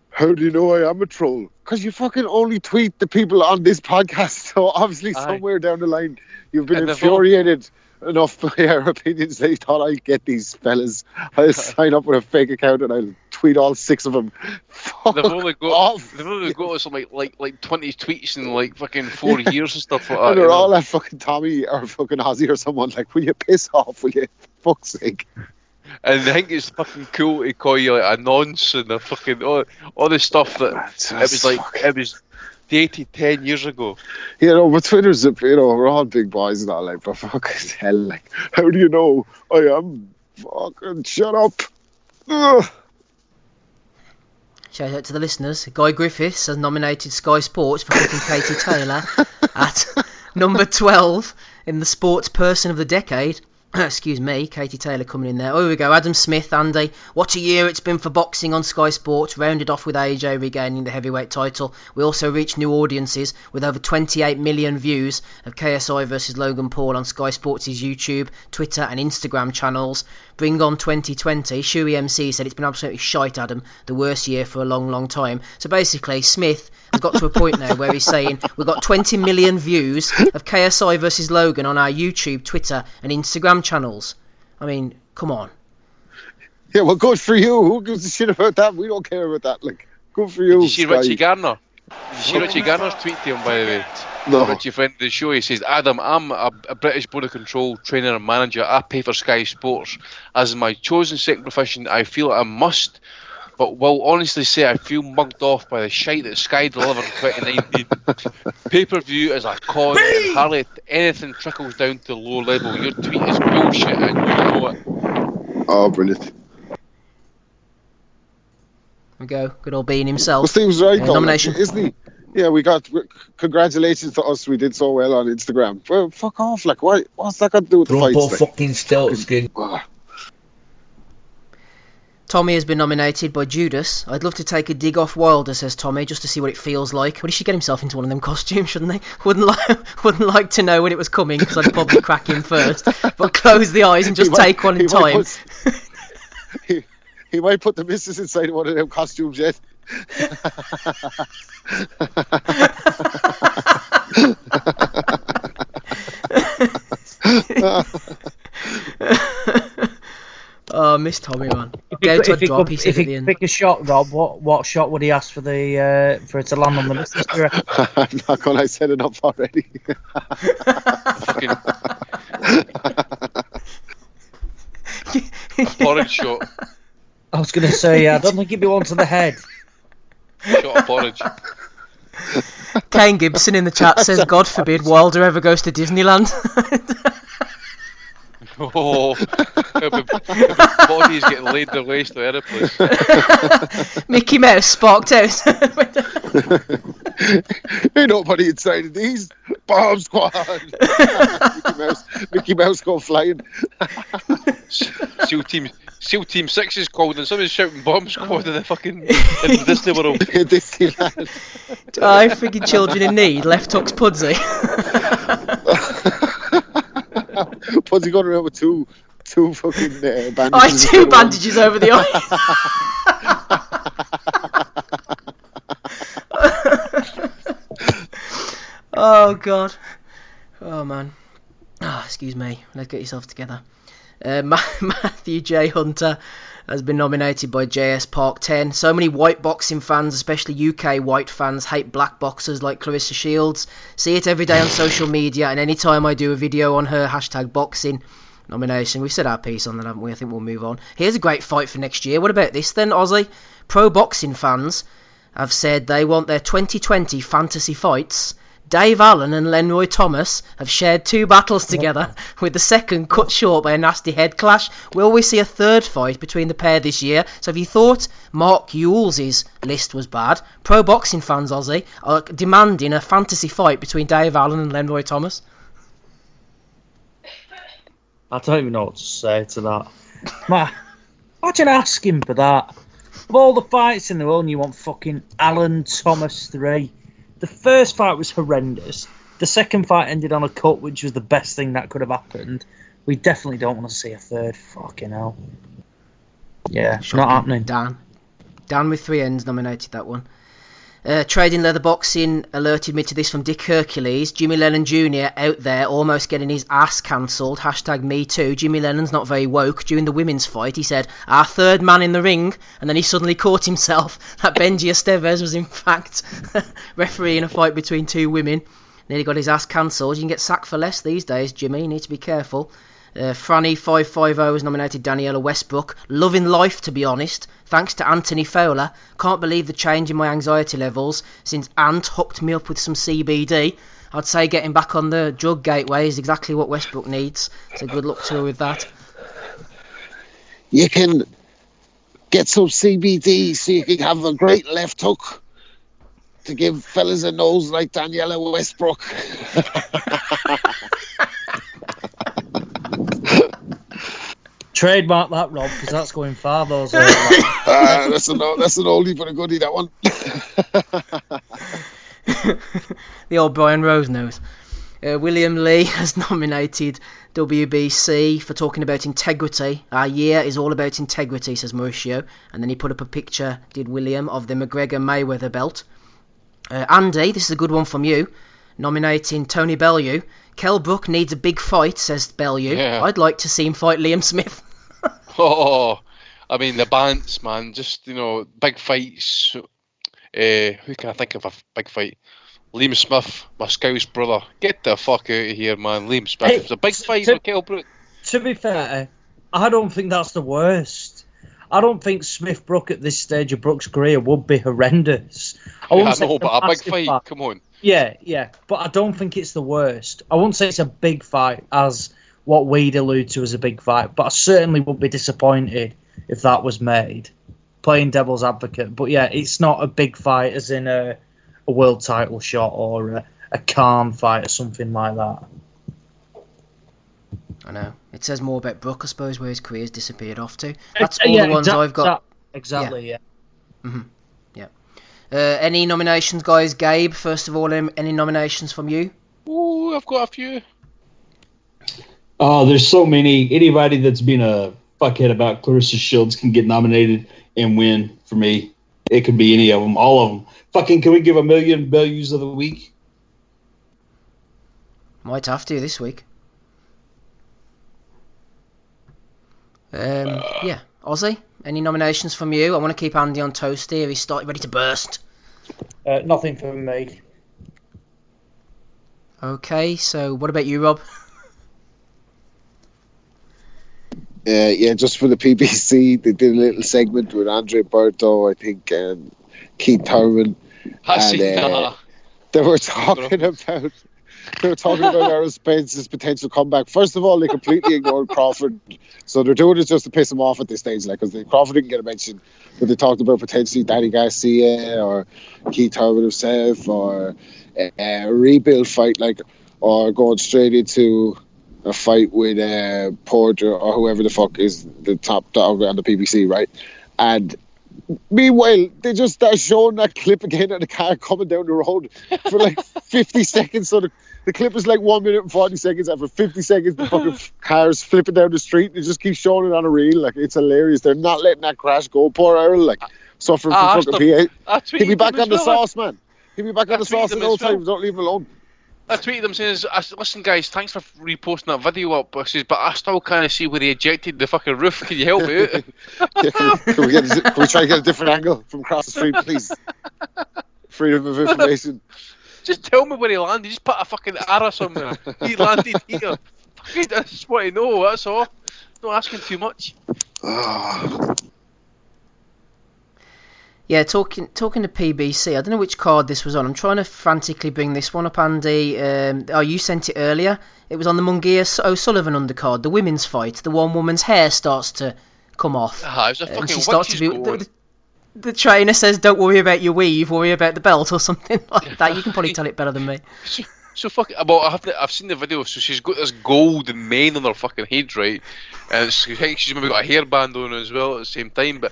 how do you know I am a troll? Because you fucking only tweet the people on this podcast. So obviously somewhere down the line you've been infuriated enough by our opinions that you thought, I'll get these fellas, I'll sign up with a fake account and I'll tweet all 6 of them. They've only got some like 20 tweets in fucking 4 years and stuff like that. And they're all at fucking Tommy or fucking Ozzy or someone will you piss off, will you? For fuck's sake. And I think it's fucking cool to call you a nonce and a fucking all the stuff that it was dated 10 years ago. But Twitter's, we're all big boys and all, but fucking hell, how do you know I am? Fucking shut up. Ugh. Shout out to the listeners. Guy Griffiths has nominated Sky Sports for putting Katie Taylor at number 12 in the Sports Person of the Decade. Excuse me, Katie Taylor coming in there. Oh, here we go. Adam Smith, Andy. What a year it's been for boxing on Sky Sports. Rounded off with AJ regaining the heavyweight title. We also reached new audiences with over 28 million views of KSI versus Logan Paul on Sky Sports' YouTube, Twitter and Instagram channels. Bring on 2020. Shui MC said it's been absolutely shite, Adam. The worst year for a long, long time. So basically, Smith has got to a point now where he's saying we've got 20 million views of KSI versus Logan on our YouTube, Twitter and Instagram channels. I mean, come on. Yeah, well, good for you. Who gives a shit about that? We don't care about that. Good for you. Did you see Richie Garner? Did you see Richie Garner's tweet to him, by the way? No. Richie, friend of the show, he says, Adam, I'm a British Border Control trainer and manager. I pay for Sky Sports. As my chosen second profession, I feel I must, but will honestly say I feel mugged off by the shite that Sky delivered in 2019. Pay-per-view is a con, and hardly anything trickles down to low level. Your tweet is bullshit, and you know it. Oh, brilliant. There we go. Good old Bean himself. Well, Steve's right, though, nomination. isn't he? Yeah, we got congratulations to us. We did so well on Instagram. Well, fuck off. What's that got to do with the fights? Fucking stilt skin. Tommy has been nominated by Judas. I'd love to take a dig off Wilder, says Tommy, just to see what it feels like. Well, he should get himself into one of them costumes, shouldn't he? Wouldn't like to know when it was coming, because I'd probably crack him first. But close the eyes and just take one in time. He might put the missus inside one of them costumes yet. Oh, miss Tommy, man. If he could pick a shot, Rob, what shot would he ask for it to land on the missus? I'm not gonna set it up already. Porridge shot. I was going to say, I don't think he'd be one to the head. Shot of porridge. Kane Gibson in the chat says, God forbid Wilder ever goes to Disneyland. Oh, bodies getting laid to waste the other place. Mickey Mouse sparked out. Ain't nobody inside of these. Bomb squad. Mickey Mouse go flying. SEAL Team 6 is called and somebody's shouting bomb squad in the fucking in Disney World. Disneyland. I freaking children in need. Left hook's Pudsey. Pudsey going around with two fucking bandages. Two bandages over the eye. Oh God. Oh man. Excuse me. Let's get yourself together. Matthew J. Hunter has been nominated by JS Park 10. So many white boxing fans, especially UK white fans, hate black boxers like Clarissa Shields. See it every day on social media, and anytime I do a video on her #boxing nomination. We've said our piece on that, haven't we? I think we'll move on. Here's a great fight for next year. What about this then, Ozzy? Pro boxing fans have said they want their 2020 fantasy fights Dave Allen and Lenroy Thomas have shared 2 battles together, with the second cut short by a nasty head clash. Will we see a third fight between the pair this year? So if you thought Mark Ewells' list was bad, pro boxing fans, Ozzy, are demanding a fantasy fight between Dave Allen and Lenroy Thomas. I don't even know what to say to that. Man, imagine asking for that. Of all the fights in the world, you want fucking Allen Thomas 3. The first fight was horrendous. The second fight ended on a cut, which was the best thing that could have happened. We definitely don't want to see a third. Fucking hell. Yeah, not happening. Dan with 3 N's nominated that one. Trading Leather Boxing alerted me to this from Dick Hercules. Jimmy Lennon Jr. out there almost getting his ass cancelled. #MeToo. Jimmy Lennon's not very woke. During the women's fight, he said, "Our third man in the ring," and then he suddenly caught himself that Benji Estevez was in fact refereeing a fight between 2 women. Nearly got his ass cancelled. You can get sacked for less these days, Jimmy. You need to be careful. Franny550 has nominated Daniela Westbrook. Loving life, to be honest. Thanks to Anthony Fowler. Can't believe the change in my anxiety levels since Ant hooked me up with some CBD. I'd say getting back on the drug gateway is exactly what Westbrook needs. So good luck to her with that. You can get some CBD so you can have a great left hook to give fellas a nose like Daniela Westbrook. Trademark that, Rob, because that's going far, those. That's an oldie but a goodie, that one. The old Brian Rose nose. William Lee has nominated WBC for talking about integrity. Our year is all about integrity, says Mauricio. And then he put up a picture, did William, of the McGregor-Mayweather belt. Andy, this is a good one from you, nominating Tony Bellew. Kell Brook needs a big fight, says Bellew. Yeah. I'd like to see him fight Liam Smith. Oh, I mean, the Bants, man, just, big fights. Who can I think of a big fight? Liam Smith, my Scouse brother. Get the fuck out of here, man. Liam Smith. It's a big fight with Kell Brook. To be fair, I don't think that's the worst. I don't think Smith Brook at this stage of Brook's career would be horrendous. I know, but a big fight, come on. Yeah, but I don't think it's the worst. I wouldn't say it's a big fight as what we'd allude to as a big fight, but I certainly would be disappointed if that was made, playing devil's advocate. But yeah, it's not a big fight as in a world title shot or a Khan fight or something like that. I know. It says more about Brook, I suppose, where his career's disappeared off to. That's all the ones I've got. Exactly, yeah. Mm-hmm. Yeah. Any nominations, guys? Gabe, first of all, any nominations from you? Oh, I've got a few. Oh, there's so many. Anybody that's been a fuckhead about Clarissa Shields can get nominated and win for me. It could be any of them, all of them. Fucking, can we give 1 million values of the week? Might have to this week. Yeah, Ozzy, any nominations from you? I want to keep Andy on toast here. He's ready to burst. Nothing from me. Okay, so what about you, Rob? Yeah, just for the PBC, they did a little segment with Andre Berto, I think, Keith Thurman. They were talking about Errol Spence's potential comeback. First of all, they completely ignored Crawford, so they're doing it just to piss him off at this stage, because Crawford didn't get a mention, but they talked about potentially Danny Garcia or Keith Thurman himself, or a rebuild fight, or going straight into a fight with Porter or whoever the fuck is the top dog on the PBC, right? And meanwhile, they just start showing that clip again of the car coming down the road for 50 seconds. So the clip is 1 minute and 40 seconds. After 50 seconds, the fucking car's flipping down the street. They just keep showing it on a reel. It's hilarious. They're not letting that crash go. Poor Errol, suffering from fucking PA. He'll be back on the sauce, man. He'll be back on the sauce in no time. Don't leave him alone. I tweeted them saying, listen guys, thanks for reposting that video up. I says, but I still can't see where he ejected the fucking roof. Can you help me out? Can we try to get a different angle from across the street, please? Freedom of information. Just tell me where he landed. Just put a fucking arrow somewhere. He landed here. I just want to know, that's all. Not asking too much. Yeah, talking to PBC, I don't know which card this was on. I'm trying to frantically bring this one up, Andy. You sent it earlier. It was on the Munguia O'Sullivan undercard, the women's fight. The one woman's hair starts to come off. It was a fucking she starts to witch's gourd. the trainer says, "Don't worry about your weave, worry about the belt," or something like that. You can probably tell it better than me. So fucking. Well, I've seen the video. So she's got this gold mane on her fucking head, right? And I think she's maybe got a hairband on as well at the same time. But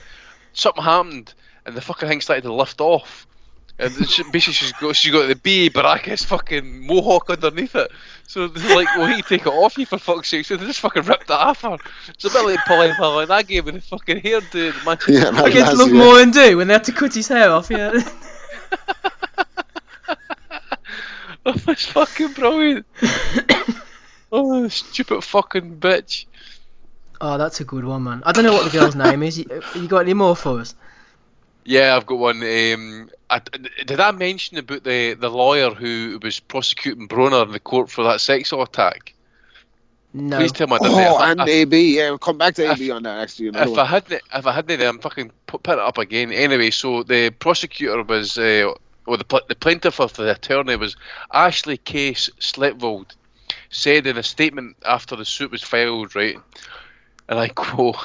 something happened, and the fucking thing started to lift off. And basically she's got the B.A. Baracus fucking mohawk underneath it. So they're like, well, you take it off you for fuck's sake. So they just fucking ripped it off her. It's a bit like Polly in that game with the fucking hairdo. Against Love More and Do when they had to cut his hair off, yeah. Oh, that's fucking brilliant. Oh, stupid fucking bitch. Oh, that's a good one, man. I don't know what the girl's name is. You got any more for us? Yeah, I've got one. Did I mention about the lawyer who was prosecuting Broner in the court for that sexual attack? No. Please tell me I didn't. And AB, yeah, we'll come back to AB on that actually. If I hadn't, I'm fucking put it up again. Anyway, so the prosecutor was, the plaintiff of the attorney was Ashley Case Sletvold, said in a statement after the suit was filed, right, and I quote,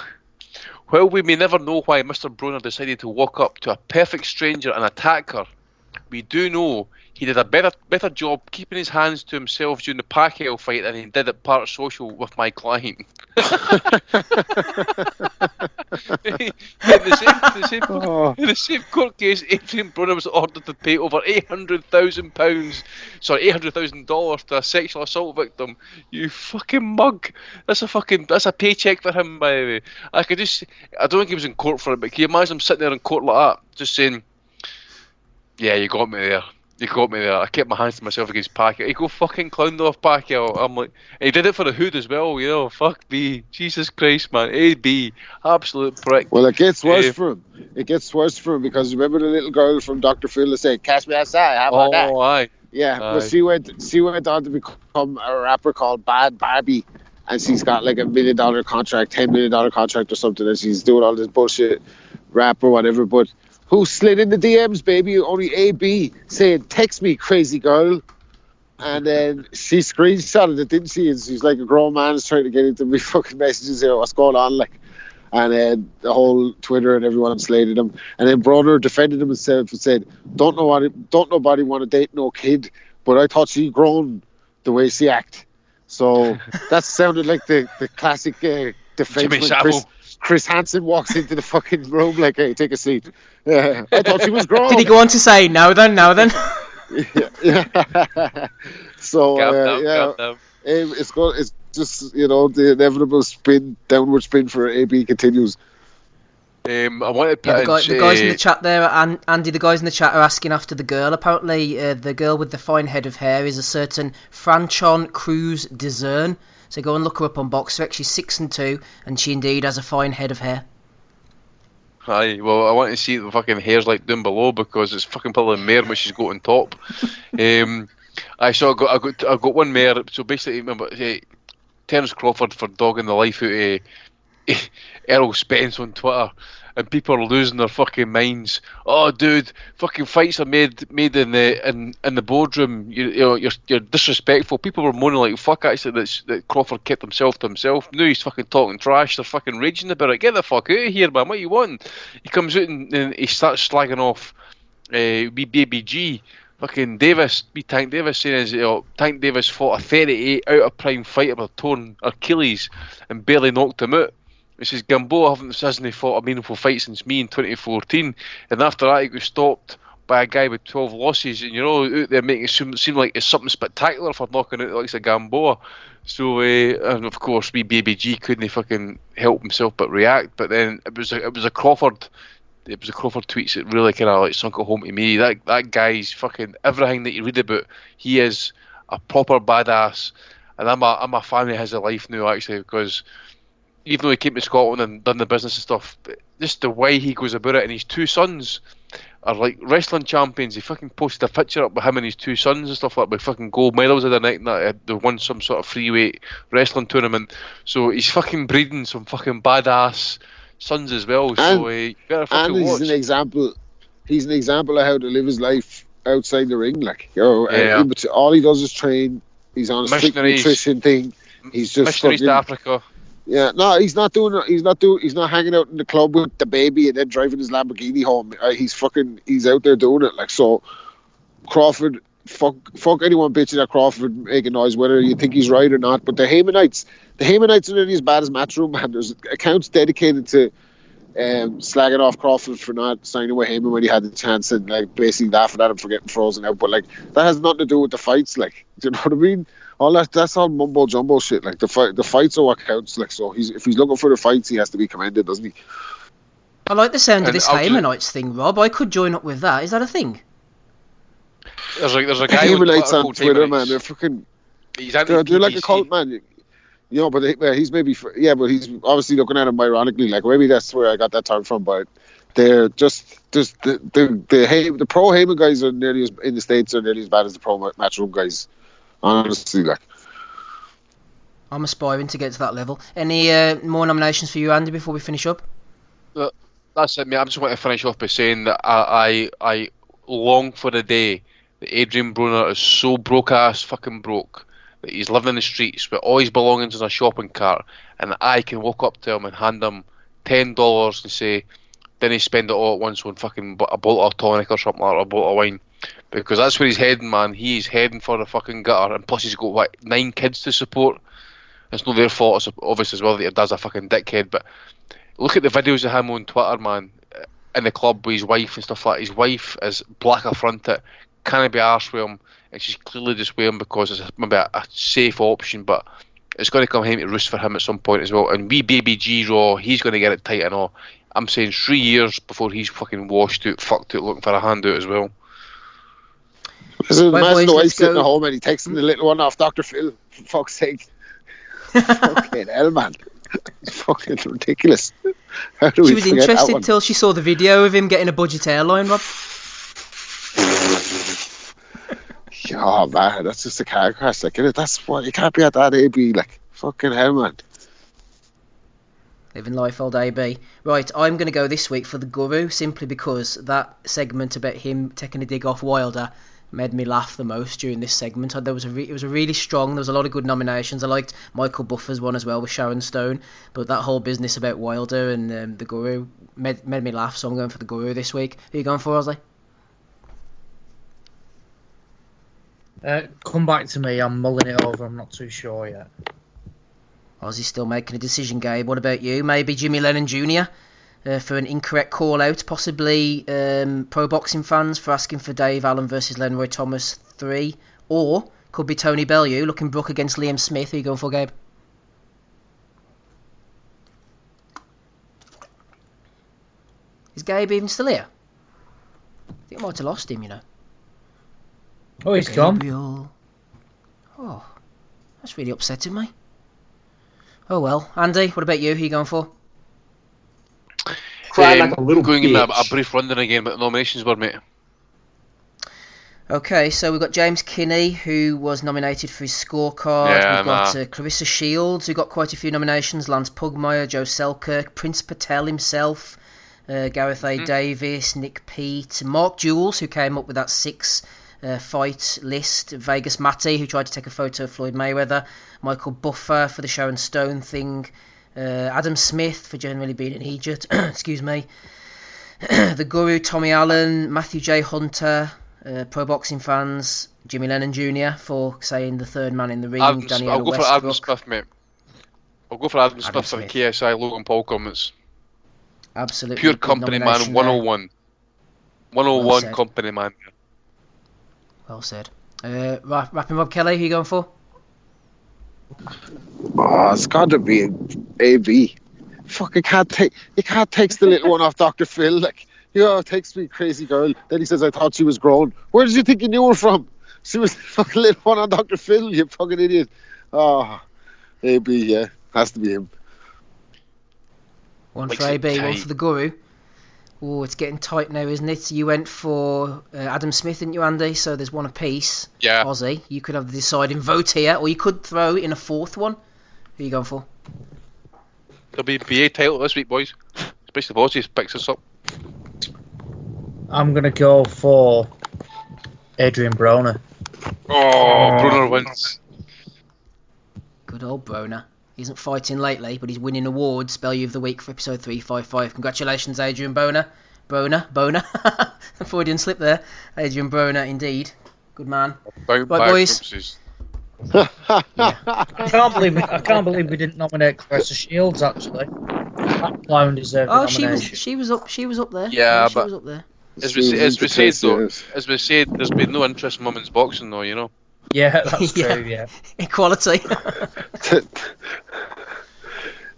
"While we may never know why Mr. Broner decided to walk up to a perfect stranger and attack her, we do know he did a better job keeping his hands to himself during the Pascal fight than he did at Part Social with my client." In the same court case, Adrian Broner was ordered to pay over $800,000 to a sexual assault victim. You fucking mug! That's a paycheck for him, by the way. I don't think he was in court for it, but can you imagine him sitting there in court like that, just saying, "Yeah, you got me there. You got me there. I kept my hands to myself against Pascal." He go fucking clowned off Pascal. I'm like, and he did it for the hood as well, you know. Fuck me, Jesus Christ, man. AB, absolute prick. Well, it gets worse for him. It gets worse for him because remember the little girl from Dr. Phil that said, "Catch me outside." How about that? Aye. Yeah, aye. But she went on to become a rapper called Bad Barbie, and she's got like $1 million contract, $10 million contract or something, and she's doing all this bullshit rap or whatever, but. Who slid in the DMs, baby? Only AB saying, "Text me, crazy girl." And then she screenshotted it, didn't she? And she's like, a grown man is trying to get into me fucking messages here. What's going on? Like, and then the whole Twitter and everyone slated him. And then Broner defended himself and said, "Don't nobody want to date no kid, but I thought she grown the way she act." So that sounded like the classic defense when Chris Hansen walks into the fucking room like, "Hey, take a seat." Yeah, I thought she was grown. Did he go on to say, "Now then"? Yeah. So it's just, you know, the inevitable downward spin for AB continues. I wanted to put the guys in the chat there, and Andy, the guys in the chat are asking after the girl. Apparently, the girl with the fine head of hair is a certain Franchon Cruz Dezern. So go and look her up on BoxRec. She's 6'2", and she indeed has a fine head of hair. Aye, well, I want to see what the fucking hair's like down below because it's fucking probably more what she's got on top. I got one more. So basically, remember, Terence Crawford for dogging the life out of Errol Spence on Twitter, and people are losing their fucking minds. "Oh, dude, fucking fights are made in the boardroom. You're disrespectful." People were moaning like, "Fuck, actually, that Crawford kept himself to himself. Now he's fucking talking trash. They're fucking raging about it. Get the fuck out of here, man. What you want?" He comes out and he starts slagging off BBG. Fucking Davis, Tank Davis, saying Tank Davis fought a 38 out of prime fighter with a torn Achilles and barely knocked him out. He says, "Gamboa hasn't fought a meaningful fight since me in 2014, and after that he got stopped by a guy with 12 losses, and you're all out there making it seem like it's something spectacular for knocking out the likes of Gamboa." So, and of course, BBG couldn't fucking help himself but react. But then it was a Crawford tweets that really kind of like sunk it home to me. That guy's fucking everything that you read about. He is a proper badass, and I'm a fan of his life now actually, because even though he came to Scotland and done the business and stuff, just the way he goes about it, and his two sons are like wrestling champions. He fucking posted a picture up with him and his two sons and stuff like that, with fucking gold medals of the night, and they won some sort of freeweight wrestling tournament. So he's fucking breeding some fucking badass sons as well. So you gotta fucking watch. He's an example. he's an example of how to live his life outside the ring. Like, Yeah. all he does is train. He's on a strict Missionaries. nutrition thing. He's just Missionaries to Africa. Yeah, no, he's not hanging out in the club with the baby and then driving his Lamborghini home. He's out there doing it. Like, so Crawford, fuck anyone bitching at Crawford making noise, whether you think he's right or not. But the Haymanites are nearly as bad as Matchroom, man. There's accounts dedicated to slagging off Crawford for not signing with Heyman when he had the chance, and like basically laughing at him for getting frozen out. But like, that has nothing to do with the fights. Like, do you know what I mean? All that's all mumbo jumbo shit. Like, the fights are what counts. Like, so if he's looking for the fights, he has to be commended, doesn't he? I like the sound of this Haymanites thing, Rob. I could join up with that. Is that a thing? There's a guy Haymanites on called Twitter, Haymanites. man. They're fucking. They're Like a cult, man. You know, but he's maybe, but he's obviously looking at him ironically. Like, maybe that's where I got that term from. But they're just the pro Heyman guys are nearly in the States are nearly as bad as the pro Matchroom guys. Honestly, like, I'm aspiring to get to that level. Any more nominations for you, Andy, before we finish up? That's it, mate. I just want to finish off by saying that I long for the day that Adrian Broner is so broke-ass fucking broke that he's living in the streets with all his belongings in a shopping cart, and I can walk up to him and hand him $10 and say, didn't he spend it all at once on fucking a bottle of tonic or something, or a bottle of wine? Because that's where he's heading, man. He's heading for the fucking gutter, and plus he's got 9 kids to support. It's not their fault, it's obvious as well that he does a fucking dickhead. But look at the videos of him on Twitter, man, in the club with his wife and stuff like that. His wife is black affronted, can't be arsed with him, and she's clearly just with him because it's maybe a safe option, but it's going to come home to roost for him at some point as well. And wee baby G Raw, he's going to get it tight and all. I'm saying 3 years before he's fucking washed out, fucked out, looking for a handout as well. Imagine the wife sitting at home and he texting the little one off Dr. Phil, for fuck's sake. Fucking hell, man. It's fucking ridiculous. She was interested till she saw the video of him getting a budget airline, Rob. Oh man, that's just a car crash. Like, that's what you can't be at that AB. Like, fucking hell, man. Living life, old AB. Right, I'm going to go this week for the Guru, simply because that segment about him taking a dig off Wilder made me laugh the most during this segment. It was really strong. There was a lot of good nominations. I liked Michael Buffer's one as well with Sharon Stone, but that whole business about Wilder and the Guru made me laugh. So I'm going for the Guru this week. Who are you going for, Ozzy? Come back to me. I'm mulling it over. I'm not too sure yet. Ozzy's still making a decision, Gabe. What about you? Maybe Jimmy Lennon Jr. For an incorrect call out, possibly pro boxing fans for asking for Dave Allen versus Lenroy Thomas 3, or could be Tony Bellew looking Brook against Liam Smith. Who are you going for, Gabe? Is Gabe even still here? I think I might have lost him, you know. Oh, he's Gabriel. Gone. Oh, that's really upsetting me. Oh well. Andy, what about you? Who are you going for? Cry like a little going bitch. in a brief rundown again, but the nominations were, mate. Okay, so we've got James Kinney, who was nominated for his scorecard. Yeah, we've got Clarissa Shields, who got quite a few nominations. Lance Pugmire, Joe Selkirk, Prince Patel himself, Gareth A. Davis, Nick Peet, Mark Jules, who came up with that 6 fight list, Vegas Matty, who tried to take a photo of Floyd Mayweather, Michael Buffer for the Sharon Stone thing, Adam Smith for generally being an Egypt, excuse me, the Guru, Tommy Allen, Matthew J. Hunter, pro boxing fans, Jimmy Lennon Jr. for saying the third man in the ring, I'll Daniela go for Adam Westbrook. Smith, mate. I'll go for Adam Smith for the KSI Logan Paul comments. Absolutely. Pure company man, 101. 101 Well company man. Well said. Rapping Rob Kelly, who are you going for? Oh, it's got to be AB. Fuck, you can't text the little one off Dr. Phil. Like, text me, crazy girl. Then he says, I thought she was grown. Where did you think you knew her from? She was the fucking little one on Dr. Phil, you fucking idiot. Oh, AB, yeah. Has to be him. One for AB, one for the Guru. Oh, it's getting tight now, isn't it? You went for Adam Smith, didn't you, Andy? So there's one apiece. Yeah. Ozzy, you could have the deciding vote here, or you could throw in a fourth one. Who are you going for? There'll be BA title this week, boys. Especially if Ozzy picks us up. I'm going to go for Adrian Broner. Oh, Broner wins. Good old Broner. He isn't fighting lately, but he's winning awards. Bellew of the Week for episode 355. Congratulations, Adrian Broner. Broner. Freudian slip there. Adrian Broner, indeed. Good man. Right, boys. I can't believe we didn't nominate Clarissa Shields. Actually, that clown deserved a nomination. she was up there. Yeah, she but was up there. As we said, there's been no interest in women's boxing, though. You know. Yeah, that's true. Yeah, equality.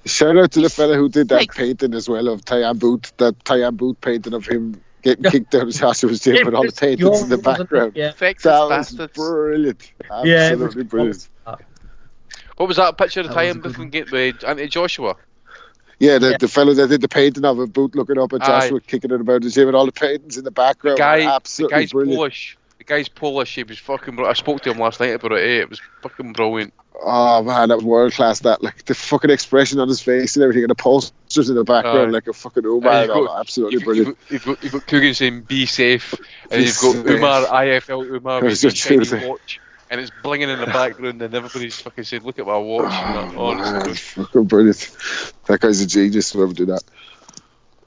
Shout out to the fella who did that painting as well of Tyann Booth. That Tyann Booth painting of him getting kicked out of Joshua's gym with all the paintings in the background. Yeah. That was brilliant. Absolutely brilliant. What was that picture of Tyann Booth with Anthony Joshua? Yeah, the fellow that did the painting of a Booth looking up at Joshua kicking it about the gym with all the paintings in the background. The guy's brilliant. Polish. The guy's Polish. He was fucking. I spoke to him last night about it. It was fucking brilliant. Oh man, that was world class. That like the fucking expression on his face and everything, and the posters in the background, like a fucking Umar. Absolutely brilliant. You've got Coogan saying "Be safe," and you've got Umar, IFL Umar with a shiny watch, and it's blinging in the background, and everybody's fucking saying, "Look at my watch." And that, honestly, fucking brilliant. That guy's a genius. Whoever did that.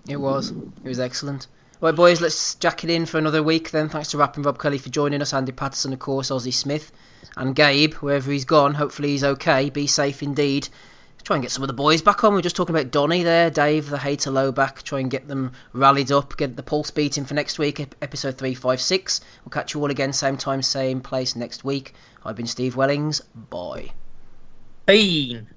It was excellent. Right, boys, let's jack it in for another week then. Thanks to Rapping Rob Kelly for joining us, Andy Patterson, of course, Ozzy Smith, and Gabe, wherever he's gone. Hopefully he's okay. Be safe indeed. Let's try and get some of the boys back on. We were just talking about Donny there, Dave, the hater low back. Try and get them rallied up, get the pulse beating for next week, episode 356. We'll catch you all again, same time, same place next week. I've been Steve Wellings. Bye. Bean.